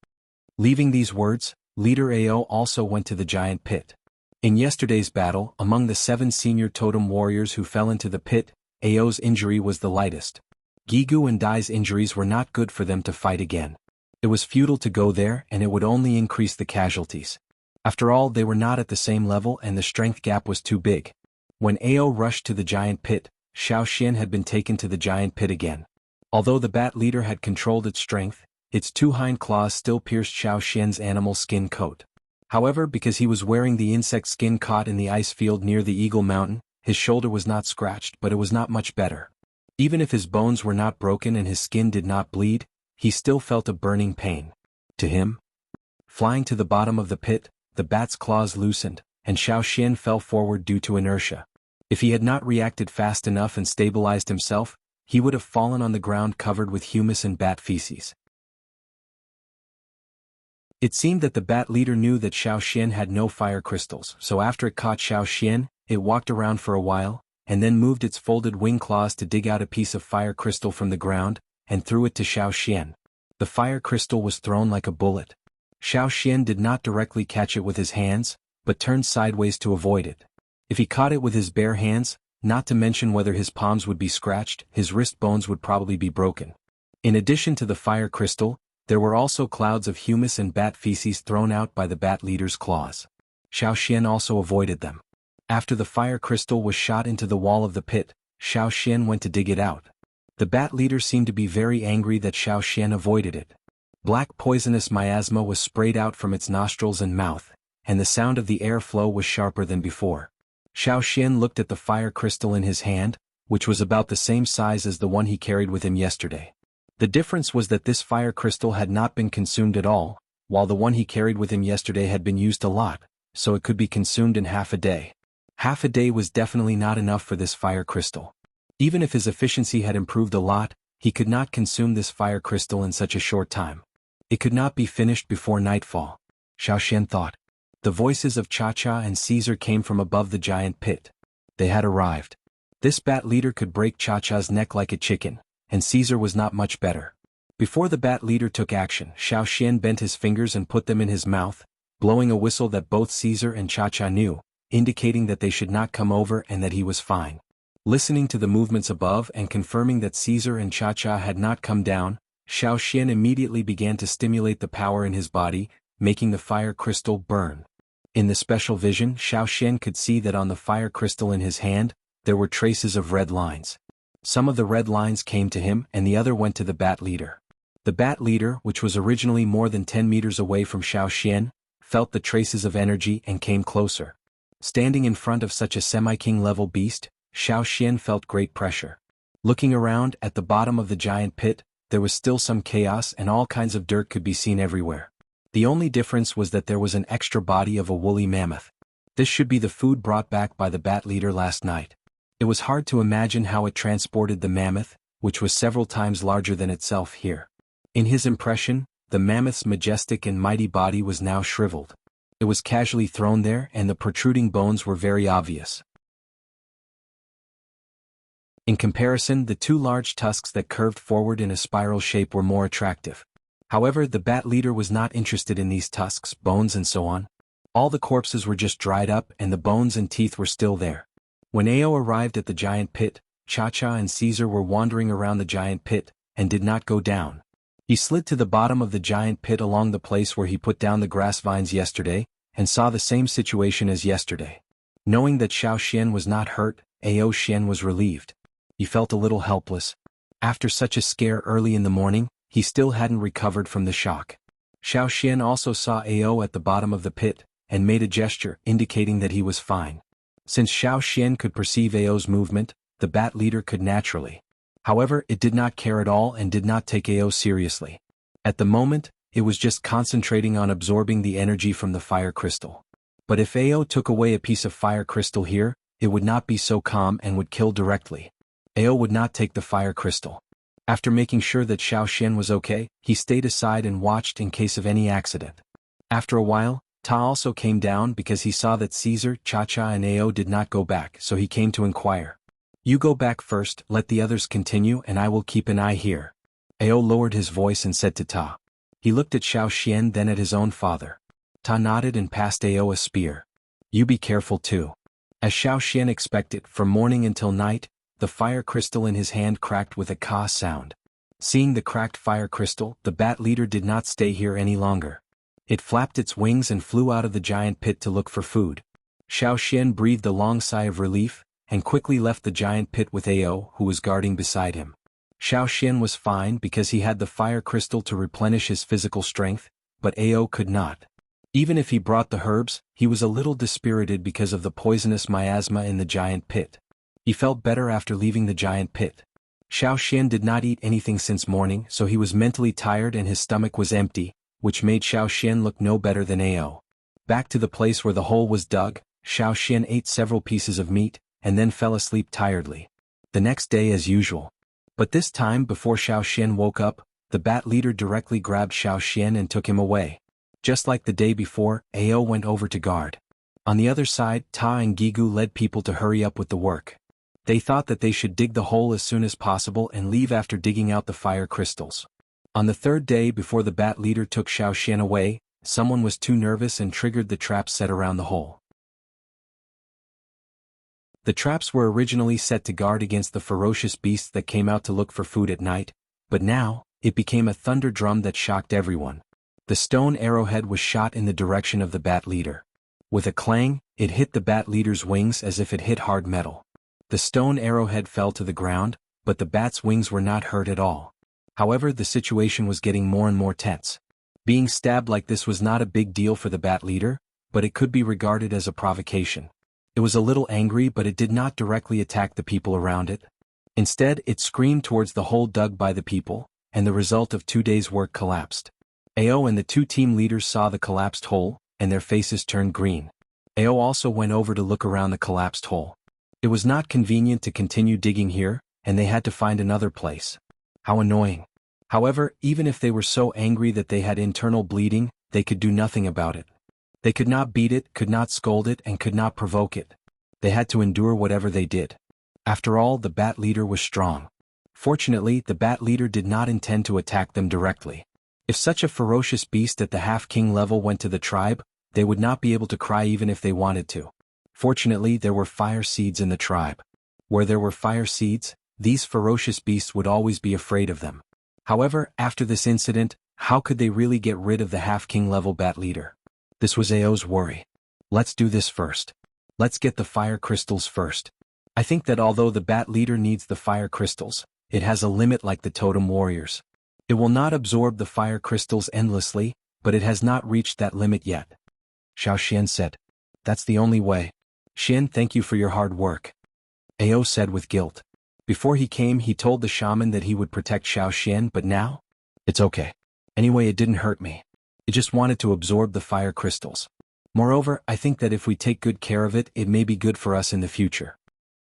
Speaker 1: Leaving these words, Leader Ao also went to the giant pit. In yesterday's battle, among the 7 senior totem warriors who fell into the pit, Ao's injury was the lightest. Gigu and Dai's injuries were not good for them to fight again. It was futile to go there, and it would only increase the casualties. After all, they were not at the same level and the strength gap was too big. When Ao rushed to the giant pit, Xiao Xian had been taken to the giant pit again. Although the bat leader had controlled its strength, its 2 hind claws still pierced Xiao Xian's animal skin coat. However, because he was wearing the insect skin caught in the ice field near the Eagle Mountain, his shoulder was not scratched, but it was not much better. Even if his bones were not broken and his skin did not bleed, he still felt a burning pain. To him, flying to the bottom of the pit, the bat's claws loosened, and Xiao Xian fell forward due to inertia. If he had not reacted fast enough and stabilized himself, he would have fallen on the ground covered with humus and bat feces. It seemed that the bat leader knew that Xiao Xian had no fire crystals, so after it caught Xiao Xian, it walked around for a while, and then moved its folded wing claws to dig out a piece of fire crystal from the ground, and threw it to Xiao Xian. The fire crystal was thrown like a bullet. Xiao Xian did not directly catch it with his hands, but turned sideways to avoid it. If he caught it with his bare hands, not to mention whether his palms would be scratched, his wrist bones would probably be broken. In addition to the fire crystal, there were also clouds of humus and bat feces thrown out by the bat leader's claws. Xiao Xian also avoided them. After the fire crystal was shot into the wall of the pit, Xiao Xian went to dig it out. The bat leader seemed to be very angry that Xiao Xian avoided it. Black poisonous miasma was sprayed out from its nostrils and mouth, and the sound of the air flow was sharper than before. Xiao Xian looked at the fire crystal in his hand, which was about the same size as the one he carried with him yesterday. The difference was that this fire crystal had not been consumed at all, while the one he carried with him yesterday had been used a lot, so it could be consumed in half a day. Half a day was definitely not enough for this fire crystal. Even if his efficiency had improved a lot, he could not consume this fire crystal in such a short time. It could not be finished before nightfall, Xiao Xian thought. The voices of Cha-Cha and Caesar came from above the giant pit. They had arrived. This bat leader could break Cha-Cha's neck like a chicken, and Caesar was not much better. Before the bat leader took action, Xiao Xian bent his fingers and put them in his mouth, blowing a whistle that both Caesar and Cha-Cha knew, indicating that they should not come over and that he was fine. Listening to the movements above and confirming that Caesar and Cha-Cha had not come down, Xiao Xian immediately began to stimulate the power in his body, making the fire crystal burn. In the special vision, Xiao Xian could see that on the fire crystal in his hand, there were traces of red lines. Some of the red lines came to him and the other went to the bat leader. The bat leader, which was originally more than 10 meters away from Xiao Xian, felt the traces of energy and came closer. Standing in front of such a semi-king level beast, Xiao Xian felt great pressure. Looking around at the bottom of the giant pit, there was still some chaos and all kinds of dirt could be seen everywhere. The only difference was that there was an extra body of a woolly mammoth. This should be the food brought back by the bat leader last night. It was hard to imagine how it transported the mammoth, which was several times larger than itself here. In his impression, the mammoth's majestic and mighty body was now shriveled. It was casually thrown there and the protruding bones were very obvious. In comparison, the 2 large tusks that curved forward in a spiral shape were more attractive. However, the bat leader was not interested in these tusks, bones and so on. All the corpses were just dried up and the bones and teeth were still there. When Ao arrived at the giant pit, Cha-Cha and Caesar were wandering around the giant pit, and did not go down. He slid to the bottom of the giant pit along the place where he put down the grass vines yesterday, and saw the same situation as yesterday. Knowing that Xiao Xian was not hurt, Ao Xian was relieved. He felt a little helpless. After such a scare early in the morning, he still hadn't recovered from the shock. Xiao Xian also saw Ao at the bottom of the pit, and made a gesture indicating that he was fine. Since Xiao Xian could perceive Ao's movement, the bat leader could naturally. However, it did not care at all and did not take Ao seriously. At the moment, it was just concentrating on absorbing the energy from the fire crystal. But if Ao took away a piece of fire crystal here, it would not be so calm and would kill directly. Ao would not take the fire crystal. After making sure that Xiao Xian was okay, he stayed aside and watched in case of any accident. After a while, Ta also came down because he saw that Caesar, Cha-Cha and Ao did not go back, so he came to inquire. You go back first, let the others continue and I will keep an eye here. Ao lowered his voice and said to Ta. He looked at Xiao Xian then at his own father. Ta nodded and passed Ao a spear. You be careful too. As Xiao Xian expected, from morning until night, the fire crystal in his hand cracked with a ka sound. Seeing the cracked fire crystal, the bat leader did not stay here any longer. It flapped its wings and flew out of the giant pit to look for food. Xiao Xian breathed a long sigh of relief, and quickly left the giant pit with Ao, who was guarding beside him. Xiao Xian was fine because he had the fire crystal to replenish his physical strength, but Ao could not. Even if he brought the herbs, he was a little dispirited because of the poisonous miasma in the giant pit. He felt better after leaving the giant pit. Xiao Xian did not eat anything since morning, so he was mentally tired and his stomach was empty, which made Xiao Xian look no better than Ao. Back to the place where the hole was dug, Xiao Xian ate several pieces of meat, and then fell asleep tiredly. The next day as usual. But this time before Xiao Xian woke up, the bat leader directly grabbed Xiao Xian and took him away. Just like the day before, Ao went over to guard. On the other side, Ta and Gigu led people to hurry up with the work. They thought that they should dig the hole as soon as possible and leave after digging out the fire crystals. On the third day before the bat leader took Xiao Xian away, someone was too nervous and triggered the traps set around the hole. The traps were originally set to guard against the ferocious beasts that came out to look for food at night, but now, it became a thunder drum that shocked everyone. The stone arrowhead was shot in the direction of the bat leader. With a clang, it hit the bat leader's wings as if it hit hard metal. The stone arrowhead fell to the ground, but the bat's wings were not hurt at all. However, the situation was getting more and more tense. Being stabbed like this was not a big deal for the bat leader, but it could be regarded as a provocation. It was a little angry, but it did not directly attack the people around it. Instead, it screamed towards the hole dug by the people, and the result of 2 days' work collapsed. Ao and the two team leaders saw the collapsed hole, and their faces turned green. Ao also went over to look around the collapsed hole. It was not convenient to continue digging here, and they had to find another place. How annoying. However, even if they were so angry that they had internal bleeding, they could do nothing about it. They could not beat it, could not scold it, and could not provoke it. They had to endure whatever they did. After all, the bat leader was strong. Fortunately, the bat leader did not intend to attack them directly. If such a ferocious beast at the half-king level went to the tribe, they would not be able to cry even if they wanted to. Fortunately, there were fire seeds in the tribe. Where there were fire seeds, these ferocious beasts would always be afraid of them. However, after this incident, how could they really get rid of the half-king level bat leader? This was Ao's worry. Let's do this first. Let's get the fire crystals first. I think that although the bat leader needs the fire crystals, it has a limit like the totem warriors. It will not absorb the fire crystals endlessly, but it has not reached that limit yet. Xiao Xian said. That's the only way. Xian, thank you for your hard work. Ao said with guilt. Before he came, he told the shaman that he would protect Xiao Xian, but now? It's okay. Anyway, it didn't hurt me. It just wanted to absorb the fire crystals. Moreover, I think that if we take good care of it, it may be good for us in the future.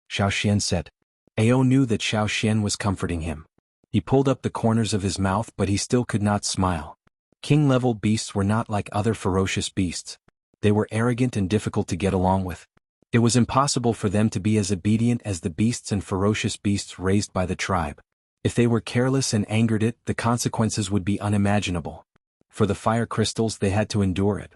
Speaker 1: Xiao Xian said. Ao knew that Xiao Xian was comforting him. He pulled up the corners of his mouth, but he still could not smile. King-level beasts were not like other ferocious beasts. They were arrogant and difficult to get along with. It was impossible for them to be as obedient as the beasts and ferocious beasts raised by the tribe. If they were careless and angered it, the consequences would be unimaginable. For the fire crystals, they had to endure it.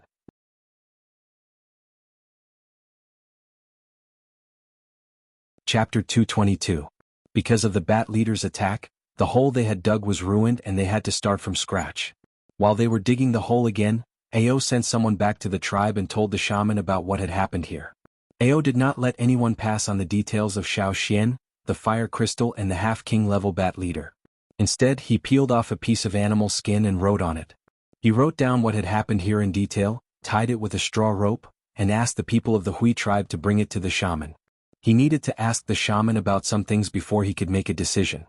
Speaker 1: Chapter 222. Because of the bat leader's attack, the hole they had dug was ruined and they had to start from scratch. While they were digging the hole again, Ao sent someone back to the tribe and told the shaman about what had happened here. Ao did not let anyone pass on the details of Xiao Xian, the fire crystal and the half-king level bat leader. Instead, he peeled off a piece of animal skin and wrote on it. He wrote down what had happened here in detail, tied it with a straw rope, and asked the people of the Hui tribe to bring it to the shaman. He needed to ask the shaman about some things before he could make a decision.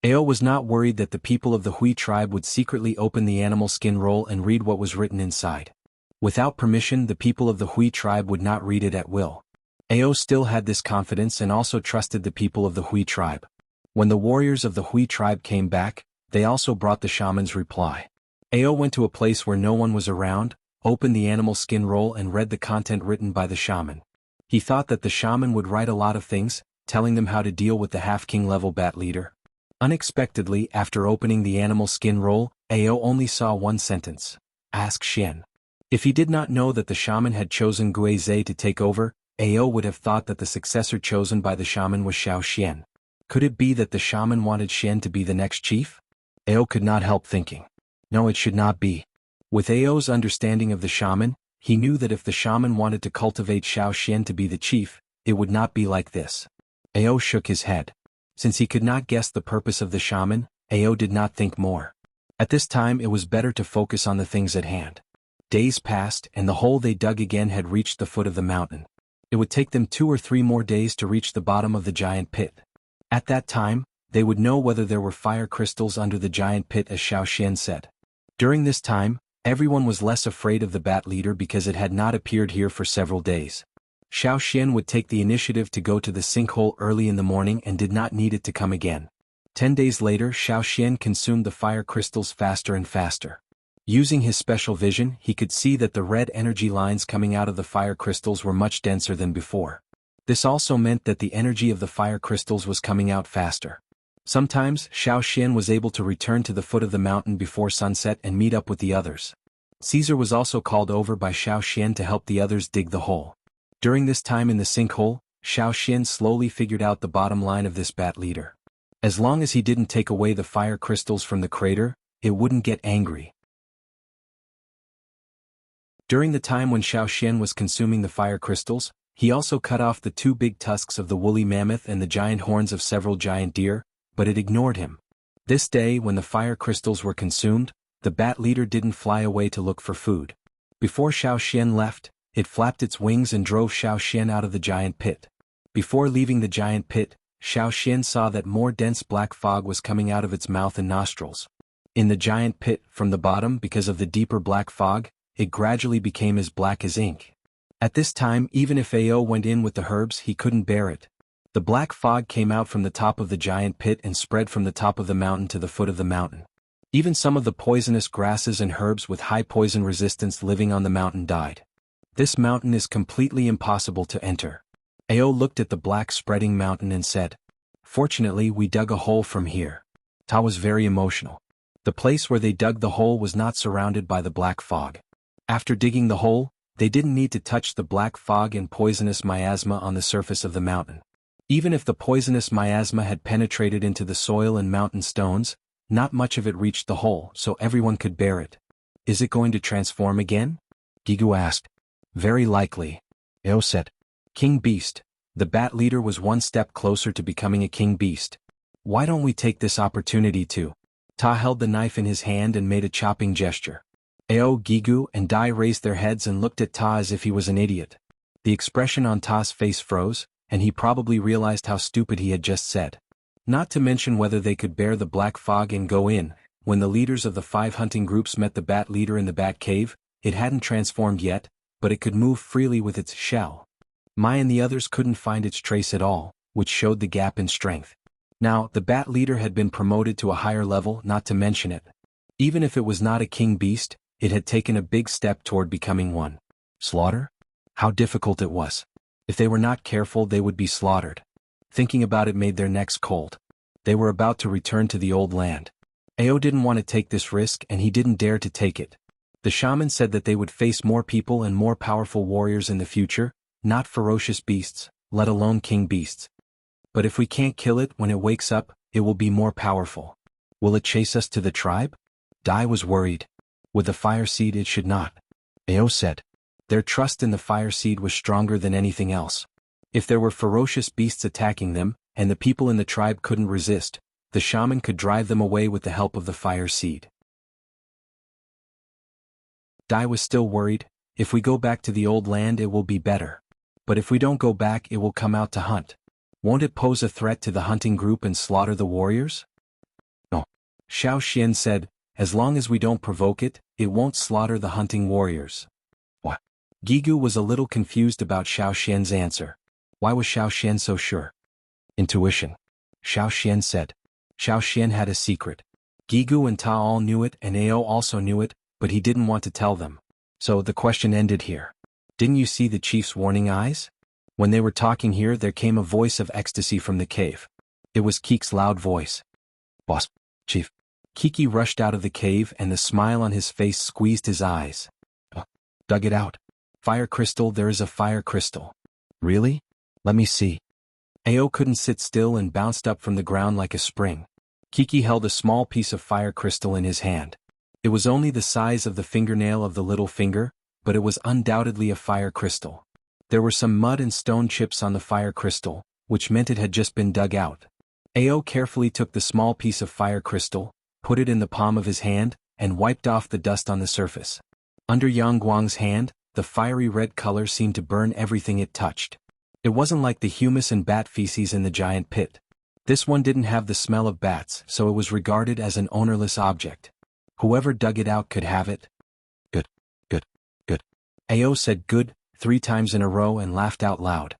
Speaker 1: Ao was not worried that the people of the Hui tribe would secretly open the animal skin roll and read what was written inside. Without permission, the people of the Hui tribe would not read it at will. Ao still had this confidence and also trusted the people of the Hui tribe. When the warriors of the Hui tribe came back, they also brought the shaman's reply. Ao went to a place where no one was around, opened the animal skin roll and read the content written by the shaman. He thought that the shaman would write a lot of things, telling them how to deal with the half-king level bat leader. Unexpectedly, after opening the animal skin roll, Ao only saw one sentence. Ask Xian. If he did not know that the shaman had chosen Guizhe to take over, Ao would have thought that the successor chosen by the shaman was Xiao Xian. Could it be that the shaman wanted Xian to be the next chief? Ao could not help thinking. No, it should not be. With Ao's understanding of the shaman, he knew that if the shaman wanted to cultivate Xiao Xian to be the chief, it would not be like this. Ao shook his head. Since he could not guess the purpose of the shaman, Ao did not think more. At this time it was better to focus on the things at hand. Days passed and the hole they dug again had reached the foot of the mountain. It would take them 2 or 3 more days to reach the bottom of the giant pit. At that time, they would know whether there were fire crystals under the giant pit as Xiao Xian said. During this time, everyone was less afraid of the bat leader because it had not appeared here for several days. Xiao Xian would take the initiative to go to the sinkhole early in the morning and did not need it to come again. 10 days later, Xiao Xian consumed the fire crystals faster and faster. Using his special vision, he could see that the red energy lines coming out of the fire crystals were much denser than before. This also meant that the energy of the fire crystals was coming out faster. Sometimes, Xiao Xian was able to return to the foot of the mountain before sunset and meet up with the others. Caesar was also called over by Xiao Xian to help the others dig the hole. During this time in the sinkhole, Xiao Xian slowly figured out the bottom line of this bat leader. As long as he didn't take away the fire crystals from the crater, it wouldn't get angry. During the time when Xiao Xian was consuming the fire crystals, he also cut off the 2 big tusks of the woolly mammoth and the giant horns of several giant deer, but it ignored him. This day, when the fire crystals were consumed, the bat leader didn't fly away to look for food. Before Xiao Xian left, it flapped its wings and drove Xiao Xian out of the giant pit. Before leaving the giant pit, Xiao Xian saw that more dense black fog was coming out of its mouth and nostrils. In the giant pit, from the bottom because of the deeper black fog, it gradually became as black as ink. At this time, even if Ao went in with the herbs, he couldn't bear it. The black fog came out from the top of the giant pit and spread from the top of the mountain to the foot of the mountain. Even some of the poisonous grasses and herbs with high poison resistance living on the mountain died. This mountain is completely impossible to enter. Ao looked at the black spreading mountain and said, "Fortunately, we dug a hole from here." Ta was very emotional. The place where they dug the hole was not surrounded by the black fog. After digging the hole, they didn't need to touch the black fog and poisonous miasma on the surface of the mountain. Even if the poisonous miasma had penetrated into the soil and mountain stones, not much of it reached the hole, so everyone could bear it. Is it going to transform again? Gigu asked. Very likely. Ao said. King Beast. The bat leader was one step closer to becoming a king beast. Why don't we take this opportunity to? Ta held the knife in his hand and made a chopping gesture. Ao, Gigu, and Dai raised their heads and looked at Ta as if he was an idiot. The expression on Ta's face froze, and he probably realized how stupid he had just said. Not to mention whether they could bear the black fog and go in. When the leaders of the 5 hunting groups met the bat leader in the bat cave, it hadn't transformed yet, but it could move freely with its shell. Mai and the others couldn't find its trace at all, which showed the gap in strength. Now, the bat leader had been promoted to a higher level, not to mention it. Even if it was not a king beast, it had taken a big step toward becoming one. Slaughter? How difficult it was. If they were not careful, they would be slaughtered. Thinking about it made their necks cold. They were about to return to the old land. Ao didn't want to take this risk and he didn't dare to take it. The shaman said that they would face more people and more powerful warriors in the future, not ferocious beasts, let alone king beasts. But if we can't kill it when it wakes up, it will be more powerful. Will it chase us to the tribe? Dai was worried. With the fire seed it should not. Ao said. Their trust in the fire seed was stronger than anything else. If there were ferocious beasts attacking them, and the people in the tribe couldn't resist, the shaman could drive them away with the help of the fire seed. Dai was still worried. If we go back to the old land it will be better. But if we don't go back it will come out to hunt. Won't it pose a threat to the hunting group and slaughter the warriors? No. Xiao Xian said, as long as we don't provoke it, it won't slaughter the hunting warriors. Gigu was a little confused about Xiao Xian's answer. Why was Xiao Xian so sure? Intuition. Xiao Xian said. Xiao Xian had a secret. Gigu and Ta all knew it and Ao also knew it, but he didn't want to tell them. So the question ended here. Didn't you see the chief's warning eyes? When they were talking here there came a voice of ecstasy from the cave. It was Keek's loud voice. Boss, chief. Kiki rushed out of the cave and the smile on his face squeezed his eyes. Dug it out. Fire crystal, there is a fire crystal. Really? Let me see. Ao couldn't sit still and bounced up from the ground like a spring. Kiki held a small piece of fire crystal in his hand. It was only the size of the fingernail of the little finger, but it was undoubtedly a fire crystal. There were some mud and stone chips on the fire crystal, which meant it had just been dug out. Ao carefully took the small piece of fire crystal, put it in the palm of his hand, and wiped off the dust on the surface. Under Yang Guang's hand, the fiery red color seemed to burn everything it touched. It wasn't like the humus and bat feces in the giant pit. This one didn't have the smell of bats, so it was regarded as an ownerless object. Whoever dug it out could have it. Good, good, good. Ao said good 3 times in a row and laughed out loud.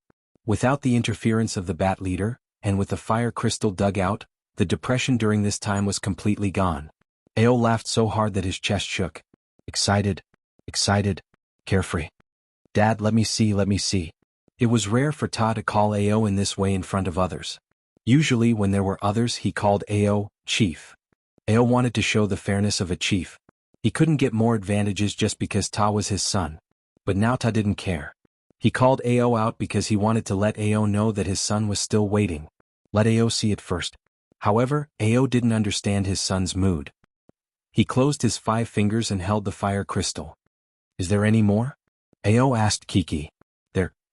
Speaker 1: Without the interference of the bat leader, and with the fire crystal dug out, the depression during this time was completely gone. Ao laughed so hard that his chest shook. Excited, carefree. Dad, let me see. It was rare for Ta to call Ao in this way in front of others. Usually when there were others he called Ao, chief. Ao wanted to show the fairness of a chief. He couldn't get more advantages just because Ta was his son. But now Ta didn't care. He called Ao out because he wanted to let Ao know that his son was still waiting. Let Ao see it first. However, Ao didn't understand his son's mood. He closed his 5 fingers and held the fire crystal. Is there any more? Ao asked Kiki.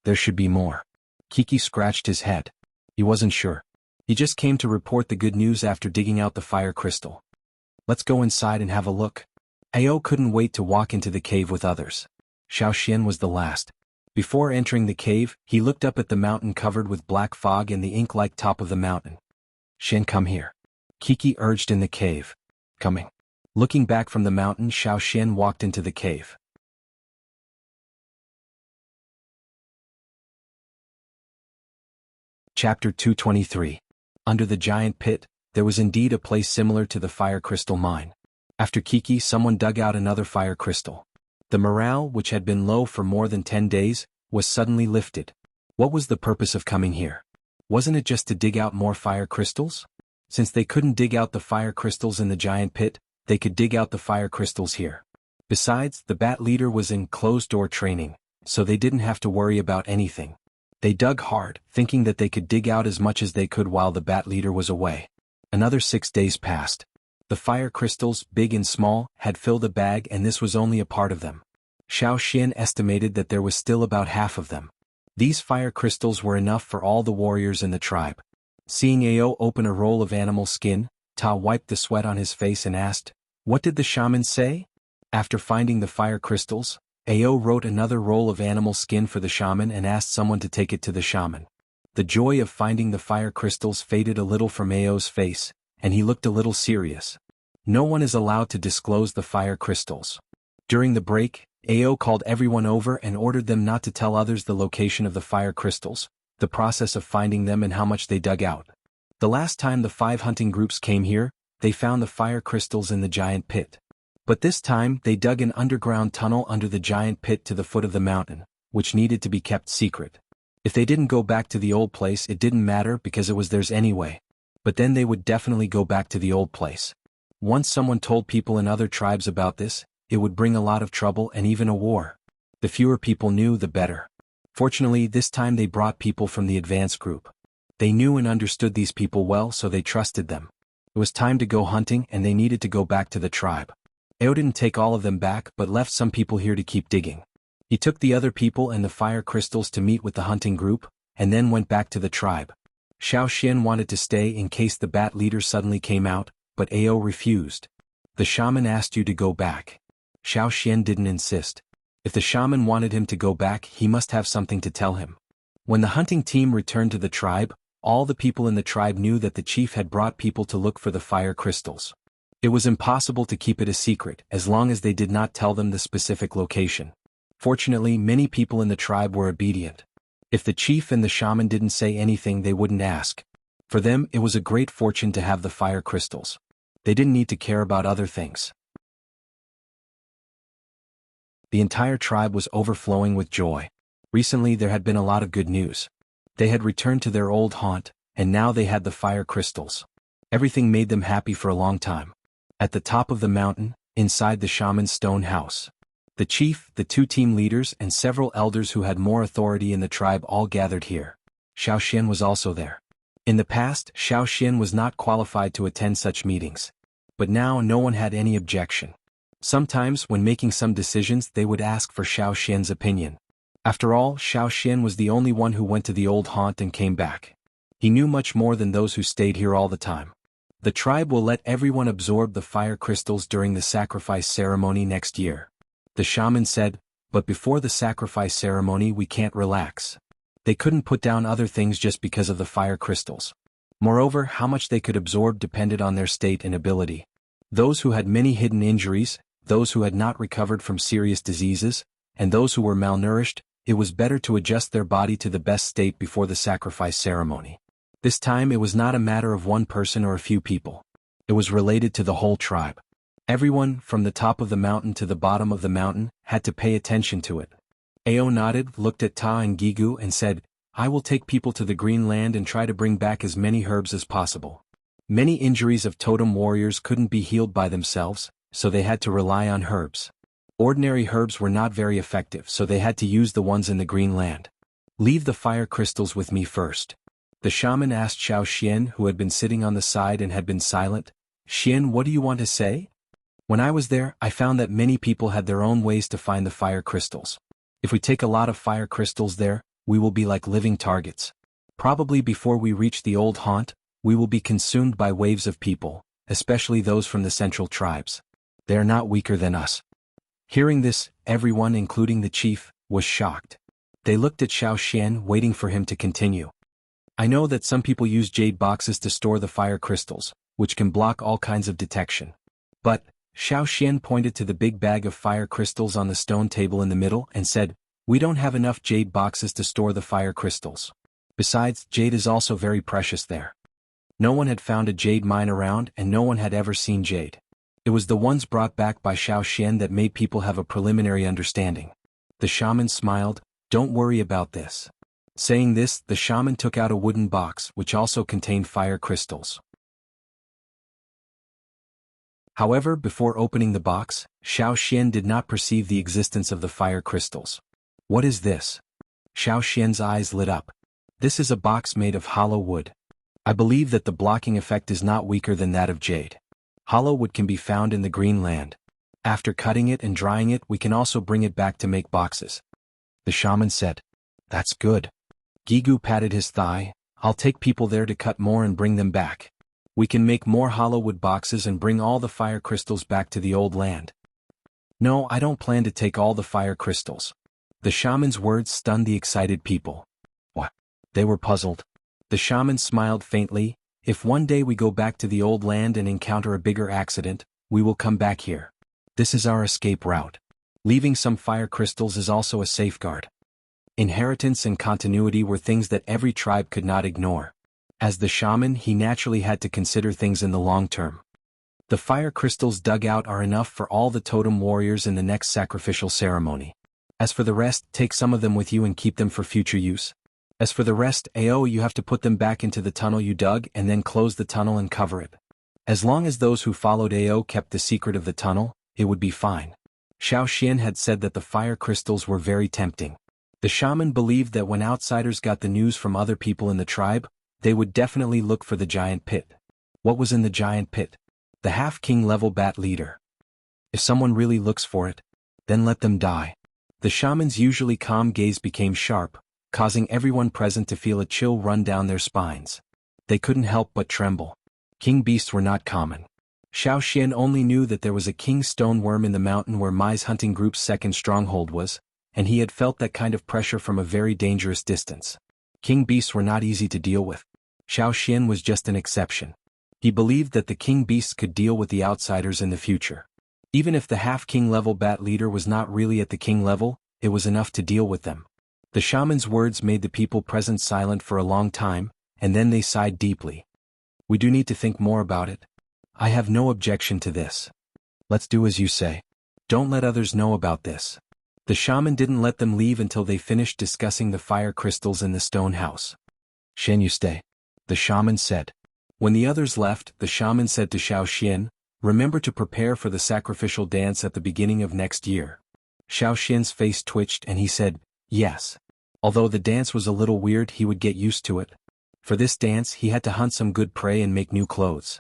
Speaker 1: There should be more. Kiki scratched his head. He wasn't sure. He just came to report the good news after digging out the fire crystal. Let's go inside and have a look. Ao couldn't wait to walk into the cave with others. Xiao Xian was the last. Before entering the cave, he looked up at the mountain covered with black fog and the ink-like top of the mountain. Xian, come here. Kiki urged in the cave. Coming. Looking back from the mountain, Xiao Xian walked into the cave. Chapter 223. Under the giant pit, there was indeed a place similar to the fire crystal mine. After Kiki, someone dug out another fire crystal. The morale, which had been low for more than 10 days, was suddenly lifted. What was the purpose of coming here? Wasn't it just to dig out more fire crystals? Since they couldn't dig out the fire crystals in the giant pit, they could dig out the fire crystals here. Besides, the bat leader was in closed-door training, so they didn't have to worry about anything. They dug hard, thinking that they could dig out as much as they could while the bat leader was away. Another 6 days passed. The fire crystals, big and small, had filled a bag and this was only a part of them. Xiao Xian estimated that there was still about half of them. These fire crystals were enough for all the warriors in the tribe. Seeing Ao open a roll of animal skin, Ta wiped the sweat on his face and asked, "What did the shaman say?" After finding the fire crystals, Ao wrote another roll of animal skin for the shaman and asked someone to take it to the shaman. The joy of finding the fire crystals faded a little from Ao's face, and he looked a little serious. No one is allowed to disclose the fire crystals. During the break, Ao called everyone over and ordered them not to tell others the location of the fire crystals, the process of finding them and how much they dug out. The last time the 5 hunting groups came here, they found the fire crystals in the giant pit. But this time they dug an underground tunnel under the giant pit to the foot of the mountain, which needed to be kept secret. If they didn't go back to the old place it didn't matter because it was theirs anyway. But then they would definitely go back to the old place. Once someone told people in other tribes about this, it would bring a lot of trouble and even a war. The fewer people knew, the better. Fortunately, this time they brought people from the advance group. They knew and understood these people well, so they trusted them. It was time to go hunting and they needed to go back to the tribe. Ao didn't take all of them back but left some people here to keep digging. He took the other people and the fire crystals to meet with the hunting group, and then went back to the tribe. Xiao Xian wanted to stay in case the bat leader suddenly came out, but Ao refused. The shaman asked you to go back. Xiao Xian didn't insist. If the shaman wanted him to go back he must have something to tell him. When the hunting team returned to the tribe, all the people in the tribe knew that the chief had brought people to look for the fire crystals. It was impossible to keep it a secret as long as they did not tell them the specific location. Fortunately, many people in the tribe were obedient. If the chief and the shaman didn't say anything, they wouldn't ask. For them, it was a great fortune to have the fire crystals. They didn't need to care about other things. The entire tribe was overflowing with joy. Recently there had been a lot of good news. They had returned to their old haunt, and now they had the fire crystals. Everything made them happy for a long time. At the top of the mountain, inside the shaman's stone house, the chief, the two team leaders, and several elders who had more authority in the tribe all gathered here. Xiao Xian was also there. In the past, Xiao Xian was not qualified to attend such meetings. But now no one had any objection. Sometimes, when making some decisions, they would ask for Xiao Xian's opinion. After all, Xiao Xian was the only one who went to the old haunt and came back. He knew much more than those who stayed here all the time. The tribe will let everyone absorb the fire crystals during the sacrifice ceremony next year. The shaman said, but before the sacrifice ceremony we can't relax. They couldn't put down other things just because of the fire crystals. Moreover, how much they could absorb depended on their state and ability. Those who had many hidden injuries, those who had not recovered from serious diseases, and those who were malnourished, it was better to adjust their body to the best state before the sacrifice ceremony. This time it was not a matter of one person or a few people. It was related to the whole tribe. Everyone, from the top of the mountain to the bottom of the mountain, had to pay attention to it. Ao nodded, looked at Ta and Gigu and said, I will take people to the Green Land and try to bring back as many herbs as possible. Many injuries of totem warriors couldn't be healed by themselves, so they had to rely on herbs. Ordinary herbs were not very effective, so they had to use the ones in the Green Land. Leave the fire crystals with me first. The shaman asked Xiao Xian, who had been sitting on the side and had been silent. Xian, what do you want to say? When I was there, I found that many people had their own ways to find the fire crystals. If we take a lot of fire crystals there, we will be like living targets. Probably before we reach the old haunt, we will be consumed by waves of people, especially those from the central tribes. They are not weaker than us. Hearing this, everyone, including the chief, was shocked. They looked at Xiao Xian, waiting for him to continue. I know that some people use jade boxes to store the fire crystals, which can block all kinds of detection. But, Xiao Xian pointed to the big bag of fire crystals on the stone table in the middle and said, we don't have enough jade boxes to store the fire crystals. Besides, jade is also very precious there. No one had found a jade mine around and no one had ever seen jade. It was the ones brought back by Xiao Xian that made people have a preliminary understanding. The shaman smiled, don't worry about this. Saying this, the shaman took out a wooden box which also contained fire crystals. However, before opening the box, Xiao Xian did not perceive the existence of the fire crystals. What is this? Xiao Xian's eyes lit up. This is a box made of hollow wood. I believe that the blocking effect is not weaker than that of jade. Hollow wood can be found in the Green Land. After cutting it and drying it, we can also bring it back to make boxes. The shaman said, that's good. Gigu patted his thigh, I'll take people there to cut more and bring them back. We can make more hollow wood boxes and bring all the fire crystals back to the old land. No, I don't plan to take all the fire crystals. The shaman's words stunned the excited people. What? They were puzzled. The shaman smiled faintly, if one day we go back to the old land and encounter a bigger accident, we will come back here. This is our escape route. Leaving some fire crystals is also a safeguard. Inheritance and continuity were things that every tribe could not ignore. As the shaman, he naturally had to consider things in the long term. The fire crystals dug out are enough for all the totem warriors in the next sacrificial ceremony. As for the rest, take some of them with you and keep them for future use. As for the rest, you have to put them back into the tunnel you dug and then close the tunnel and cover it. As long as those who followed kept the secret of the tunnel, it would be fine. Xiao Xian had said that the fire crystals were very tempting. The shaman believed that when outsiders got the news from other people in the tribe, they would definitely look for the giant pit. What was in the giant pit? The half-king level bat leader. If someone really looks for it, then let them die. The shaman's usually calm gaze became sharp, causing everyone present to feel a chill run down their spines. They couldn't help but tremble. King beasts were not common. Xiao Xian only knew that there was a king stone worm in the mountain where Mai's hunting group's second stronghold was, and he had felt that kind of pressure from a very dangerous distance. King beasts were not easy to deal with. Xiao Xian was just an exception. He believed that the king beasts could deal with the outsiders in the future. Even if the half-king level bat leader was not really at the king level, it was enough to deal with them. The shaman's words made the people present silent for a long time, and then they sighed deeply. We do need to think more about it. I have no objection to this. Let's do as you say. Don't let others know about this. The shaman didn't let them leave until they finished discussing the fire crystals in the stone house. Xian, you stay, the shaman said. When the others left, the shaman said to Xiao Xian, remember to prepare for the sacrificial dance at the beginning of next year. Xiao Xian's face twitched and he said, yes. Although the dance was a little weird, he would get used to it. For this dance he had to hunt some good prey and make new clothes.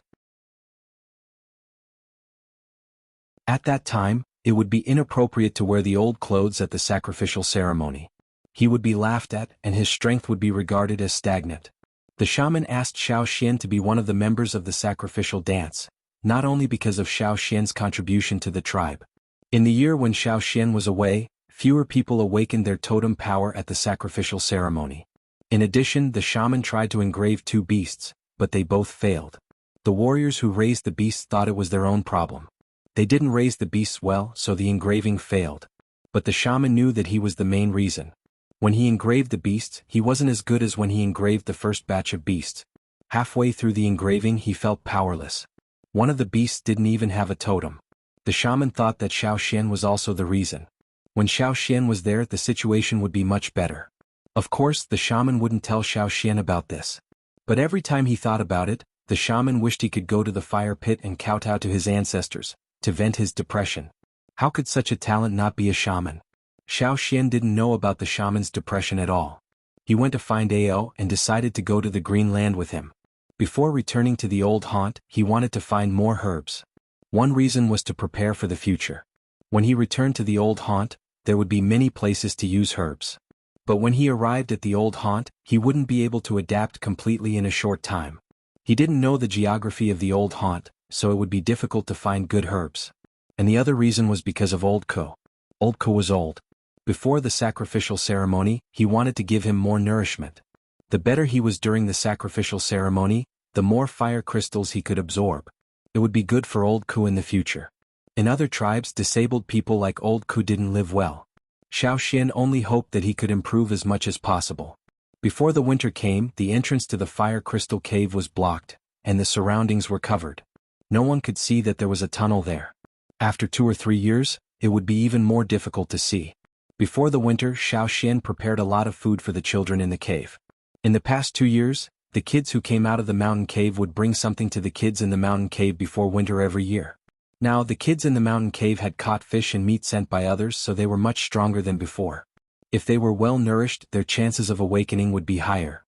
Speaker 1: At that time, it would be inappropriate to wear the old clothes at the sacrificial ceremony. He would be laughed at and his strength would be regarded as stagnant. The shaman asked Xiao Xian to be one of the members of the sacrificial dance, not only because of Xiao Xian's contribution to the tribe. In the year when Xiao Xian was away, fewer people awakened their totem power at the sacrificial ceremony. In addition, the shaman tried to engrave 2 beasts, but they both failed. The warriors who raised the beasts thought it was their own problem. They didn't raise the beasts well, so the engraving failed. But the shaman knew that he was the main reason. When he engraved the beasts, he wasn't as good as when he engraved the first batch of beasts. Halfway through the engraving he felt powerless. One of the beasts didn't even have a totem. The shaman thought that Xiao Xian was also the reason. When Xiao Xian was there, the situation would be much better. Of course, the shaman wouldn't tell Xiao Xian about this. But every time he thought about it, the shaman wished he could go to the fire pit and kowtow to his ancestors, to vent his depression. How could such a talent not be a shaman? Xiao Xian didn't know about the shaman's depression at all. He went to find Ao and decided to go to the Green Land with him. Before returning to the old haunt, he wanted to find more herbs. One reason was to prepare for the future. When he returned to the old haunt, there would be many places to use herbs. But when he arrived at the old haunt, he wouldn't be able to adapt completely in a short time. He didn't know the geography of the old haunt, so it would be difficult to find good herbs. And the other reason was because of Old Ko. Old Ko was old. Before the sacrificial ceremony, he wanted to give him more nourishment. The better he was during the sacrificial ceremony, the more fire crystals he could absorb. It would be good for Old Ko in the future. In other tribes, disabled people like Old Ko didn't live well. Xiao Xian only hoped that he could improve as much as possible. Before the winter came, the entrance to the fire crystal cave was blocked, and the surroundings were covered. No one could see that there was a tunnel there. After 2 or 3 years, it would be even more difficult to see. Before the winter, Xiao Xian prepared a lot of food for the children in the cave. In the past 2 years, the kids who came out of the mountain cave would bring something to the kids in the mountain cave before winter every year. Now, the kids in the mountain cave had caught fish and meat sent by others, so they were much stronger than before. If they were well nourished, their chances of awakening would be higher.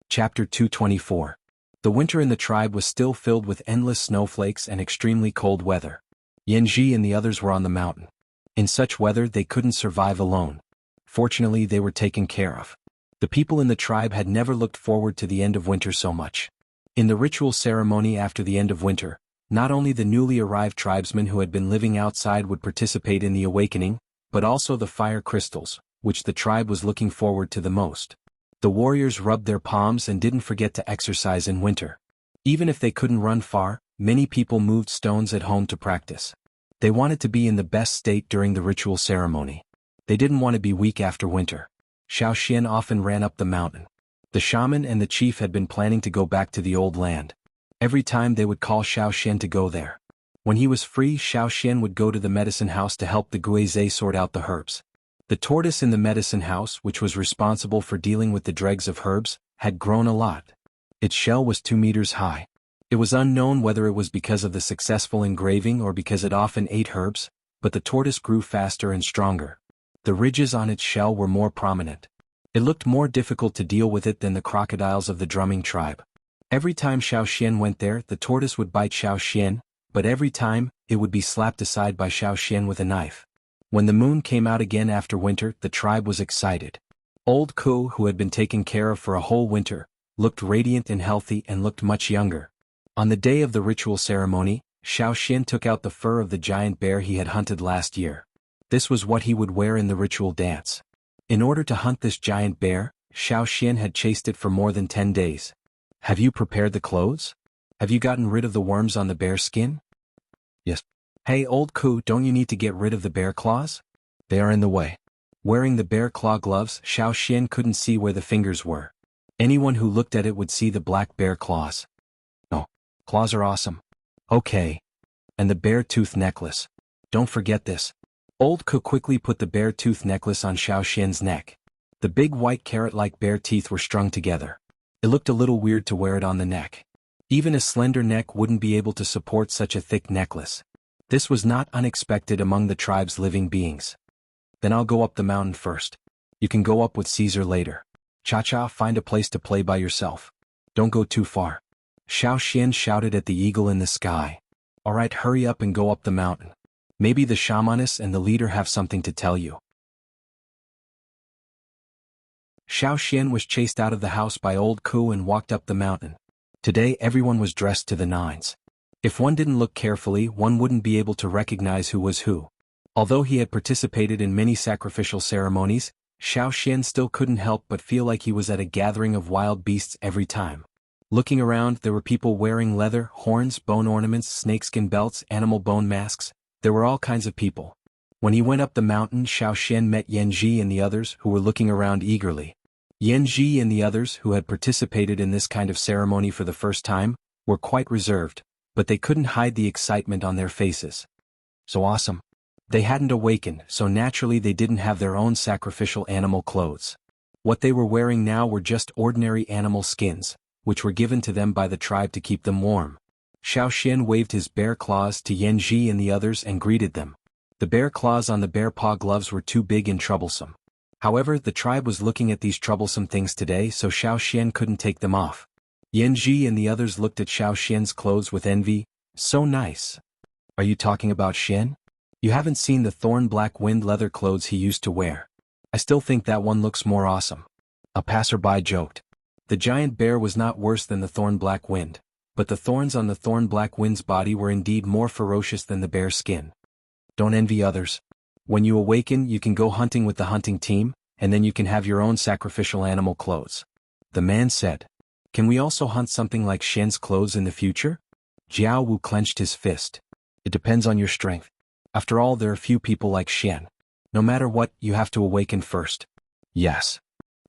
Speaker 1: Chapter 224. The winter in the tribe was still filled with endless snowflakes and extremely cold weather. Yanji and the others were on the mountain. In such weather they couldn't survive alone. Fortunately, they were taken care of. The people in the tribe had never looked forward to the end of winter so much. In the ritual ceremony after the end of winter, not only the newly arrived tribesmen who had been living outside would participate in the awakening, but also the fire crystals, which the tribe was looking forward to the most. The warriors rubbed their palms and didn't forget to exercise in winter. Even if they couldn't run far, many people moved stones at home to practice. They wanted to be in the best state during the ritual ceremony. They didn't want to be weak after winter. Xiao Xian often ran up the mountain. The shaman and the chief had been planning to go back to the old land. Every time they would call Xiao Xian to go there. When he was free, Xiao Xian would go to the medicine house to help the Guizhe sort out the herbs. The tortoise in the medicine house, which was responsible for dealing with the dregs of herbs, had grown a lot. Its shell was 2 meters high. It was unknown whether it was because of the successful engraving or because it often ate herbs, but the tortoise grew faster and stronger. The ridges on its shell were more prominent. It looked more difficult to deal with it than the crocodiles of the drumming tribe. Every time Xiao Xian went there, the tortoise would bite Xiao Xian, but every time, it would be slapped aside by Xiao Xian with a knife. When the moon came out again after winter, the tribe was excited. Old Ko, who had been taken care of for a whole winter, looked radiant and healthy and looked much younger. On the day of the ritual ceremony, Xiao Xian took out the fur of the giant bear he had hunted last year. This was what he would wear in the ritual dance. In order to hunt this giant bear, Xiao Xian had chased it for more than 10 days. Have you prepared the clothes? Have you gotten rid of the worms on the bear's skin? Yes. Hey old Ku, don't you need to get rid of the bear claws? They are in the way. Wearing the bear claw gloves, Xiao Xian couldn't see where the fingers were. Anyone who looked at it would see the black bear claws. No. Claws are awesome. Okay. And the bear tooth necklace. Don't forget this. Old Ku quickly put the bear tooth necklace on Xiao Xian's neck. The big white carrot-like bear teeth were strung together. It looked a little weird to wear it on the neck. Even a slender neck wouldn't be able to support such a thick necklace. This was not unexpected among the tribe's living beings. Then I'll go up the mountain first. You can go up with Caesar later. Cha-cha, find a place to play by yourself. Don't go too far. Xiao Xian shouted at the eagle in the sky. Alright, hurry up and go up the mountain. Maybe the shamaness and the leader have something to tell you. Xiao Xian was chased out of the house by old Ku and walked up the mountain. Today everyone was dressed to the nines. If one didn't look carefully, one wouldn't be able to recognize who was who. Although he had participated in many sacrificial ceremonies, Xiao Xian still couldn't help but feel like he was at a gathering of wild beasts every time. Looking around, there were people wearing leather, horns, bone ornaments, snakeskin belts, animal bone masks. There were all kinds of people. When he went up the mountain, Xiao Xian met Yanji and the others who were looking around eagerly. Yanji and the others who had participated in this kind of ceremony for the first time were quite reserved, but they couldn't hide the excitement on their faces. So awesome. They hadn't awakened, so naturally they didn't have their own sacrificial animal clothes. What they were wearing now were just ordinary animal skins, which were given to them by the tribe to keep them warm. Xiao Xian waved his bear claws to Yanji and the others and greeted them. The bear claws on the bear paw gloves were too big and troublesome. However, the tribe was looking at these troublesome things today, so Xiao Xian couldn't take them off. Yanji and the others looked at Xiao Xian's clothes with envy. So nice. Are you talking about Xian? You haven't seen the thorn black wind leather clothes he used to wear. I still think that one looks more awesome. A passerby joked. The giant bear was not worse than the thorn black wind, but the thorns on the thorn black wind's body were indeed more ferocious than the bear's skin. Don't envy others. When you awaken, you can go hunting with the hunting team, and then you can have your own sacrificial animal clothes. The man said. Can we also hunt something like Xian's clothes in the future? Jianghu clenched his fist. It depends on your strength. After all, there are few people like Xian. No matter what, you have to awaken first. Yes.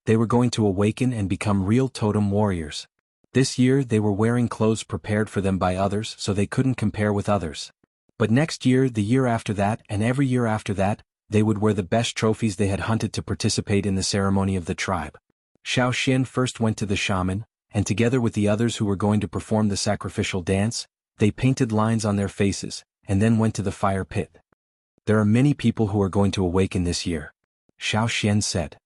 Speaker 1: They were going to awaken and become real totem warriors. This year they were wearing clothes prepared for them by others, so they couldn't compare with others. But next year, the year after that, and every year after that, they would wear the best trophies they had hunted to participate in the ceremony of the tribe. Xiao Xian first went to the shaman, and together with the others who were going to perform the sacrificial dance, they painted lines on their faces, and then went to the fire pit. There are many people who are going to awaken this year. Xiao Xian said.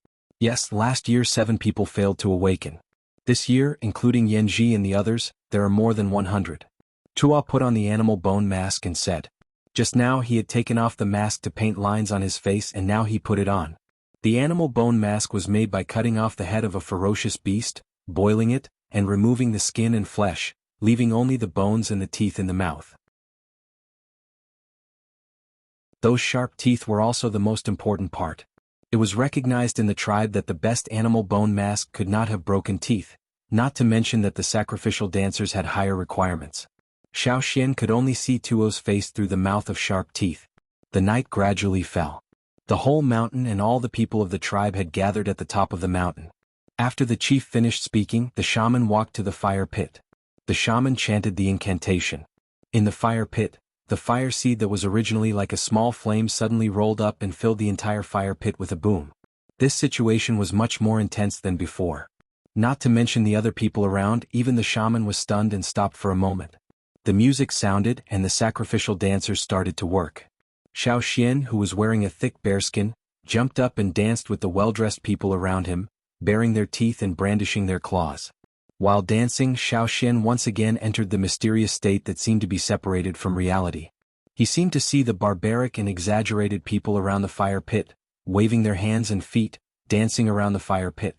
Speaker 1: Yes, last year 7 people failed to awaken. This year, including Yanji and the others, there are more than 100. Tua put on the animal bone mask and said. Just now he had taken off the mask to paint lines on his face and now he put it on. The animal bone mask was made by cutting off the head of a ferocious beast, boiling it, and removing the skin and flesh, leaving only the bones and the teeth in the mouth. Those sharp teeth were also the most important part. It was recognized in the tribe that the best animal bone mask could not have broken teeth, not to mention that the sacrificial dancers had higher requirements. Xiao Xian could only see Tuo's face through the mouth of sharp teeth. The night gradually fell. The whole mountain and all the people of the tribe had gathered at the top of the mountain. After the chief finished speaking, the shaman walked to the fire pit. The shaman chanted the incantation. In the fire pit, the fire seed that was originally like a small flame suddenly rolled up and filled the entire fire pit with a boom. This situation was much more intense than before. Not to mention the other people around, even the shaman was stunned and stopped for a moment. The music sounded and the sacrificial dancers started to work. Xiao Xian, who was wearing a thick bearskin, jumped up and danced with the well-dressed people around him, baring their teeth and brandishing their claws. While dancing, Xiao Xian once again entered the mysterious state that seemed to be separated from reality. He seemed to see the barbaric and exaggerated people around the fire pit, waving their hands and feet, dancing around the fire pit.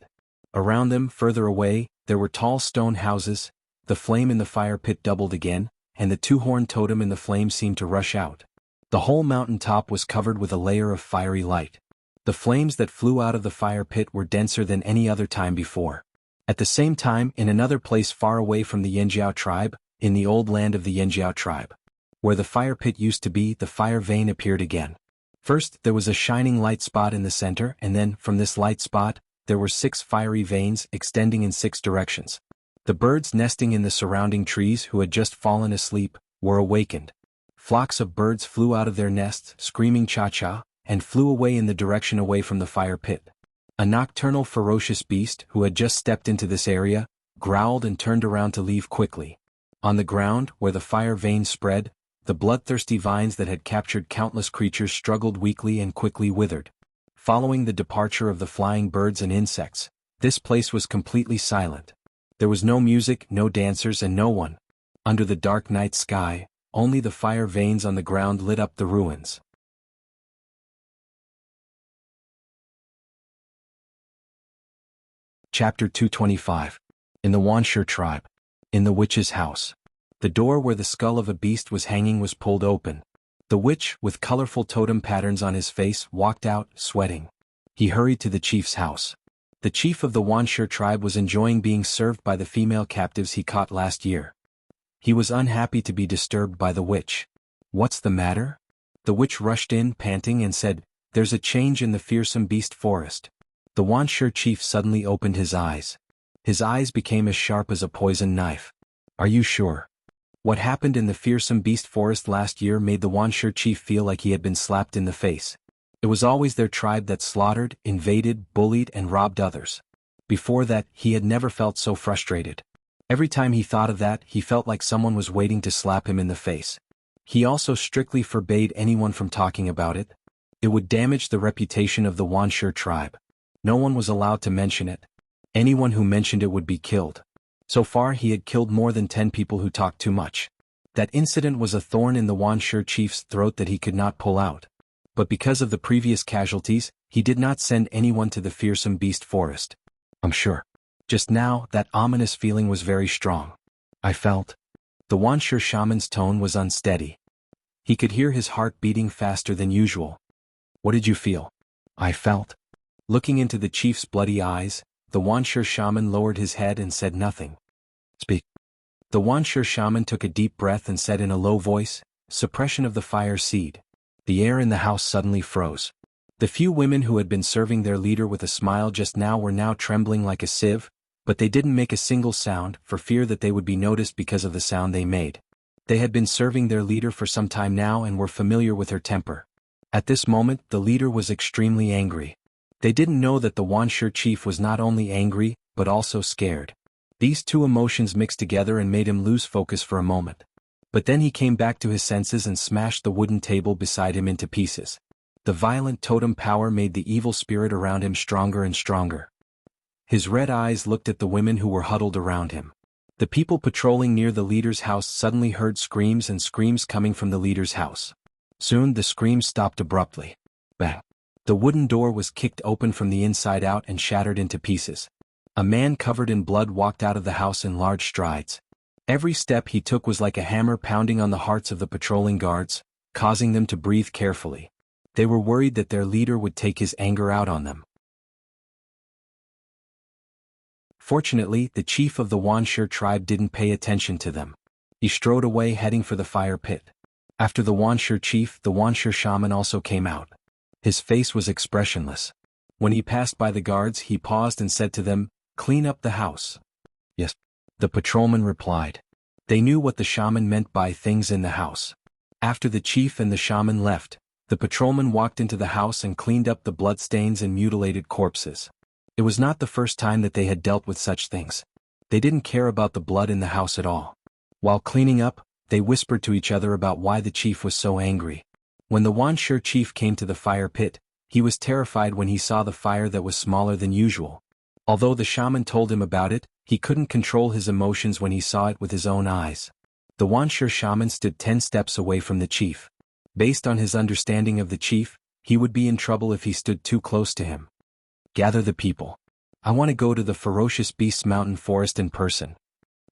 Speaker 1: Around them, further away, there were tall stone houses. The flame in the fire pit doubled again, and the two-horned totem in the flame seemed to rush out. The whole mountain top was covered with a layer of fiery light. The flames that flew out of the fire pit were denser than any other time before. At the same time, in another place far away from the Yanjiao tribe, in the old land of the Yanjiao tribe, Where the fire pit used to be, the fire vein appeared again. First, there was a shining light spot in the center, and then, from this light spot, there were 6 fiery veins extending in 6 directions. The birds nesting in the surrounding trees, who had just fallen asleep, were awakened. Flocks of birds flew out of their nests, screaming cha-cha, and flew away in the direction away from the fire pit. A nocturnal ferocious beast, who had just stepped into this area, growled and turned around to leave quickly. On the ground, where the fire veins spread, the bloodthirsty vines that had captured countless creatures struggled weakly and quickly withered. Following the departure of the flying birds and insects, this place was completely silent. There was no music, no dancers, and no one. Under the dark night sky, only the fire veins on the ground lit up the ruins. Chapter 225. In the Wuxia tribe. In the witch's house. The door where the skull of a beast was hanging was pulled open. The witch, with colorful totem patterns on his face, walked out, sweating. He hurried to the chief's house. The chief of the Wuxia tribe was enjoying being served by the female captives he caught last year. He was unhappy to be disturbed by the witch. "What's the matter?" The witch rushed in, panting, and said, "There's a change in the fearsome beast forest." The Wuxia chief suddenly opened his eyes. His eyes became as sharp as a poisoned knife. "Are you sure?" What happened in the fearsome beast forest last year made the Wuxia chief feel like he had been slapped in the face. It was always their tribe that slaughtered, invaded, bullied, and robbed others. Before that, he had never felt so frustrated. Every time he thought of that, he felt like someone was waiting to slap him in the face. He also strictly forbade anyone from talking about it. It would damage the reputation of the Wuxia tribe. No one was allowed to mention it. Anyone who mentioned it would be killed. So far he had killed more than 10 people who talked too much. That incident was a thorn in the Wuxia chief's throat that he could not pull out. But because of the previous casualties, he did not send anyone to the fearsome beast forest. "I'm sure." Just now, that ominous feeling was very strong. "I felt." The Wuxia shaman's tone was unsteady. He could hear his heart beating faster than usual. "What did you feel?" "I felt." Looking into the chief's bloody eyes, the Wuxia shaman lowered his head and said nothing. "Speak." The Wuxia shaman took a deep breath and said in a low voice, "Suppression of the fire seed." The air in the house suddenly froze. The few women who had been serving their leader with a smile just now were now trembling like a sieve, but they didn't make a single sound, for fear that they would be noticed because of the sound they made. They had been serving their leader for some time now and were familiar with her temper. At this moment, the leader was extremely angry. They didn't know that the Wuxia chief was not only angry, but also scared. These two emotions mixed together and made him lose focus for a moment. But then he came back to his senses and smashed the wooden table beside him into pieces. The violent totem power made the evil spirit around him stronger and stronger. His red eyes looked at the women who were huddled around him. The people patrolling near the leader's house suddenly heard screams and screams coming from the leader's house. Soon the screams stopped abruptly. Bang! The wooden door was kicked open from the inside out and shattered into pieces. A man covered in blood walked out of the house in large strides. Every step he took was like a hammer pounding on the hearts of the patrolling guards, causing them to breathe carefully. They were worried that their leader would take his anger out on them. Fortunately, the chief of the Wuxia tribe didn't pay attention to them. He strode away heading for the fire pit. After the Wuxia chief, the Wuxia shaman also came out. His face was expressionless. When he passed by the guards, he paused and said to them, "Clean up the house." "Yes." The patrolmen replied. They knew what the shaman meant by things in the house. After the chief and the shaman left, the patrolmen walked into the house and cleaned up the bloodstains and mutilated corpses. It was not the first time that they had dealt with such things. They didn't care about the blood in the house at all. While cleaning up, they whispered to each other about why the chief was so angry. When the Wuxia chief came to the fire pit, he was terrified when he saw the fire that was smaller than usual. Although the shaman told him about it, he couldn't control his emotions when he saw it with his own eyes. The Wuxia shaman stood 10 steps away from the chief. Based on his understanding of the chief, he would be in trouble if he stood too close to him. "Gather the people. I want to go to the ferocious beast's mountain forest in person."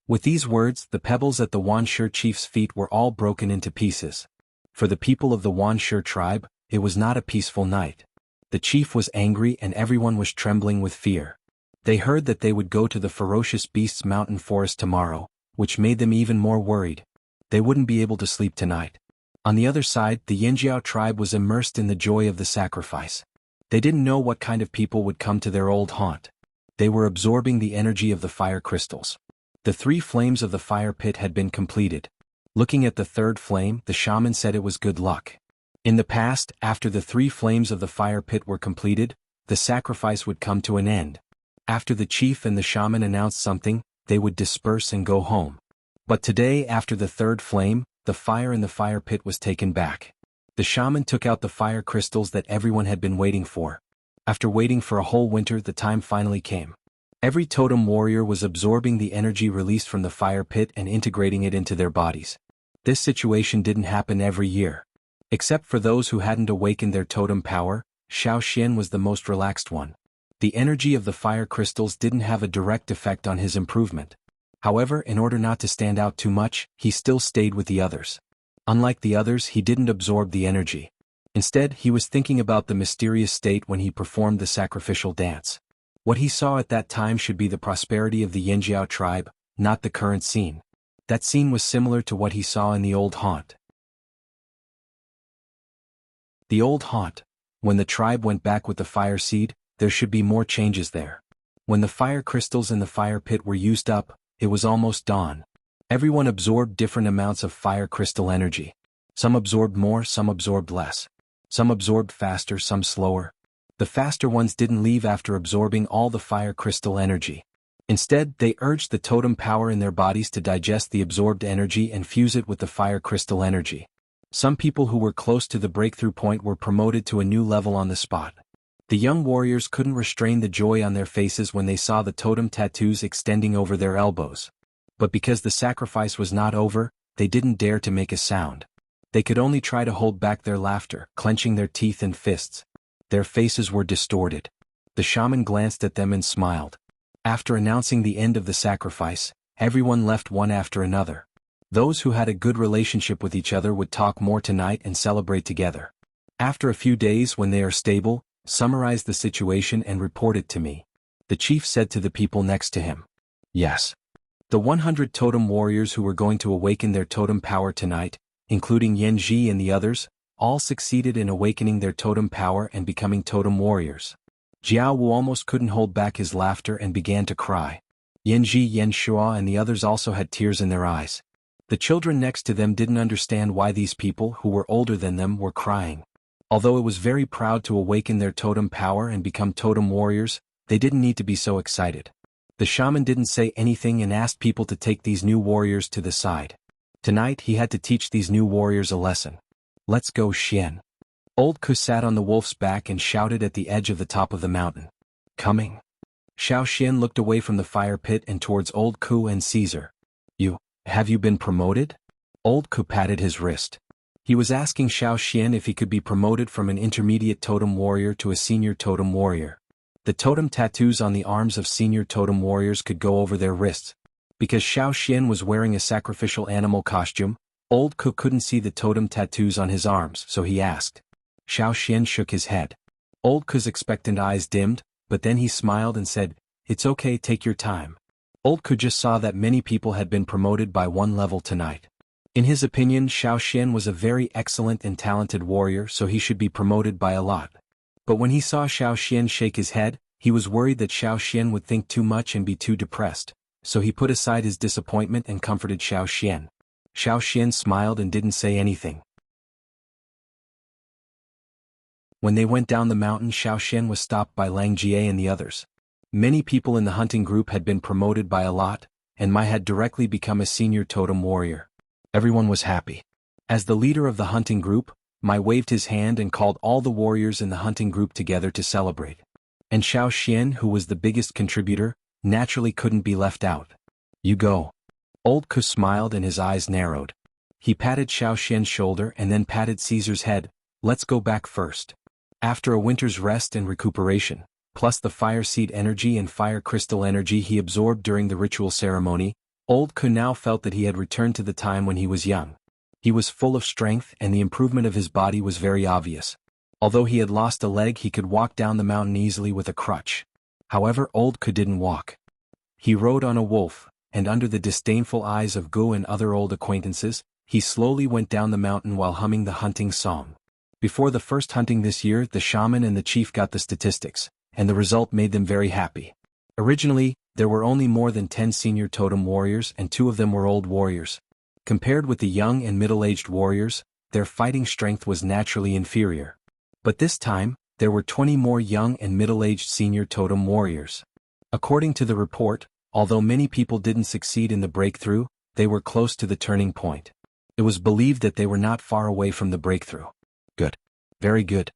Speaker 1: With these words, the pebbles at the Wuxia chief's feet were all broken into pieces. For the people of the Wuxia tribe, it was not a peaceful night. The chief was angry and everyone was trembling with fear. They heard that they would go to the ferocious beast's mountain forest tomorrow, which made them even more worried. They wouldn't be able to sleep tonight. On the other side, the Yinjiao tribe was immersed in the joy of the sacrifice. They didn't know what kind of people would come to their old haunt. They were absorbing the energy of the fire crystals. The 3 flames of the fire pit had been completed. Looking at the 3rd flame, the shaman said it was good luck. In the past, after the 3 flames of the fire pit were completed, the sacrifice would come to an end. After the chief and the shaman announced something, they would disperse and go home. But today, after the 3rd flame, the fire in the fire pit was taken back. The shaman took out the fire crystals that everyone had been waiting for. After waiting for a whole winter, the time finally came. Every totem warrior was absorbing the energy released from the fire pit and integrating it into their bodies. This situation didn't happen every year. Except for those who hadn't awakened their totem power, Xiao Xian was the most relaxed one. The energy of the fire crystals didn't have a direct effect on his improvement. However, in order not to stand out too much, he still stayed with the others. Unlike the others, he didn't absorb the energy. Instead, he was thinking about the mysterious state when he performed the sacrificial dance. What he saw at that time should be the prosperity of the Yinjiao tribe, not the current scene. That scene was similar to what he saw in the old haunt. The old haunt. When the tribe went back with the fire seed, there should be more changes there. When the fire crystals in the fire pit were used up, it was almost dawn. Everyone absorbed different amounts of fire crystal energy. Some absorbed more, some absorbed less. Some absorbed faster, some slower. The faster ones didn't leave after absorbing all the fire crystal energy. Instead, they urged the totem power in their bodies to digest the absorbed energy and fuse it with the fire crystal energy. Some people who were close to the breakthrough point were promoted to a new level on the spot. The young warriors couldn't restrain the joy on their faces when they saw the totem tattoos extending over their elbows. But because the sacrifice was not over, they didn't dare to make a sound. They could only try to hold back their laughter, clenching their teeth and fists. Their faces were distorted. The shaman glanced at them and smiled. After announcing the end of the sacrifice, everyone left one after another. Those who had a good relationship with each other would talk more tonight and celebrate together. After a few days, when they are stable, summarize the situation and report it to me. The chief said to the people next to him. Yes. The 100 totem warriors who were going to awaken their totem power tonight, including Yan Ji and the others, all succeeded in awakening their totem power and becoming totem warriors. Jiao Wu almost couldn't hold back his laughter and began to cry. Yan Ji, Yan Shua and the others also had tears in their eyes. The children next to them didn't understand why these people who were older than them were crying. Although it was very proud to awaken their totem power and become totem warriors, they didn't need to be so excited. The shaman didn't say anything and asked people to take these new warriors to the side. Tonight he had to teach these new warriors a lesson. Let's go, Xian. Old Ku sat on the wolf's back and shouted at the edge of the top of the mountain. Coming. Xiao Xian looked away from the fire pit and towards Old Ku and Caesar. Have you been promoted? Old Ku patted his wrist. He was asking Xiao Xian if he could be promoted from an intermediate totem warrior to a senior totem warrior. The totem tattoos on the arms of senior totem warriors could go over their wrists. Because Xiao Xian was wearing a sacrificial animal costume, Old Ku couldn't see the totem tattoos on his arms, so he asked. Xiao Xian shook his head. Old Ku's expectant eyes dimmed, but then he smiled and said, It's okay, take your time. Old Ku just saw that many people had been promoted by one level tonight. In his opinion, Xiao Xian was a very excellent and talented warrior, so he should be promoted by a lot. But when he saw Xiao Xian shake his head, he was worried that Xiao Xian would think too much and be too depressed, so he put aside his disappointment and comforted Xiao Xian. Xiao Xian smiled and didn't say anything. When they went down the mountain, Xiao Xian was stopped by Lang Jie and the others. Many people in the hunting group had been promoted by a lot, and Mai had directly become a senior totem warrior. Everyone was happy. As the leader of the hunting group, Mai waved his hand and called all the warriors in the hunting group together to celebrate. And Xiao Xian, who was the biggest contributor, naturally couldn't be left out. You go. Old Ku smiled and his eyes narrowed. He patted Xiao Xian's shoulder and then patted Caesar's head. Let's go back first. After a winter's rest and recuperation, plus the fire seed energy and fire crystal energy he absorbed during the ritual ceremony, Old Ku now felt that he had returned to the time when he was young. He was full of strength and the improvement of his body was very obvious. Although he had lost a leg, he could walk down the mountain easily with a crutch. However, Old Ku didn't walk. He rode on a wolf, and under the disdainful eyes of Gu and other old acquaintances, he slowly went down the mountain while humming the hunting song. Before the first hunting this year, the shaman and the chief got the statistics, and the result made them very happy. Originally, there were only more than 10 senior totem warriors and 2 of them were old warriors. Compared with the young and middle-aged warriors, their fighting strength was naturally inferior. But this time, there were 20 more young and middle-aged senior totem warriors. According to the report, although many people didn't succeed in the breakthrough, they were close to the turning point. It was believed that they were not far away from the breakthrough. Good. Very good.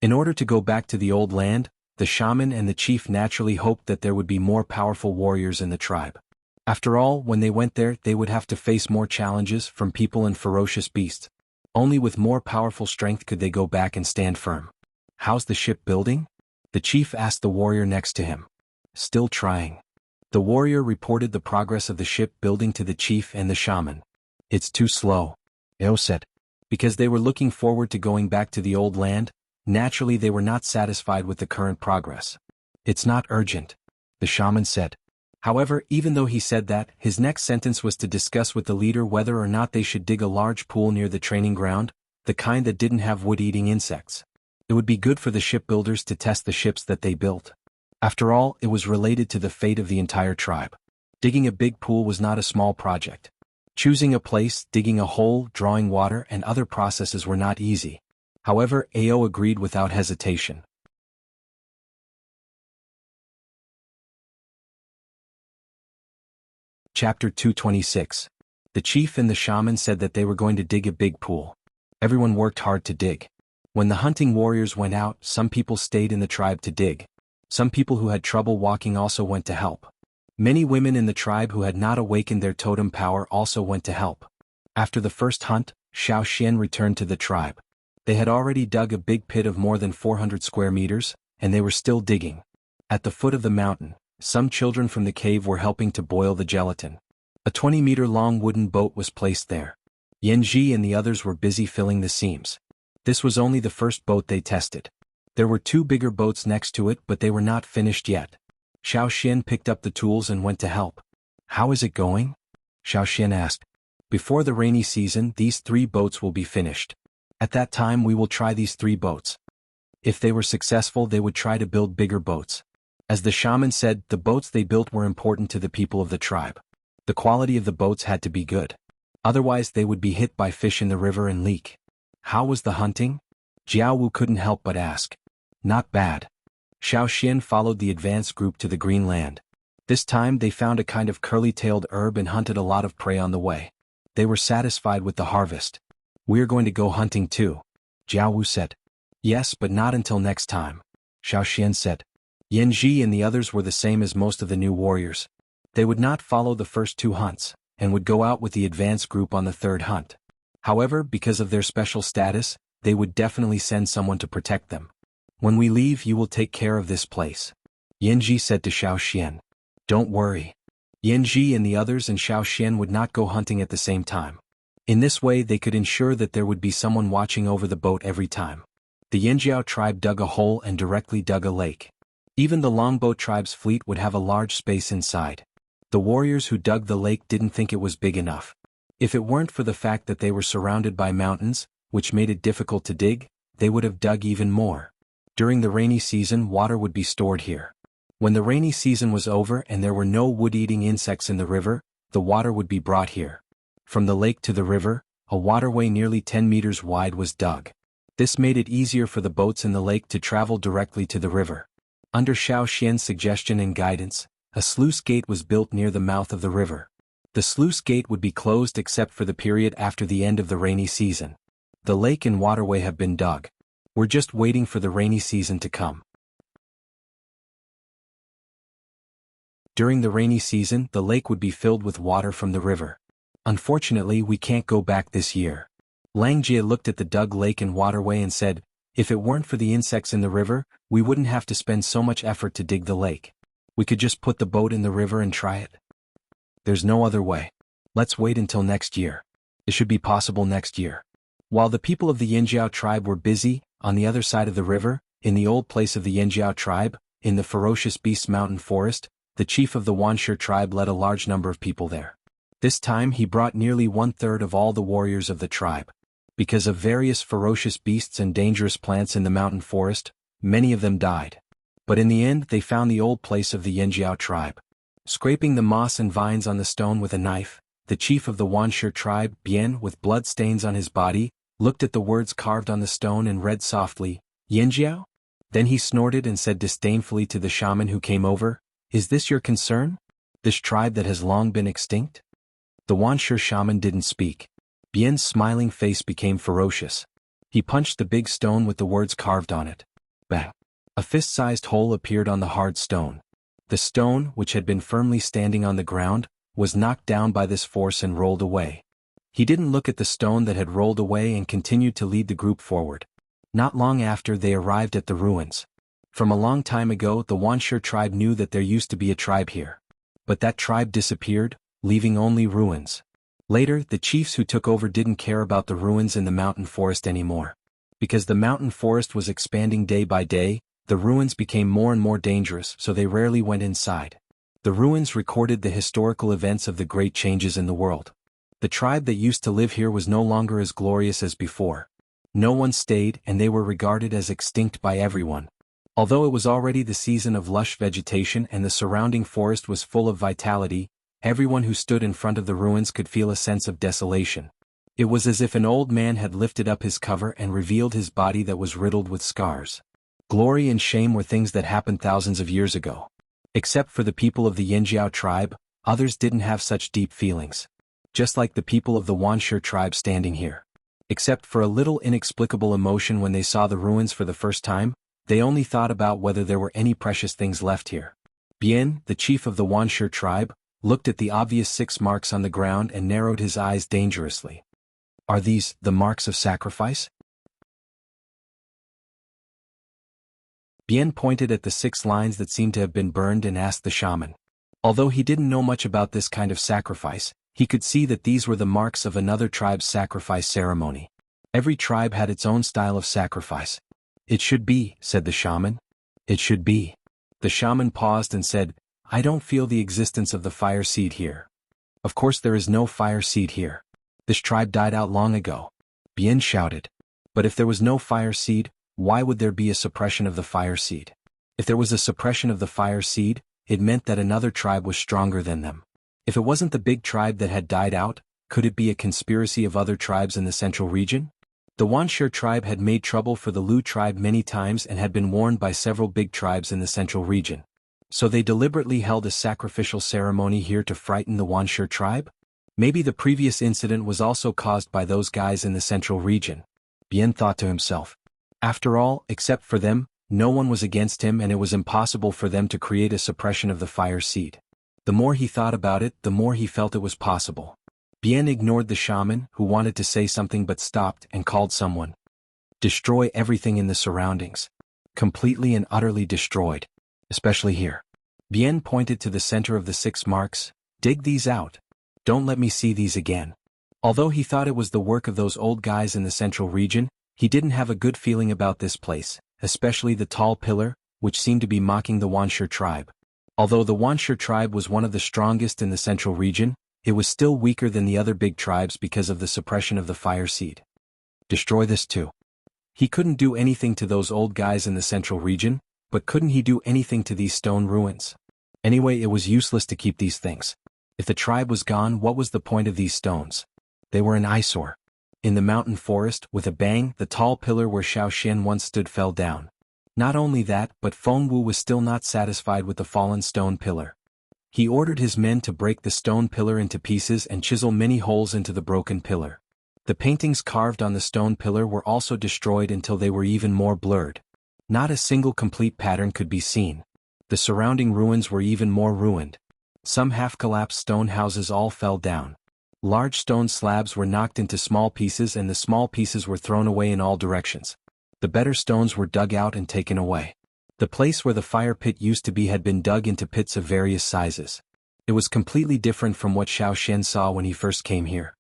Speaker 1: In order to go back to the old land, the shaman and the chief naturally hoped that there would be more powerful warriors in the tribe. After all, when they went there, they would have to face more challenges from people and ferocious beasts. Only with more powerful strength could they go back and stand firm. How's the ship building? The chief asked the warrior next to him. Still trying. The warrior reported the progress of the ship building to the chief and the shaman. It's too slow, Eo said. Because they were looking forward to going back to the old land, naturally they were not satisfied with the current progress. It's not urgent, the shaman said. However, even though he said that, his next sentence was to discuss with the leader whether or not they should dig a large pool near the training ground, the kind that didn't have wood-eating insects. It would be good for the shipbuilders to test the ships that they built. After all, it was related to the fate of the entire tribe. Digging a big pool was not a small project. Choosing a place, digging a hole, drawing water, and other processes were not easy. However, Ao agreed without hesitation. Chapter 226. The chief and the shaman said that they were going to dig a big pool. Everyone worked hard to dig. When the hunting warriors went out, some people stayed in the tribe to dig. Some people who had trouble walking also went to help. Many women in the tribe who had not awakened their totem power also went to help. After the first hunt, Xiao Xian returned to the tribe. They had already dug a big pit of more than 400 square meters, and they were still digging. At the foot of the mountain, some children from the cave were helping to boil the gelatin. A 20-meter-long wooden boat was placed there. Yanji and the others were busy filling the seams. This was only the first boat they tested. There were 2 bigger boats next to it, but they were not finished yet. Xiao Xian picked up the tools and went to help. How is it going? Xiao Xian asked. Before the rainy season, these 3 boats will be finished. At that time we will try these 3 boats. If they were successful, they would try to build bigger boats. As the shaman said, the boats they built were important to the people of the tribe. The quality of the boats had to be good. Otherwise they would be hit by fish in the river and leak. How was the hunting? Jianghu couldn't help but ask. Not bad. Xiao Xian followed the advance group to the green land. This time they found a kind of curly-tailed herb and hunted a lot of prey on the way. They were satisfied with the harvest. We're going to go hunting too, Jianghu said. Yes, but not until next time, Xiao Xian said. Yanji and the others were the same as most of the new warriors. They would not follow the first 2 hunts, and would go out with the advance group on the 3rd hunt. However, because of their special status, they would definitely send someone to protect them. When we leave, you will take care of this place, Yanji said to Xiao Xian. Don't worry. Yanji and the others and Xiao Xian would not go hunting at the same time. In this way they could ensure that there would be someone watching over the boat every time. The Yanjiao tribe dug a hole and directly dug a lake. Even the Longboat tribe's fleet would have a large space inside. The warriors who dug the lake didn't think it was big enough. If it weren't for the fact that they were surrounded by mountains, which made it difficult to dig, they would have dug even more. During the rainy season, water would be stored here. When the rainy season was over and there were no wood-eating insects in the river, the water would be brought here. From the lake to the river, a waterway nearly 10 meters wide was dug. This made it easier for the boats in the lake to travel directly to the river. Under Xiao Xian's suggestion and guidance, a sluice gate was built near the mouth of the river. The sluice gate would be closed except for the period after the end of the rainy season. The lake and waterway have been dug. We're just waiting for the rainy season to come. During the rainy season, the lake would be filled with water from the river. Unfortunately, we can't go back this year. Lang Jie looked at the dug lake and waterway and said, if it weren't for the insects in the river, we wouldn't have to spend so much effort to dig the lake. We could just put the boat in the river and try it. There's no other way. Let's wait until next year. It should be possible next year. While the people of the Yanjiao tribe were busy, on the other side of the river, in the old place of the Yanjiao tribe, in the ferocious beast mountain forest, the chief of the Wanshi tribe led a large number of people there. This time he brought nearly 1/3 of all the warriors of the tribe. Because of various ferocious beasts and dangerous plants in the mountain forest, many of them died. But in the end they found the old place of the Yanjiao tribe. Scraping the moss and vines on the stone with a knife, the chief of the Wuxia tribe, Bian, with blood stains on his body, looked at the words carved on the stone and read softly, Yanjiao? Then he snorted and said disdainfully to the shaman who came over, "Is this your concern? This tribe that has long been extinct?" The Wuxia shaman didn't speak. Bian's smiling face became ferocious. He punched the big stone with the words carved on it. Bang! A fist-sized hole appeared on the hard stone. The stone, which had been firmly standing on the ground, was knocked down by this force and rolled away. He didn't look at the stone that had rolled away and continued to lead the group forward. Not long after they arrived at the ruins. From a long time ago the Wuxia tribe knew that there used to be a tribe here. But that tribe disappeared, leaving only ruins. Later, the chiefs who took over didn't care about the ruins in the mountain forest anymore. Because the mountain forest was expanding day by day, the ruins became more and more dangerous, so they rarely went inside. The ruins recorded the historical events of the great changes in the world. The tribe that used to live here was no longer as glorious as before. No one stayed and they were regarded as extinct by everyone. Although it was already the season of lush vegetation and the surrounding forest was full of vitality, everyone who stood in front of the ruins could feel a sense of desolation. It was as if an old man had lifted up his cover and revealed his body that was riddled with scars. Glory and shame were things that happened thousands of years ago. Except for the people of the Yanjiao tribe, others didn't have such deep feelings. Just like the people of the Wuxia tribe standing here. Except for a little inexplicable emotion when they saw the ruins for the first time, they only thought about whether there were any precious things left here. Bian, the chief of the Wuxia tribe, looked at the obvious 6 marks on the ground and narrowed his eyes dangerously. Are these the marks of sacrifice? Bian pointed at the 6 lines that seemed to have been burned and asked the shaman. Although he didn't know much about this kind of sacrifice, he could see that these were the marks of another tribe's sacrifice ceremony. Every tribe had its own style of sacrifice. It should be, said the shaman. It should be. The shaman paused and said, I don't feel the existence of the fire seed here. Of course there is no fire seed here. This tribe died out long ago. Bian shouted. But if there was no fire seed, why would there be a suppression of the fire seed? If there was a suppression of the fire seed, it meant that another tribe was stronger than them. If it wasn't the big tribe that had died out, could it be a conspiracy of other tribes in the central region? The Wuxia tribe had made trouble for the Lu tribe many times and had been warned by several big tribes in the central region. So they deliberately held a sacrificial ceremony here to frighten the Wuxia tribe? Maybe the previous incident was also caused by those guys in the central region. Bian thought to himself. After all, except for them, no one was against him and it was impossible for them to create a suppression of the fire seed. The more he thought about it, the more he felt it was possible. Bian ignored the shaman, who wanted to say something but stopped and called someone. Destroy everything in the surroundings. Completely and utterly destroyed. Especially here. Bian pointed to the center of the 6 marks. Dig these out. Don't let me see these again. Although he thought it was the work of those old guys in the central region, he didn't have a good feeling about this place, especially the tall pillar, which seemed to be mocking the Wuxia tribe. Although the Wuxia tribe was one of the strongest in the central region, it was still weaker than the other big tribes because of the suppression of the fire seed. Destroy this too. He couldn't do anything to those old guys in the central region, but couldn't he do anything to these stone ruins? Anyway, it was useless to keep these things. If the tribe was gone, what was the point of these stones? They were an eyesore. In the mountain forest, with a bang, the tall pillar where Xiao Xian once stood fell down. Not only that, but Feng Wu was still not satisfied with the fallen stone pillar. He ordered his men to break the stone pillar into pieces and chisel many holes into the broken pillar. The paintings carved on the stone pillar were also destroyed until they were even more blurred. Not a single complete pattern could be seen. The surrounding ruins were even more ruined. Some half-collapsed stone houses all fell down. Large stone slabs were knocked into small pieces and the small pieces were thrown away in all directions. The better stones were dug out and taken away. The place where the fire pit used to be had been dug into pits of various sizes. It was completely different from what Xiao Xian saw when he first came here.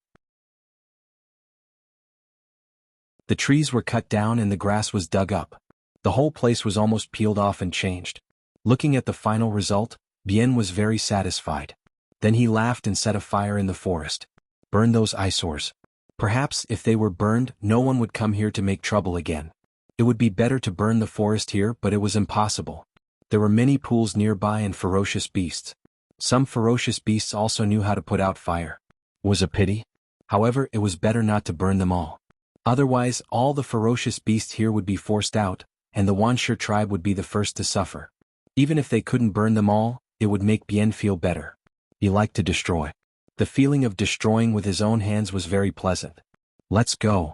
Speaker 1: The trees were cut down and the grass was dug up. The whole place was almost peeled off and changed. Looking at the final result, Bian was very satisfied. Then he laughed and set a fire in the forest. Burn those eyesores. Perhaps if they were burned, no one would come here to make trouble again. It would be better to burn the forest here, but it was impossible. There were many pools nearby and ferocious beasts. Some ferocious beasts also knew how to put out fire. Was a pity. However, it was better not to burn them all. Otherwise, all the ferocious beasts here would be forced out, and the Wuxia tribe would be the first to suffer. Even if they couldn't burn them all, it would make Bien feel better. He liked to destroy. The feeling of destroying with his own hands was very pleasant. Let's go.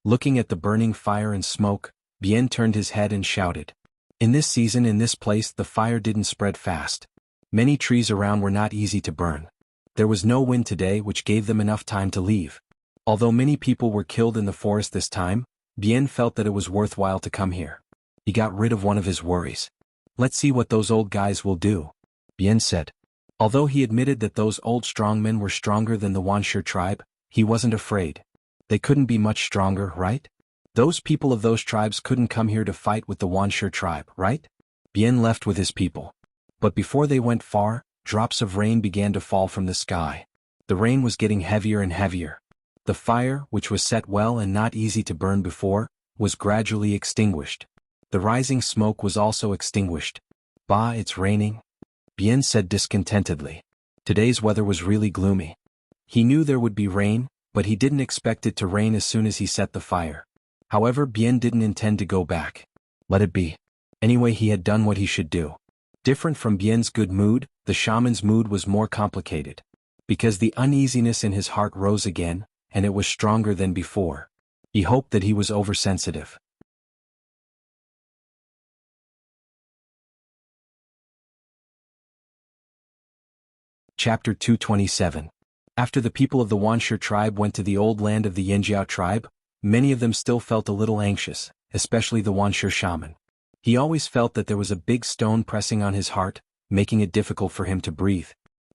Speaker 1: Looking at the burning fire and smoke, Bien turned his head and shouted. In this season, in this place, the fire didn't spread fast. Many trees around were not easy to burn. There was no wind today, which gave them enough time to leave. Although many people were killed in the forest this time, Bien felt that it was worthwhile to come here. He got rid of one of his worries. Let's see what those old guys will do, Bien said. Although he admitted that those old strongmen were stronger than the Wuxia tribe, he wasn't afraid. They couldn't be much stronger, right? Those people of those tribes couldn't come here to fight with the Wuxia tribe, right? Bien left with his people. But before they went far, drops of rain began to fall from the sky. The rain was getting heavier and heavier. The fire, which was set well and not easy to burn before, was gradually extinguished. The rising smoke was also extinguished. Bah, it's raining, Bien said discontentedly. Today's weather was really gloomy. He knew there would be rain, but he didn't expect it to rain as soon as he set the fire. However, Bien didn't intend to go back. Let it be. Anyway, he had done what he should do. Different from Bien's good mood, the shaman's mood was more complicated. Because the uneasiness in his heart rose again, and it was stronger than before. He hoped that he was oversensitive. Chapter 227. After the people of the Wuxia tribe went to the old land of the Jianghu tribe, many of them still felt a little anxious, especially the Wuxia shaman. He always felt that there was a big stone pressing on his heart, making it difficult for him to breathe.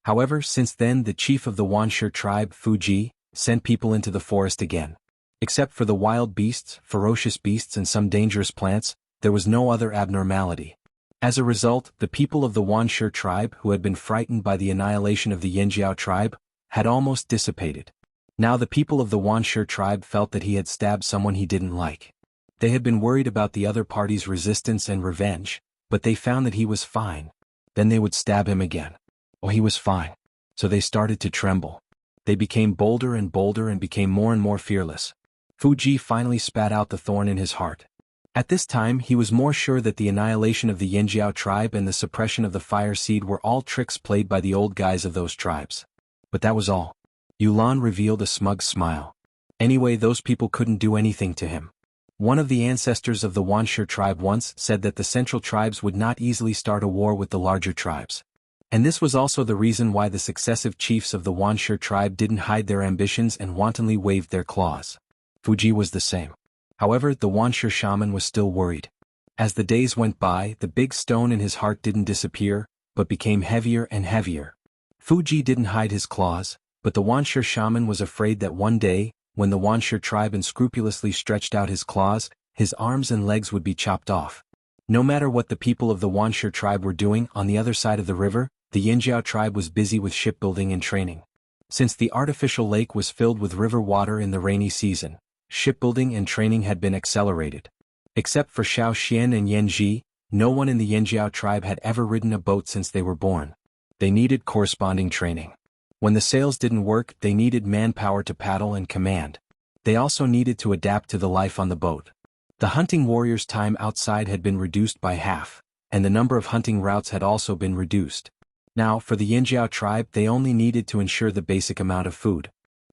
Speaker 1: However, since then the chief of the Wuxia tribe, Fuji, sent people into the forest again. Except for the wild beasts, ferocious beasts and some dangerous plants, there was no other abnormality. As a result, the people of the Wuxia tribe who had been frightened by the annihilation of the Jianghu tribe, had almost dissipated. Now the people of the Wuxia tribe felt that he had stabbed someone he didn't like. They had been worried about the other party's resistance and revenge, but they found that he was fine. Then they would stab him again. Oh, he was fine. So they started to tremble. They became bolder and became more and more fearless. Fuji finally spat out the thorn in his heart. At this time he was more sure that the annihilation of the Jianghu tribe and the suppression of the fire seed were all tricks played by the old guys of those tribes. But that was all. Yulan revealed a smug smile. Anyway, those people couldn't do anything to him. One of the ancestors of the Wuxia tribe once said that the central tribes would not easily start a war with the larger tribes. And this was also the reason why the successive chiefs of the Wuxia tribe didn't hide their ambitions and wantonly waved their claws. Fuji was the same. However, the Wuxia shaman was still worried. As the days went by, the big stone in his heart didn't disappear, but became heavier and heavier. Fuji didn't hide his claws, but the Wuxia shaman was afraid that one day, when the Wuxia tribe unscrupulously stretched out his claws, his arms and legs would be chopped off. No matter what the people of the Wuxia tribe were doing on the other side of the river, the Jianghu tribe was busy with shipbuilding and training. Since the artificial lake was filled with river water in the rainy season, shipbuilding and training had been accelerated. Except for Xiao Xian and Yan Ji, no one in the Jianghu tribe had ever ridden a boat since they were born. They needed corresponding training. When the sails didn't work, they needed manpower to paddle and command. They also needed to adapt to the life on the boat. The hunting warriors' time outside had been reduced by half, and the number of hunting routes had also been reduced. Now, for the Jianghu tribe, they only needed to ensure the basic amount of food.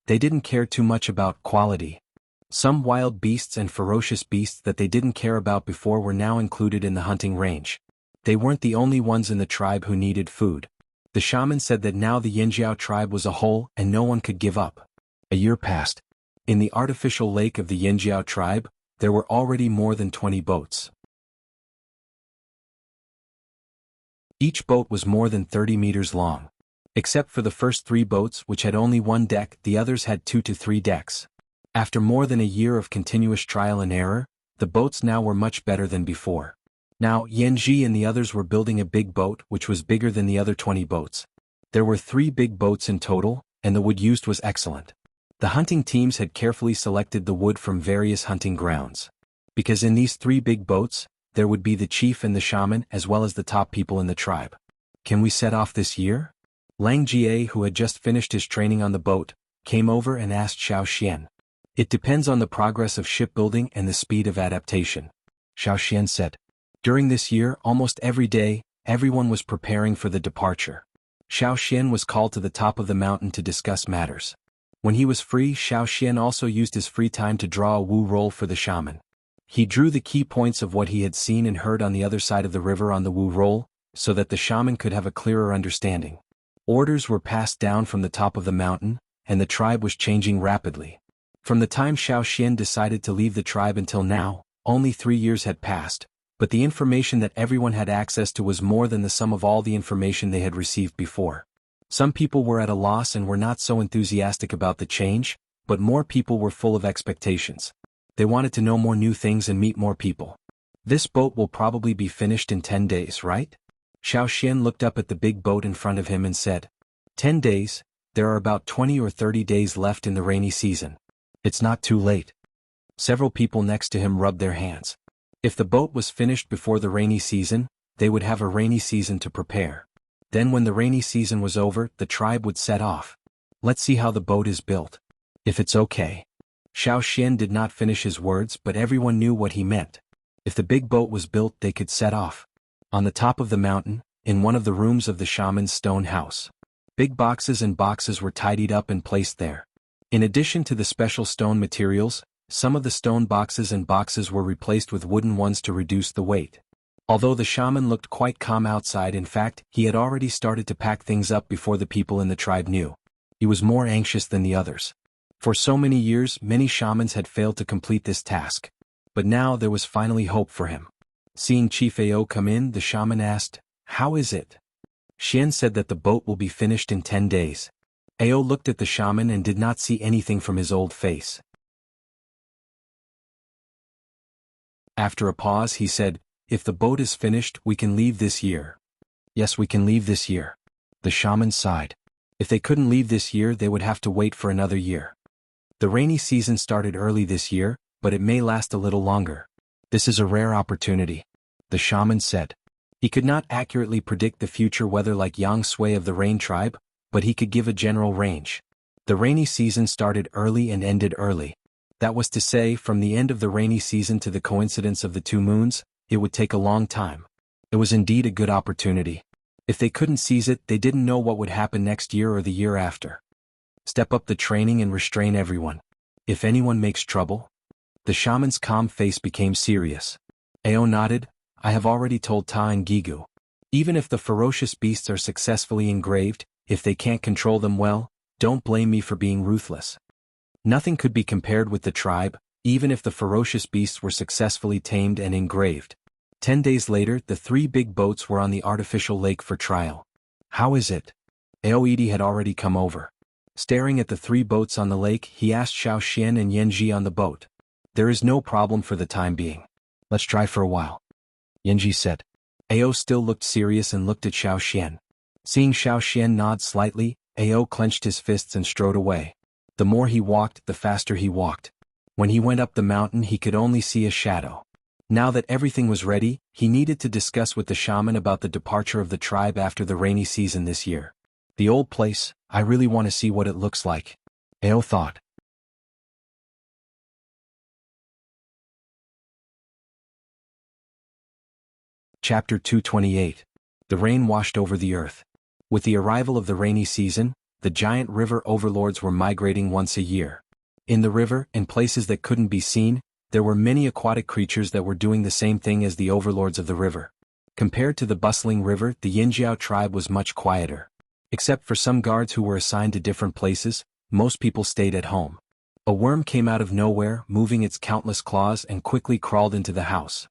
Speaker 1: They didn't care too much about quality. Some wild beasts and ferocious beasts that they didn't care about before were now included in the hunting range. They weren't the only ones in the tribe who needed food. The shaman said that now the Jianghu tribe was a whole and no one could give up. A year passed. In the artificial lake of the Jianghu tribe, there were already more than 20 boats. Each boat was more than 30 meters long. Except for the first 3 boats which had only one deck, the others had 2 to 3 decks. After more than a year of continuous trial and error, the boats now were much better than before. Now, Yanji and the others were building a big boat which was bigger than the other 20 boats. There were 3 big boats in total, and the wood used was excellent. The hunting teams had carefully selected the wood from various hunting grounds. Because in these 3 big boats, there would be the chief and the shaman as well as the top people in the tribe. Can we set off this year? Lang Jie, who had just finished his training on the boat, came over and asked Xiao Xian. It depends on the progress of shipbuilding and the speed of adaptation. Xiao Xian said. During this year, almost every day, everyone was preparing for the departure. Xiao Xian was called to the top of the mountain to discuss matters. When he was free, Xiao Xian also used his free time to draw a Wu roll for the shaman. He drew the key points of what he had seen and heard on the other side of the river on the Wu roll, so that the shaman could have a clearer understanding. Orders were passed down from the top of the mountain, and the tribe was changing rapidly. From the time Xiao Xian decided to leave the tribe until now, only 3 years had passed, but the information that everyone had access to was more than the sum of all the information they had received before. Some people were at a loss and were not so enthusiastic about the change, but more people were full of expectations. They wanted to know more new things and meet more people. This boat will probably be finished in 10 days, right? Xiao Xian looked up at the big boat in front of him and said, 10 days, there are about 20 or 30 days left in the rainy season. It's not too late. Several people next to him rubbed their hands. If the boat was finished before the rainy season, they would have a rainy season to prepare. Then when the rainy season was over, the tribe would set off. Let's see how the boat is built. If it's okay. Xiao Xian did not finish his words, but everyone knew what he meant. If the big boat was built, they could set off. On the top of the mountain, in one of the rooms of the shaman's stone house, big boxes and boxes were tidied up and placed there. In addition to the special stone materials, some of the stone boxes and boxes were replaced with wooden ones to reduce the weight. Although the shaman looked quite calm outside, in fact, he had already started to pack things up before the people in the tribe knew. He was more anxious than the others. For so many years, many shamans had failed to complete this task. But now there was finally hope for him. Seeing Chief Ao come in, the shaman asked, "How is it?" Xian said that the boat will be finished in 10 days. Ao looked at the shaman and did not see anything from his old face. After a pause he said, "If the boat is finished, we can leave this year." "Yes, we can leave this year." The shaman sighed. If they couldn't leave this year, they would have to wait for another year. The rainy season started early this year, but it may last a little longer. This is a rare opportunity, the shaman said. He could not accurately predict the future weather like Yang Sui of the Rain tribe, but he could give a general range. The rainy season started early and ended early. That was to say, from the end of the rainy season to the coincidence of the 2 moons, it would take a long time. It was indeed a good opportunity. If they couldn't seize it, they didn't know what would happen next year or the year after. Step up the training and restrain everyone. If anyone makes trouble. The shaman's calm face became serious. Ao nodded. I have already told Ta and Gigu. Even if the ferocious beasts are successfully engraved, if they can't control them well, don't blame me for being ruthless. Nothing could be compared with the tribe, even if the ferocious beasts were successfully tamed and engraved. 10 days later, the 3 big boats were on the artificial lake for trial. How is it? Aoidi had already come over. Staring at the 3 boats on the lake, he asked Xiao Xian and Yanji on the boat. There is no problem for the time being. Let's try for a while. Yanji said. Ao still looked serious and looked at Xiao Xian. Seeing Xiao Xian nod slightly, Ao clenched his fists and strode away. The more he walked, the faster he walked. When he went up the mountain, he could only see a shadow. Now that everything was ready, he needed to discuss with the shaman about the departure of the tribe after the rainy season this year. The old place, I really want to see what it looks like. Ao thought. Chapter 228. The rain washed over the earth. With the arrival of the rainy season, the giant river overlords were migrating once a year. In the river, in places that couldn't be seen, there were many aquatic creatures that were doing the same thing as the overlords of the river. Compared to the bustling river, the Yinjiao tribe was much quieter. Except for some guards who were assigned to different places, most people stayed at home. A worm came out of nowhere, moving its countless claws, and quickly crawled into the house.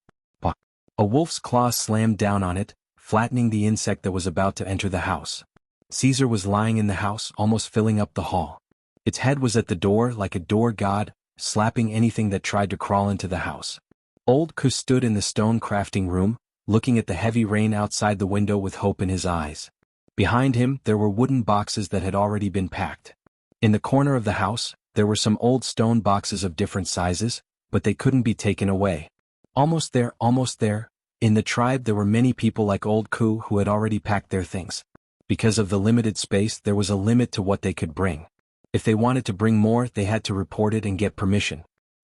Speaker 1: A wolf's claws slammed down on it, flattening the insect that was about to enter the house. Caesar was lying in the house, almost filling up the hall. Its head was at the door like a door god, slapping anything that tried to crawl into the house. Old Kus stood in the stone crafting room, looking at the heavy rain outside the window with hope in his eyes. Behind him, there were wooden boxes that had already been packed. In the corner of the house, there were some old stone boxes of different sizes, but they couldn't be taken away. Almost there, almost there. In the tribe there were many people like Old Ku who had already packed their things. Because of the limited space, there was a limit to what they could bring. If they wanted to bring more, they had to report it and get permission.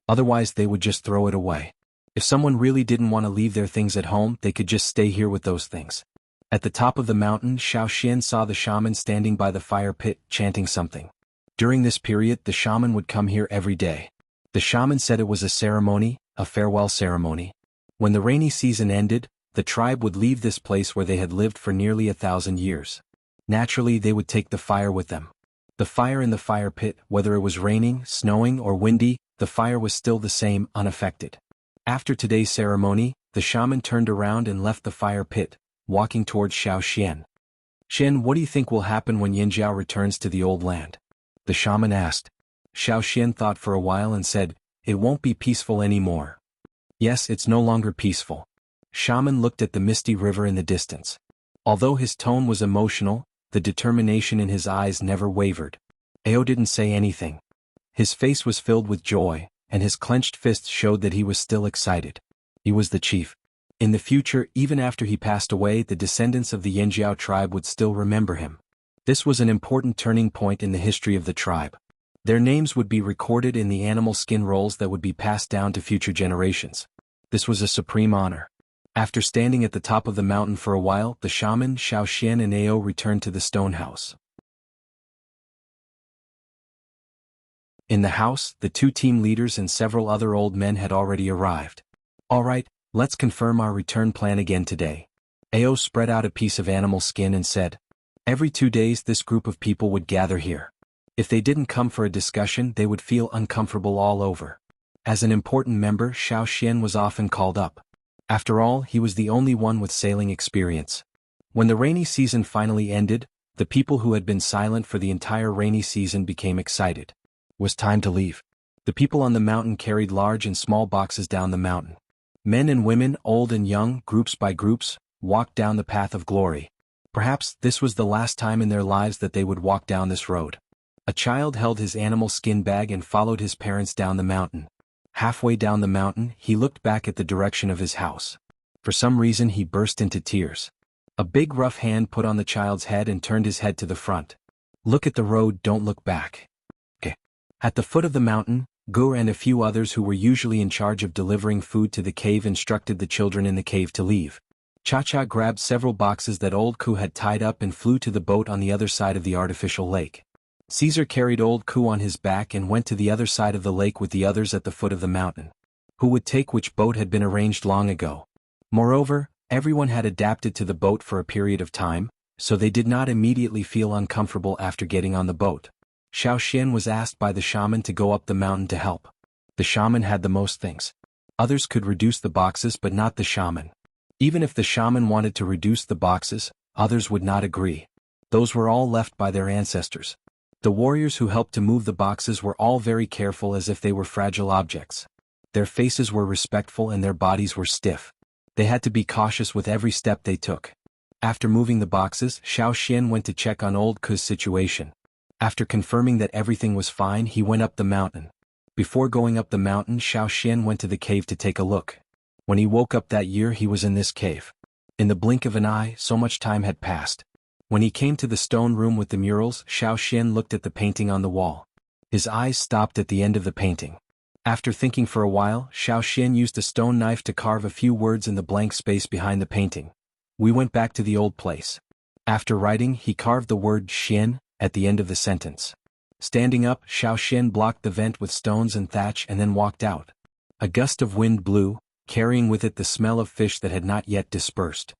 Speaker 1: Otherwise they would just throw it away. If someone really didn't want to leave their things at home, they could just stay here with those things. At the top of the mountain, Xiao Xian saw the shaman standing by the fire pit, chanting something. During this period, the shaman would come here every day. The shaman said it was a ceremony, a farewell ceremony. When the rainy season ended, the tribe would leave this place where they had lived for nearly 1,000 years. Naturally, they would take the fire with them. The fire in the fire pit, whether it was raining, snowing, or windy, the fire was still the same, unaffected. After today's ceremony, the shaman turned around and left the fire pit, walking towards Xiao Xian. "Xian, what do you think will happen when Yinjiao returns to the old land?" the shaman asked. Xiao Xian thought for a while and said, "It won't be peaceful anymore." "Yes, it's no longer peaceful." Shaman looked at the misty river in the distance. Although his tone was emotional, the determination in his eyes never wavered. Ao didn't say anything. His face was filled with joy, and his clenched fists showed that he was still excited. He was the chief. In the future, even after he passed away, the descendants of the Yinjiao tribe would still remember him. This was an important turning point in the history of the tribe. Their names would be recorded in the animal skin rolls that would be passed down to future generations. This was a supreme honor. After standing at the top of the mountain for a while, the shaman, Xiao Xian and Ao returned to the stone house. In the house, the two team leaders and several other old men had already arrived. "All right, let's confirm our return plan again today." Ao spread out a piece of animal skin and said, "Every 2 days this group of people would gather here. If they didn't come for a discussion, they would feel uncomfortable all over." As an important member, Xiao Xian was often called up. After all, he was the only one with sailing experience. When the rainy season finally ended, the people who had been silent for the entire rainy season became excited. It was time to leave. The people on the mountain carried large and small boxes down the mountain. Men and women, old and young, groups by groups, walked down the path of glory. Perhaps this was the last time in their lives that they would walk down this road. A child held his animal skin bag and followed his parents down the mountain. Halfway down the mountain, he looked back at the direction of his house. For some reason he burst into tears. A big rough hand put on the child's head and turned his head to the front. "Look at the road, don't look back." Okay. At the foot of the mountain, Gur and a few others who were usually in charge of delivering food to the cave instructed the children in the cave to leave. Cha-Cha grabbed several boxes that Old Ku had tied up and flew to the boat on the other side of the artificial lake. Caesar carried Old Ku on his back and went to the other side of the lake with the others at the foot of the mountain. Who would take which boat had been arranged long ago. Moreover, everyone had adapted to the boat for a period of time, so they did not immediately feel uncomfortable after getting on the boat. Xiao Xian was asked by the shaman to go up the mountain to help. The shaman had the most things. Others could reduce the boxes but not the shaman. Even if the shaman wanted to reduce the boxes, others would not agree. Those were all left by their ancestors. The warriors who helped to move the boxes were all very careful as if they were fragile objects. Their faces were respectful and their bodies were stiff. They had to be cautious with every step they took. After moving the boxes, Xiao Xian went to check on Old Ku's situation. After confirming that everything was fine, he went up the mountain. Before going up the mountain, Xiao Xian went to the cave to take a look. When he woke up that year, he was in this cave. In the blink of an eye, so much time had passed. When he came to the stone room with the murals, Xiao Xian looked at the painting on the wall. His eyes stopped at the end of the painting. After thinking for a while, Xiao Xian used a stone knife to carve a few words in the blank space behind the painting. "We went back to the old place." After writing, he carved the word Xian at the end of the sentence. Standing up, Xiao Xian blocked the vent with stones and thatch and then walked out. A gust of wind blew, carrying with it the smell of fish that had not yet dispersed.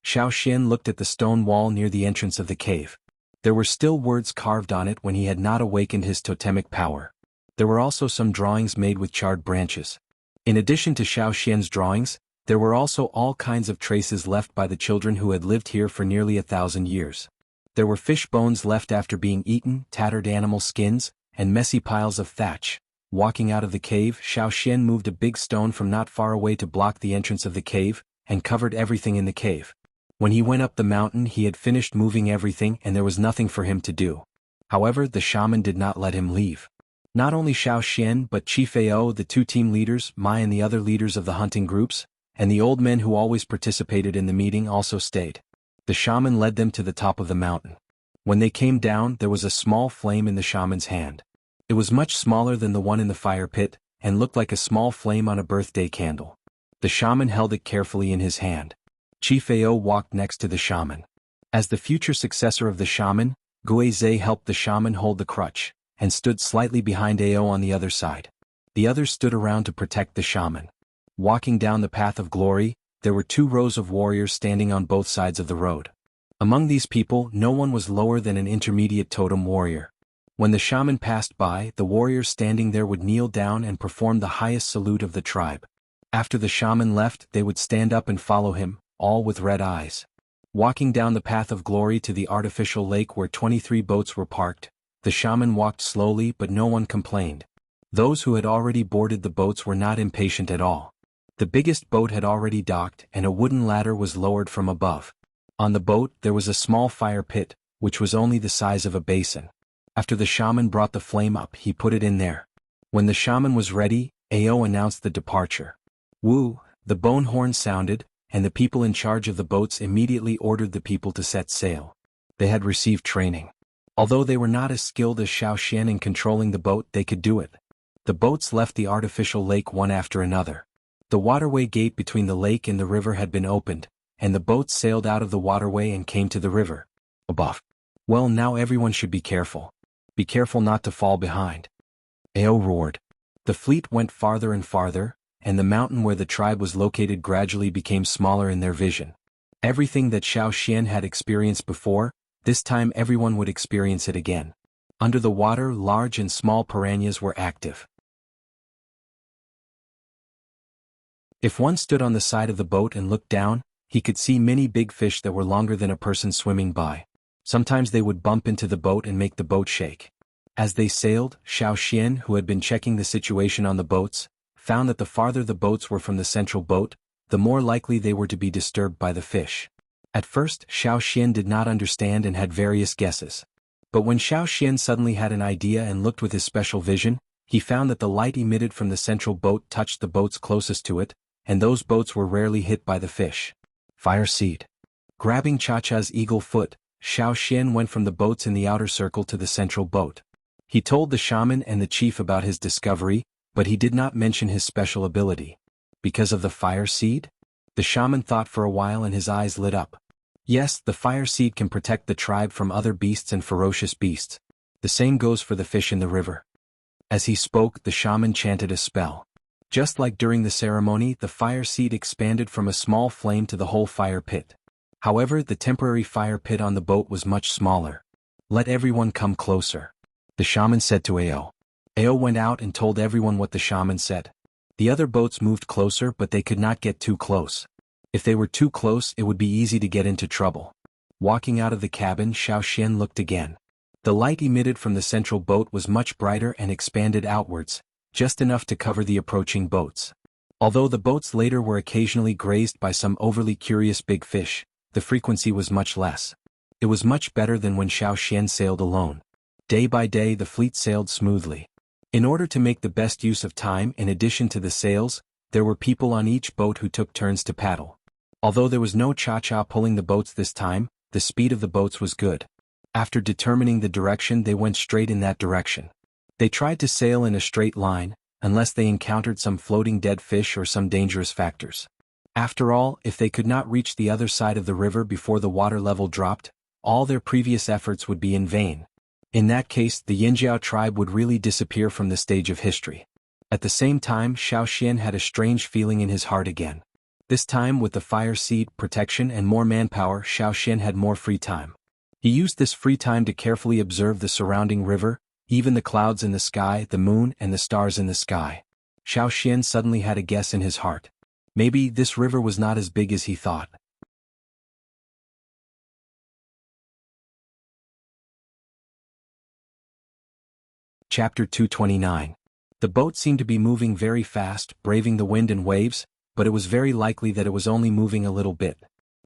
Speaker 1: Xiao Xian looked at the stone wall near the entrance of the cave. There were still words carved on it when he had not awakened his totemic power. There were also some drawings made with charred branches. In addition to Xiao Xian's drawings, there were also all kinds of traces left by the children who had lived here for nearly 1,000 years. There were fish bones left after being eaten, tattered animal skins, and messy piles of thatch. Walking out of the cave, Xiao Xian moved a big stone from not far away to block the entrance of the cave, and covered everything in the cave. When he went up the mountain he had finished moving everything and there was nothing for him to do. However, the shaman did not let him leave. Not only Xiao Xian but Chief Ao, the two team leaders, Mai and the other leaders of the hunting groups, and the old men who always participated in the meeting also stayed. The shaman led them to the top of the mountain. When they came down there was a small flame in the shaman's hand. It was much smaller than the one in the fire pit, and looked like a small flame on a birthday candle. The shaman held it carefully in his hand. Chief Ao walked next to the shaman. As the future successor of the shaman, Guizhe helped the shaman hold the crutch, and stood slightly behind Ao on the other side. The others stood around to protect the shaman. Walking down the path of glory, there were 2 rows of warriors standing on both sides of the road. Among these people no one was lower than an intermediate totem warrior. When the shaman passed by, the warriors standing there would kneel down and perform the highest salute of the tribe. After the shaman left they would stand up and follow him, all with red eyes. Walking down the path of glory to the artificial lake where 23 boats were parked, the shaman walked slowly but no one complained. Those who had already boarded the boats were not impatient at all. The biggest boat had already docked and a wooden ladder was lowered from above. On the boat there was a small fire pit, which was only the size of a basin. After the shaman brought the flame up he put it in there. When the shaman was ready, Ao announced the departure. Woo, the bone horn sounded, and the people in charge of the boats immediately ordered the people to set sail. They had received training. Although they were not as skilled as Xiao Xian in controlling the boat, they could do it. The boats left the artificial lake one after another. The waterway gate between the lake and the river had been opened, and the boats sailed out of the waterway and came to the river. Above. Well, now everyone should be careful. Be careful not to fall behind. Ao roared. The fleet went farther and farther, and the mountain where the tribe was located gradually became smaller in their vision. Everything that Xiao Xian had experienced before, this time everyone would experience it again. Under the water large and small piranhas were active. If one stood on the side of the boat and looked down, he could see many big fish that were longer than a person swimming by. Sometimes they would bump into the boat and make the boat shake. As they sailed, Xiao Xian, who had been checking the situation on the boats, found that the farther the boats were from the central boat, the more likely they were to be disturbed by the fish. At first, Xiao Xian did not understand and had various guesses. But when Xiao Xian suddenly had an idea and looked with his special vision, he found that the light emitted from the central boat touched the boats closest to it, and those boats were rarely hit by the fish. Fire seed. Grabbing Cha-Cha's eagle foot, Xiao Xian went from the boats in the outer circle to the central boat. He told the shaman and the chief about his discovery, but he did not mention his special ability. Because of the fire seed? The shaman thought for a while and his eyes lit up. Yes, the fire seed can protect the tribe from other beasts and ferocious beasts. The same goes for the fish in the river. As he spoke, the shaman chanted a spell. Just like during the ceremony, the fire seed expanded from a small flame to the whole fire pit. However, the temporary fire pit on the boat was much smaller. Let everyone come closer, the shaman said to Ao. Ao went out and told everyone what the shaman said. The other boats moved closer but they could not get too close. If they were too close it would be easy to get into trouble. Walking out of the cabin, Xiao Xian looked again. The light emitted from the central boat was much brighter and expanded outwards, just enough to cover the approaching boats. Although the boats later were occasionally grazed by some overly curious big fish, the frequency was much less. It was much better than when Xiao Xian sailed alone. Day by day the fleet sailed smoothly. In order to make the best use of time, in addition to the sails, there were people on each boat who took turns to paddle. Although there was no Cha-Cha pulling the boats this time, the speed of the boats was good. After determining the direction they went straight in that direction. They tried to sail in a straight line, unless they encountered some floating dead fish or some dangerous factors. After all, if they could not reach the other side of the river before the water level dropped, all their previous efforts would be in vain. In that case, the Yinjiao tribe would really disappear from the stage of history. At the same time, Xiao Xian had a strange feeling in his heart again. This time, with the fire seed, protection and more manpower, Xiao Xian had more free time. He used this free time to carefully observe the surrounding river, even the clouds in the sky, the moon and the stars in the sky. Xiao Xian suddenly had a guess in his heart. Maybe this river was not as big as he thought. Chapter 229. The boat seemed to be moving very fast, braving the wind and waves, but it was very likely that it was only moving a little bit.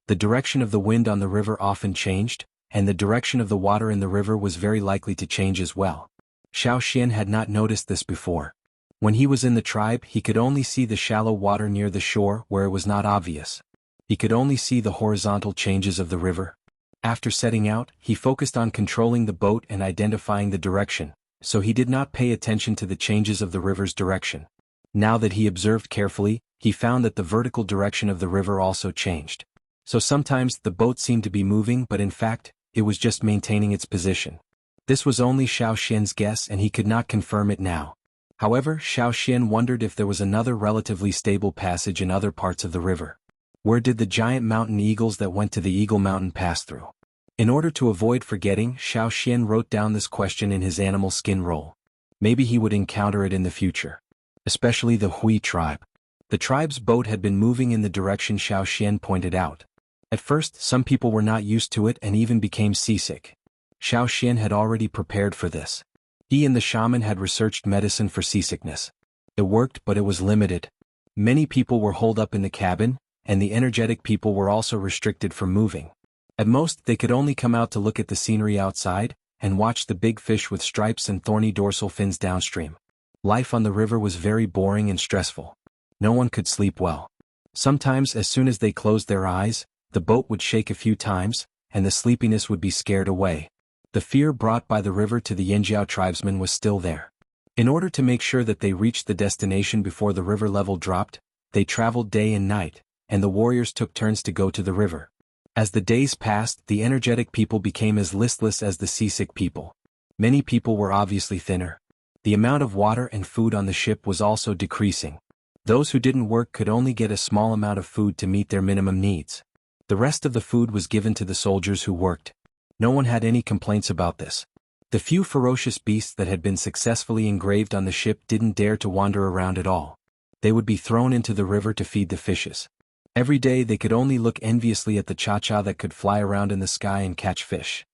Speaker 1: The direction of the wind on the river often changed, and the direction of the water in the river was very likely to change as well. Xiao Xian had not noticed this before. When he was in the tribe, he could only see the shallow water near the shore where it was not obvious. He could only see the horizontal changes of the river. After setting out, he focused on controlling the boat and identifying the direction, so he did not pay attention to the changes of the river's direction. Now that he observed carefully, he found that the vertical direction of the river also changed. So sometimes the boat seemed to be moving, but in fact, it was just maintaining its position. This was only Xiao Xian's guess and he could not confirm it now. However, Xiao Xian wondered if there was another relatively stable passage in other parts of the river. Where did the giant mountain eagles that went to the Eagle Mountain pass through? In order to avoid forgetting, Xiao Xian wrote down this question in his animal skin roll. Maybe he would encounter it in the future. Especially the Hui tribe. The tribe's boat had been moving in the direction Xiao Xian pointed out. At first, some people were not used to it and even became seasick. Xiao Xian had already prepared for this. He and the shaman had researched medicine for seasickness. It worked, but it was limited. Many people were holed up in the cabin, and the energetic people were also restricted from moving. At most, they could only come out to look at the scenery outside, and watch the big fish with stripes and thorny dorsal fins downstream. Life on the river was very boring and stressful. No one could sleep well. Sometimes, as soon as they closed their eyes, the boat would shake a few times, and the sleepiness would be scared away. The fear brought by the river to the Yanjiao tribesmen was still there. In order to make sure that they reached the destination before the river level dropped, they traveled day and night, and the warriors took turns to go to the river. As the days passed, the energetic people became as listless as the seasick people. Many people were obviously thinner. The amount of water and food on the ship was also decreasing. Those who didn't work could only get a small amount of food to meet their minimum needs. The rest of the food was given to the soldiers who worked. No one had any complaints about this. The few ferocious beasts that had been successfully engraved on the ship didn't dare to wander around at all. They would be thrown into the river to feed the fishes. Every day they could only look enviously at the cha-cha that could fly around in the sky and catch fish.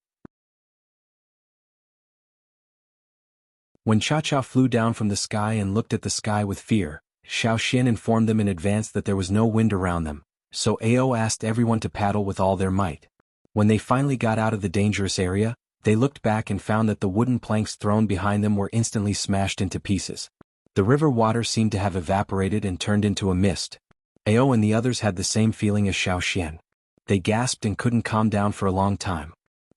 Speaker 1: When cha-cha flew down from the sky and looked at the sky with fear, Xiao Xian informed them in advance that there was no wind around them, so Ao asked everyone to paddle with all their might. When they finally got out of the dangerous area, they looked back and found that the wooden planks thrown behind them were instantly smashed into pieces. The river water seemed to have evaporated and turned into a mist. Ao and the others had the same feeling as Xiao Xian. They gasped and couldn't calm down for a long time.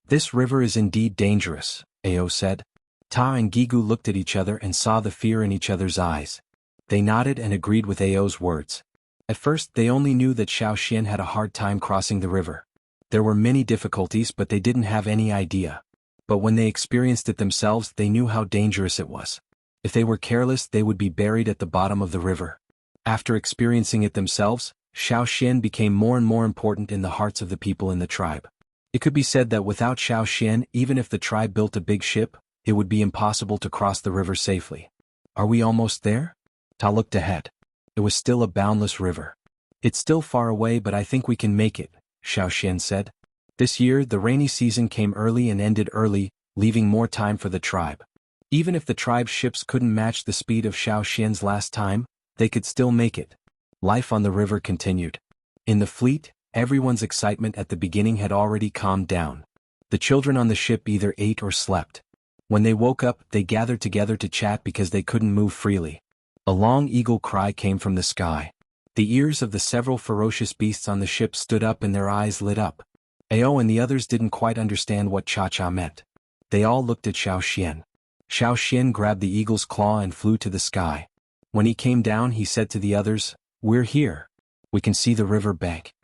Speaker 1: "This river is indeed dangerous," Ao said. Ta and Gigu looked at each other and saw the fear in each other's eyes. They nodded and agreed with Ao's words. At first they only knew that Xiao Xian had a hard time crossing the river. There were many difficulties, but they didn't have any idea. But when they experienced it themselves, they knew how dangerous it was. If they were careless, they would be buried at the bottom of the river. After experiencing it themselves, Xiao Xian became more and more important in the hearts of the people in the tribe. It could be said that without Xiao Xian, even if the tribe built a big ship, it would be impossible to cross the river safely. "Are we almost there?" Ta looked ahead. It was still a boundless river. "It's still far away, but I think we can make it," Xiao Xian said. This year, the rainy season came early and ended early, leaving more time for the tribe. Even if the tribe's ships couldn't match the speed of Xiao Xian's last time, they could still make it. Life on the river continued. In the fleet, everyone's excitement at the beginning had already calmed down. The children on the ship either ate or slept. When they woke up, they gathered together to chat because they couldn't move freely. A long eagle cry came from the sky. The ears of the several ferocious beasts on the ship stood up and their eyes lit up. Ao and the others didn't quite understand what cha-cha meant. They all looked at Xiao Xian. Xiao Xian grabbed the eagle's claw and flew to the sky. When he came down, he said to the others, "We're here. We can see the river bank."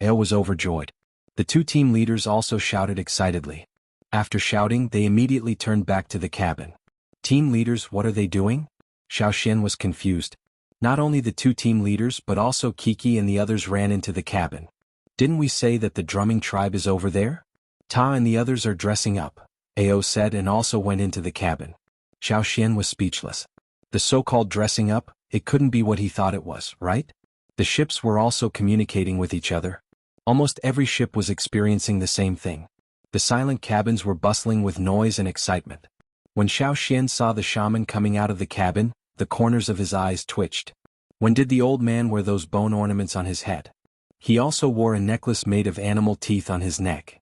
Speaker 1: Ao was overjoyed. The two team leaders also shouted excitedly. After shouting, they immediately turned back to the cabin. "Team leaders, what are they doing?" Xiao Xian was confused. Not only the two team leaders but also Kiki and the others ran into the cabin. "Didn't we say that the drumming tribe is over there?" "Ta and the others are dressing up," Ao said and also went into the cabin. Xiao Xian was speechless. The so-called dressing up, it couldn't be what he thought it was, right? The ships were also communicating with each other. Almost every ship was experiencing the same thing. The silent cabins were bustling with noise and excitement. When Xiao Xian saw the shaman coming out of the cabin, the corners of his eyes twitched. When did the old man wear those bone ornaments on his head? He also wore a necklace made of animal teeth on his neck.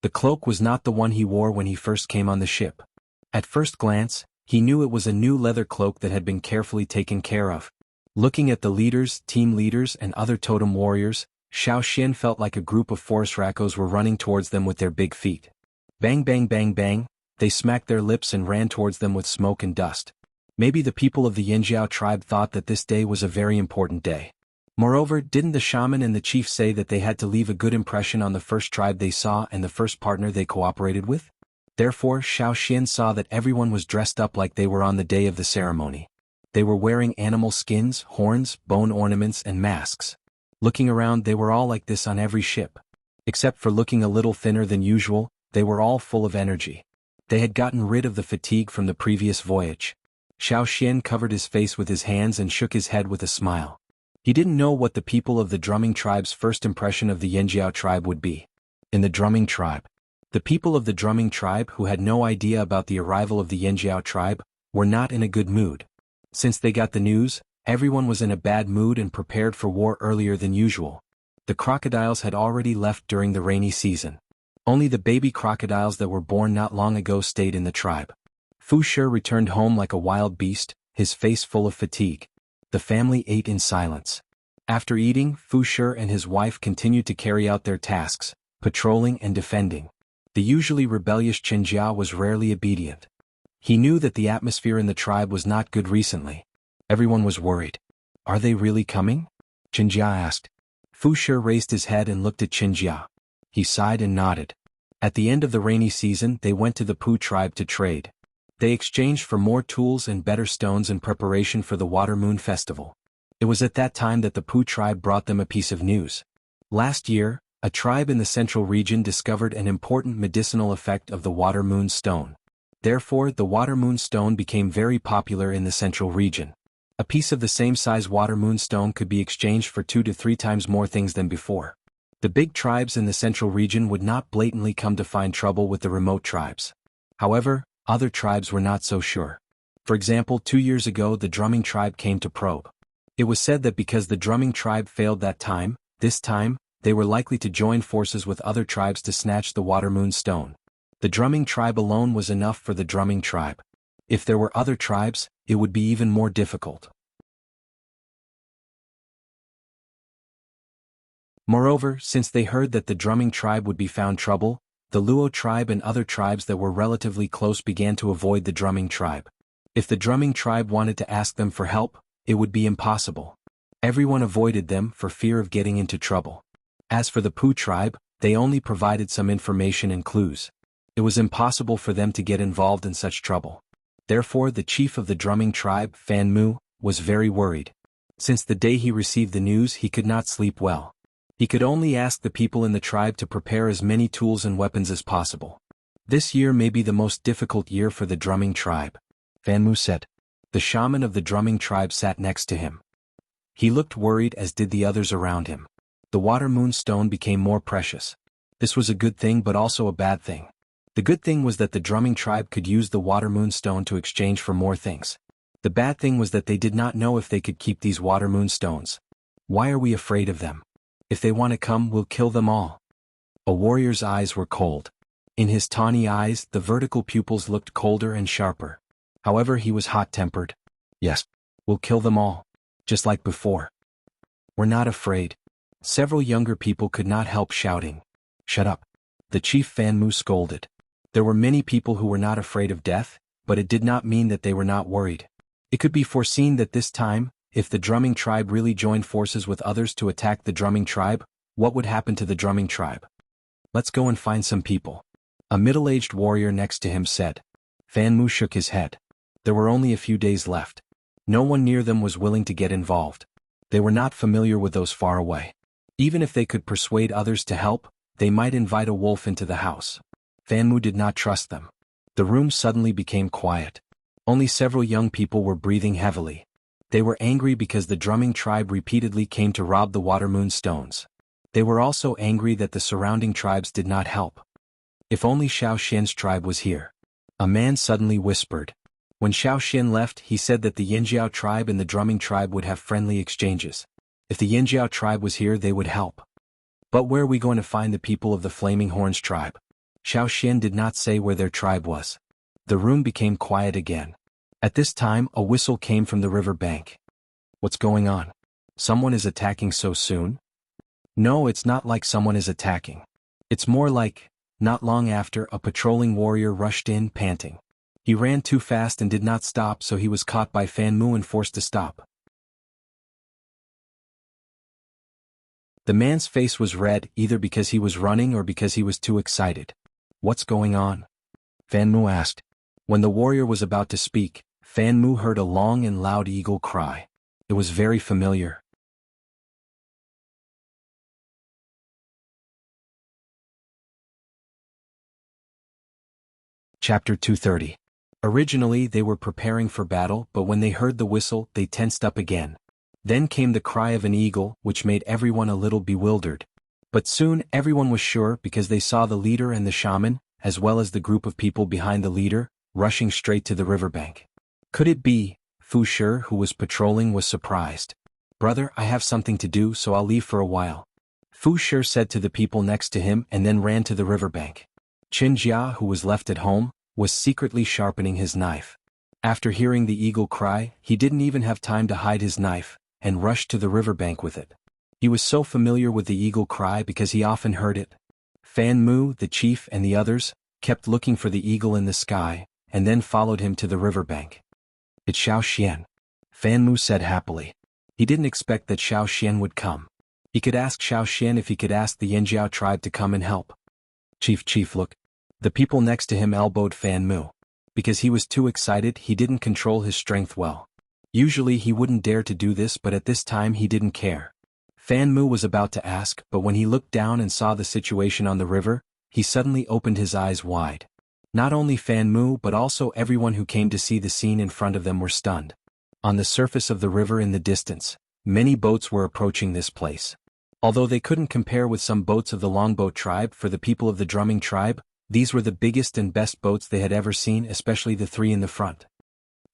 Speaker 1: The cloak was not the one he wore when he first came on the ship. At first glance, he knew it was a new leather cloak that had been carefully taken care of. Looking at the leaders, team leaders and other totem warriors, Xiao Xian felt like a group of forest raccos were running towards them with their big feet. Bang bang bang bang, they smacked their lips and ran towards them with smoke and dust. Maybe the people of the Yinjiao tribe thought that this day was a very important day. Moreover, didn't the shaman and the chief say that they had to leave a good impression on the first tribe they saw and the first partner they cooperated with? Therefore, Xiao Xian saw that everyone was dressed up like they were on the day of the ceremony. They were wearing animal skins, horns, bone ornaments and masks. Looking around, they were all like this on every ship. Except for looking a little thinner than usual, they were all full of energy. They had gotten rid of the fatigue from the previous voyage. Xiao Xian covered his face with his hands and shook his head with a smile. He didn't know what the people of the drumming tribe's first impression of the Yinjiao tribe would be. In the drumming tribe, the people of the drumming tribe who had no idea about the arrival of the Yinjiao tribe were not in a good mood. Since they got the news, everyone was in a bad mood and prepared for war earlier than usual. The crocodiles had already left during the rainy season. Only the baby crocodiles that were born not long ago stayed in the tribe. Fu Shi returned home like a wild beast, his face full of fatigue. The family ate in silence. After eating, Fu Shi and his wife continued to carry out their tasks, patrolling and defending. The usually rebellious Qinjia was rarely obedient. He knew that the atmosphere in the tribe was not good recently. Everyone was worried. Are they really coming? Qinjia asked. Fu Shi raised his head and looked at Qinjia. He sighed and nodded. At the end of the rainy season, they went to the Pu tribe to trade. They exchanged for more tools and better stones in preparation for the Water Moon Festival. It was at that time that the Pu tribe brought them a piece of news. Last year, a tribe in the central region discovered an important medicinal effect of the Water Moon Stone. Therefore, the Water Moon Stone became very popular in the central region. A piece of the same size Water Moon Stone could be exchanged for 2 to 3 times more things than before. The big tribes in the central region would not blatantly come to find trouble with the remote tribes. However, other tribes were not so sure. For example, 2 years ago the drumming tribe came to probe. It was said that because the drumming tribe failed that time, this time, they were likely to join forces with other tribes to snatch the Water Moon Stone. The drumming tribe alone was enough for the drumming tribe. If there were other tribes, it would be even more difficult. Moreover, since they heard that the drumming tribe would be found trouble, the Luo tribe and other tribes that were relatively close began to avoid the drumming tribe. If the drumming tribe wanted to ask them for help, it would be impossible. Everyone avoided them for fear of getting into trouble. As for the Pu tribe, they only provided some information and clues. It was impossible for them to get involved in such trouble. Therefore, the chief of the drumming tribe, Fan Mu, was very worried. Since the day he received the news, he could not sleep well. He could only ask the people in the tribe to prepare as many tools and weapons as possible. This year may be the most difficult year for the drumming tribe, Fan Mu said. The shaman of the drumming tribe sat next to him. He looked worried, as did the others around him. The Water Moon Stone became more precious. This was a good thing but also a bad thing. The good thing was that the drumming tribe could use the Water Moon Stone to exchange for more things. The bad thing was that they did not know if they could keep these Water Moon Stones. Why are we afraid of them? If they want to come, we'll kill them all. A warrior's eyes were cold. In his tawny eyes, the vertical pupils looked colder and sharper. However, he was hot-tempered. Yes, we'll kill them all. Just like before. We're not afraid. Several younger people could not help shouting. Shut up. The chief Fan Mu scolded. There were many people who were not afraid of death, but it did not mean that they were not worried. It could be foreseen that this time, if the drumming tribe really joined forces with others to attack the drumming tribe, what would happen to the drumming tribe? Let's go and find some people. A middle-aged warrior next to him said. Fan Mu shook his head. There were only a few days left. No one near them was willing to get involved. They were not familiar with those far away. Even if they could persuade others to help, they might invite a wolf into the house. Fan Mu did not trust them. The room suddenly became quiet. Only several young people were breathing heavily. They were angry because the drumming tribe repeatedly came to rob the Water Moon Stones. They were also angry that the surrounding tribes did not help. If only Xiao Xian's tribe was here. A man suddenly whispered. When Xiao Xian left, he said that the Yinjiao tribe and the drumming tribe would have friendly exchanges. If the Yinjiao tribe was here, they would help. But where are we going to find the people of the Flaming Horns tribe? Xiao Xian did not say where their tribe was. The room became quiet again. At this time, a whistle came from the river bank. What's going on? Someone is attacking so soon? No, it's not like someone is attacking. It's more like, not long after, a patrolling warrior rushed in, panting. He ran too fast and did not stop, so he was caught by Fan Mu and forced to stop. The man's face was red, either because he was running or because he was too excited. What's going on? Fan Mu asked. When the warrior was about to speak, Fan Mu heard a long and loud eagle cry. It was very familiar. Chapter 230. Originally they were preparing for battle, but when they heard the whistle, they tensed up again. Then came the cry of an eagle, which made everyone a little bewildered. But soon everyone was sure because they saw the leader and the shaman, as well as the group of people behind the leader, rushing straight to the riverbank. Could it be? Fu Shi, who was patrolling, was surprised. Brother, I have something to do, so I'll leave for a while. Fu Shi said to the people next to him and then ran to the riverbank. Qin Jia, who was left at home, was secretly sharpening his knife. After hearing the eagle cry, he didn't even have time to hide his knife, and rushed to the riverbank with it. He was so familiar with the eagle cry because he often heard it. Fan Mu, the chief, and the others kept looking for the eagle in the sky, and then followed him to the riverbank. It's Xiao Xian, Fan Mu said happily. He didn't expect that Xiao Xian would come. He could ask Xiao Xian if he could ask the Yinjiao tribe to come and help. Chief, look. The people next to him elbowed Fan Mu. Because he was too excited, he didn't control his strength well. Usually he wouldn't dare to do this, but at this time he didn't care. Fan Mu was about to ask, but when he looked down and saw the situation on the river, he suddenly opened his eyes wide. Not only Fan Mu but also everyone who came to see the scene in front of them were stunned. On the surface of the river in the distance, many boats were approaching this place. Although they couldn't compare with some boats of the Longboat tribe, for the people of the Drumming tribe, these were the biggest and best boats they had ever seen, especially the three in the front.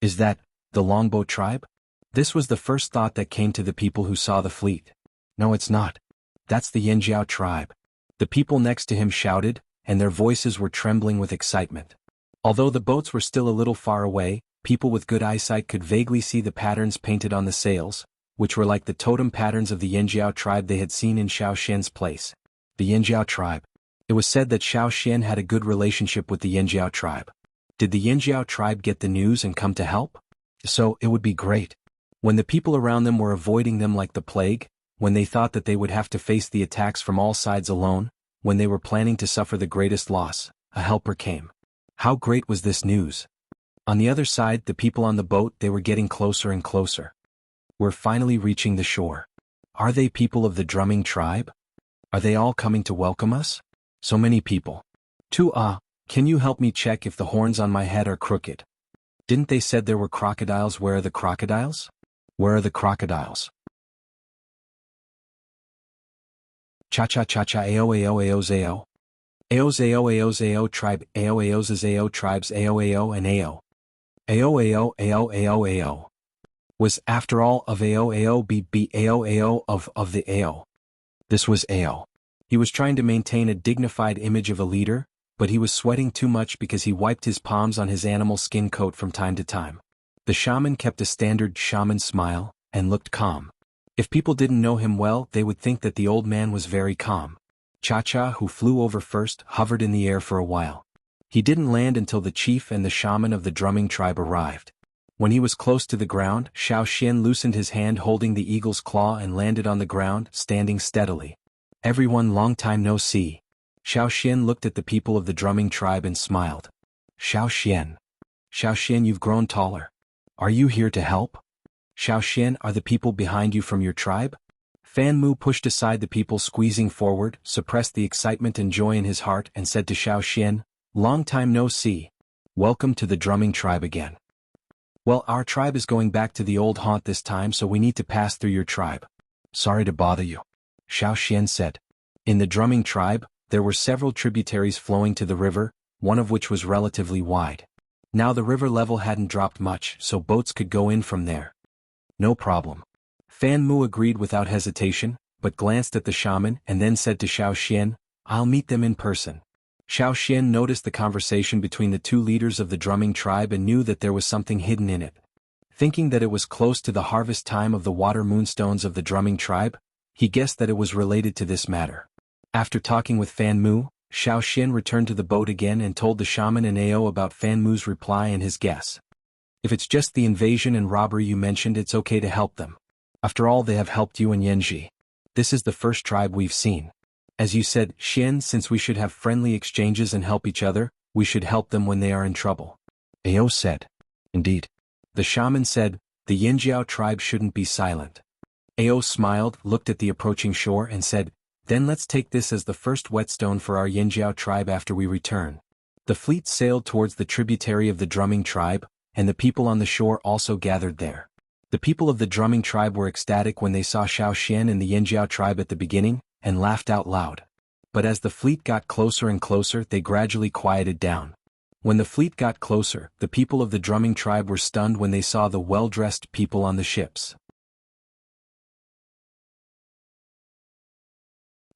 Speaker 1: Is that the Longboat tribe? This was the first thought that came to the people who saw the fleet. No, it's not. That's the Yinjiao tribe. The people next to him shouted, and their voices were trembling with excitement. Although the boats were still a little far away, people with good eyesight could vaguely see the patterns painted on the sails, which were like the totem patterns of the Yinjiao tribe they had seen in Xiao Xian's place. The Yinjiao tribe. It was said that Xiao Xian had a good relationship with the Yinjiao tribe. Did the Yinjiao tribe get the news and come to help? So, it would be great. When the people around them were avoiding them like the plague, when they thought that they would have to face the attacks from all sides alone, when they were planning to suffer the greatest loss, a helper came. How great was this news? On the other side, the people on the boat, they were getting closer and closer. We're finally reaching the shore. Are they people of the Drumming tribe? Are they all coming to welcome us? So many people. Can you help me check if the horns on my head are crooked? Didn't they said there were crocodiles? Where are the crocodiles? Where are the crocodiles? Cha-cha-cha-cha ao ao tribe ao tribes ao and ao. Ao. Was after all of ao be ao of the ao. This was ao. He was trying to maintain a dignified image of a leader, but he was sweating too much because he wiped his palms on his animal skin coat from time to time. The shaman kept a standard shaman smile, and looked calm. If people didn't know him well, they would think that the old man was very calm. Cha-Cha, who flew over first, hovered in the air for a while. He didn't land until the chief and the shaman of the Drumming tribe arrived. When he was close to the ground, Xiao Xian loosened his hand holding the eagle's claw and landed on the ground, standing steadily. Everyone, long time no see. Xiao Xian looked at the people of the Drumming tribe and smiled. Xiao Xian, you've grown taller. Are you here to help? Xiao Xian, are the people behind you from your tribe? Fan Mu pushed aside the people squeezing forward, suppressed the excitement and joy in his heart, and said to Xiao Xian, long time no see. Welcome to the Drumming tribe again. Well, our tribe is going back to the old haunt this time, so we need to pass through your tribe. Sorry to bother you. Xiao Xian said. In the Drumming tribe, there were several tributaries flowing to the river, one of which was relatively wide. Now the river level hadn't dropped much, so boats could go in from there. No problem. Fan Mu agreed without hesitation, but glanced at the shaman and then said to Xiao Xian, "I'll meet them in person." Xiao Xian noticed the conversation between the two leaders of the drumming tribe and knew that there was something hidden in it. Thinking that it was close to the harvest time of the water moonstones of the drumming tribe, he guessed that it was related to this matter. After talking with Fan Mu, Xiao Xian returned to the boat again and told the shaman and Ao about Fan Mu's reply and his guess. "If it's just the invasion and robbery you mentioned, it's okay to help them. After all, they have helped you and Yanji. This is the first tribe we've seen. As you said, Xian, since we should have friendly exchanges and help each other, we should help them when they are in trouble." Ao said. "Indeed." The shaman said, "The Yinjiao tribe shouldn't be silent." Ao smiled, looked at the approaching shore and said, "Then let's take this as the first whetstone for our Yinjiao tribe after we return." The fleet sailed towards the tributary of the drumming tribe, and the people on the shore also gathered there. The people of the drumming tribe were ecstatic when they saw Xiao Xian and the Yinjiao tribe at the beginning, and laughed out loud. But as the fleet got closer and closer, they gradually quieted down. When the fleet got closer, the people of the drumming tribe were stunned when they saw the well-dressed people on the ships.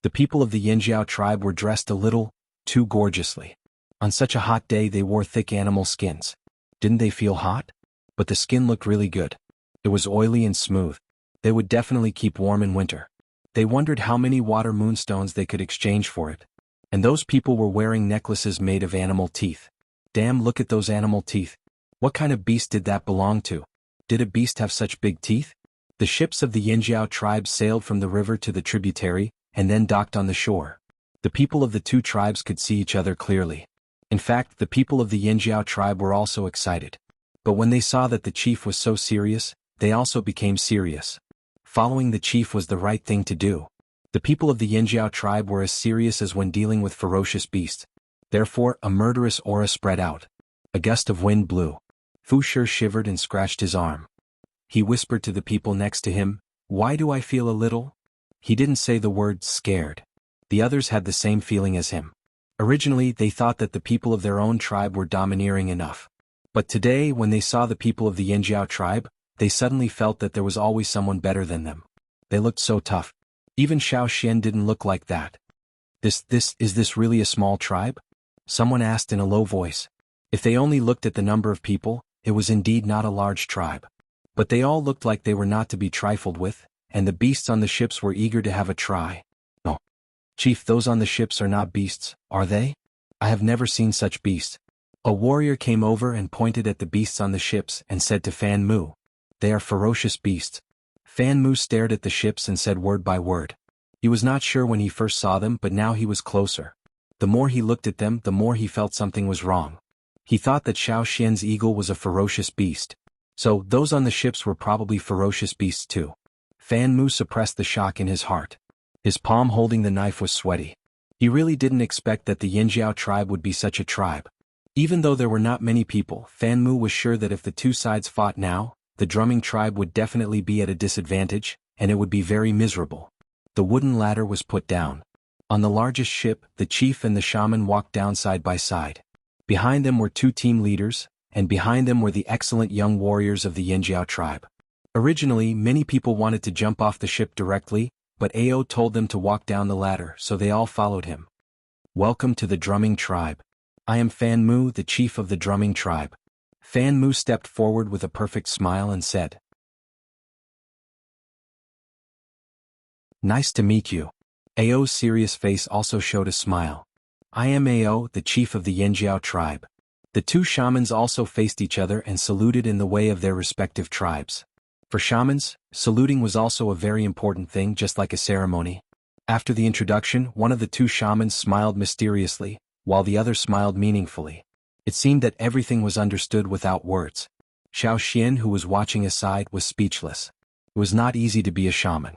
Speaker 1: The people of the Yinjiao tribe were dressed a little too gorgeously. On such a hot day they wore thick animal skins. Didn't they feel hot? But the skin looked really good. It was oily and smooth. They would definitely keep warm in winter. They wondered how many water moonstones they could exchange for it. And those people were wearing necklaces made of animal teeth. Damn, look at those animal teeth. What kind of beast did that belong to? Did a beast have such big teeth? The ships of the Yinjiao tribe sailed from the river to the tributary, and then docked on the shore. The people of the two tribes could see each other clearly. In fact, the people of the Yinjiao tribe were also excited. But when they saw that the chief was so serious, they also became serious. Following the chief was the right thing to do. The people of the Yinjiao tribe were as serious as when dealing with ferocious beasts. Therefore, a murderous aura spread out. A gust of wind blew. Fu Shi shivered and scratched his arm. He whispered to the people next to him, "Why do I feel a little?" He didn't say the word scared. The others had the same feeling as him. Originally, they thought that the people of their own tribe were domineering enough. But today, when they saw the people of the Yinjiao tribe, they suddenly felt that there was always someone better than them. They looked so tough. Even Xiao Xian didn't look like that. Is this really a small tribe? Someone asked in a low voice. If they only looked at the number of people, it was indeed not a large tribe. But they all looked like they were not to be trifled with, and the beasts on the ships were eager to have a try. "No. Chief, those on the ships are not beasts, are they? I have never seen such beasts." A warrior came over and pointed at the beasts on the ships and said to Fan Mu, "They are ferocious beasts." Fan Mu stared at the ships and said word by word. He was not sure when he first saw them, but now he was closer. The more he looked at them, the more he felt something was wrong. He thought that Xiao Xian's eagle was a ferocious beast. So, those on the ships were probably ferocious beasts too. Fan Mu suppressed the shock in his heart. His palm holding the knife was sweaty. He really didn't expect that the Yinjiao tribe would be such a tribe. Even though there were not many people, Fan Mu was sure that if the two sides fought now, the drumming tribe would definitely be at a disadvantage, and it would be very miserable. The wooden ladder was put down. On the largest ship, the chief and the shaman walked down side by side. Behind them were two team leaders, and behind them were the excellent young warriors of the Yinjiao tribe. Originally, many people wanted to jump off the ship directly, but Ao told them to walk down the ladder, so they all followed him. "Welcome to the drumming tribe. I am Fan Mu, the chief of the drumming tribe." Fan Mu stepped forward with a perfect smile and said, "Nice to meet you." Ao's serious face also showed a smile. "I am Ao, the chief of the Yinjiao tribe." The two shamans also faced each other and saluted in the way of their respective tribes. For shamans, saluting was also a very important thing, just like a ceremony. After the introduction, one of the two shamans smiled mysteriously, while the other smiled meaningfully. It seemed that everything was understood without words. Xiao Xian, who was watching aside, was speechless. It was not easy to be a shaman.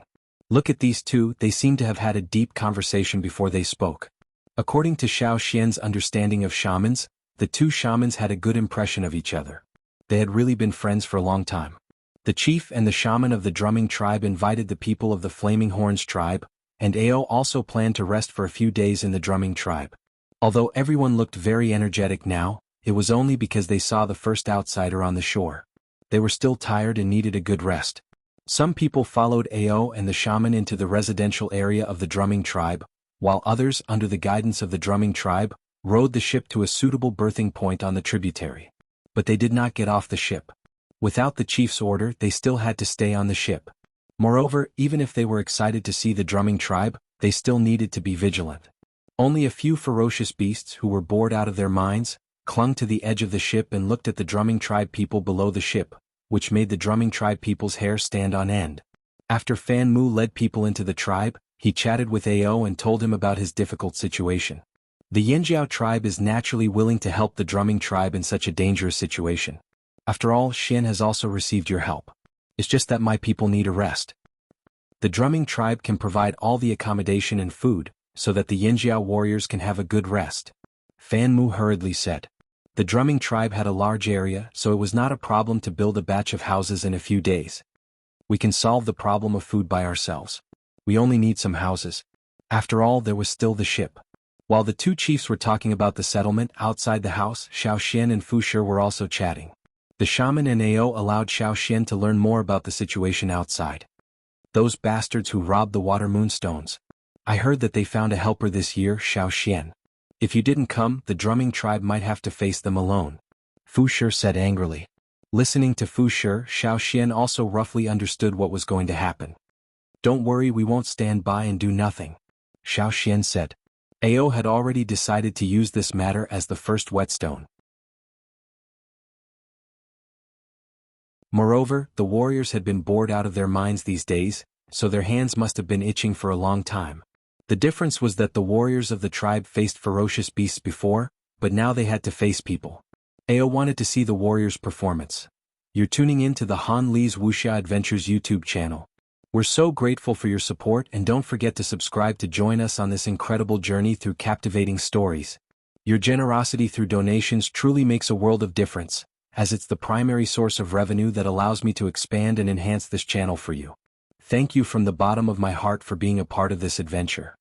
Speaker 1: Look at these two, they seemed to have had a deep conversation before they spoke. According to Xiao Xian's understanding of shamans, the two shamans had a good impression of each other. They had really been friends for a long time. The chief and the shaman of the drumming tribe invited the people of the Flaming Horns tribe, and Ao also planned to rest for a few days in the drumming tribe. Although everyone looked very energetic now, it was only because they saw the first outsider on the shore. They were still tired and needed a good rest. Some people followed Ao and the shaman into the residential area of the drumming tribe, while others, under the guidance of the drumming tribe, rowed the ship to a suitable berthing point on the tributary. But they did not get off the ship. Without the chief's order, they still had to stay on the ship. Moreover, even if they were excited to see the drumming tribe, they still needed to be vigilant. Only a few ferocious beasts who were bored out of their minds clung to the edge of the ship and looked at the drumming tribe people below the ship, which made the drumming tribe people's hair stand on end. After Fan Mu led people into the tribe, he chatted with Ao and told him about his difficult situation. The Yinjiao tribe is naturally willing to help the drumming tribe in such a dangerous situation. After all, Xin has also received your help. It's just that my people need a rest. The drumming tribe can provide all the accommodation and food, so that the Yinjiao warriors can have a good rest. Fan Mu hurriedly said. The drumming tribe had a large area, so it was not a problem to build a batch of houses in a few days. We can solve the problem of food by ourselves. We only need some houses. After all, there was still the ship. While the two chiefs were talking about the settlement outside the house, Xiao Xian and Fu Shi were also chatting. The shaman and Ao allowed Xiao Xian to learn more about the situation outside. Those bastards who robbed the water moonstones. I heard that they found a helper this year, Xiao Xian. If you didn't come, the drumming tribe might have to face them alone. Fu Shi said angrily. Listening to Fu Shi, Xiao Xian also roughly understood what was going to happen. Don't worry, we won't stand by and do nothing, Xiao Xian said. Ao had already decided to use this matter as the first whetstone. Moreover, the warriors had been bored out of their minds these days, so their hands must have been itching for a long time. The difference was that the warriors of the tribe faced ferocious beasts before, but now they had to face people. Ao wanted to see the warriors' performance. You're tuning in to the Han Li's Wuxia Adventures YouTube channel. We're so grateful for your support, and don't forget to subscribe to join us on this incredible journey through captivating stories. Your generosity through donations truly makes a world of difference, as it's the primary source of revenue that allows me to expand and enhance this channel for you. Thank you from the bottom of my heart for being a part of this adventure.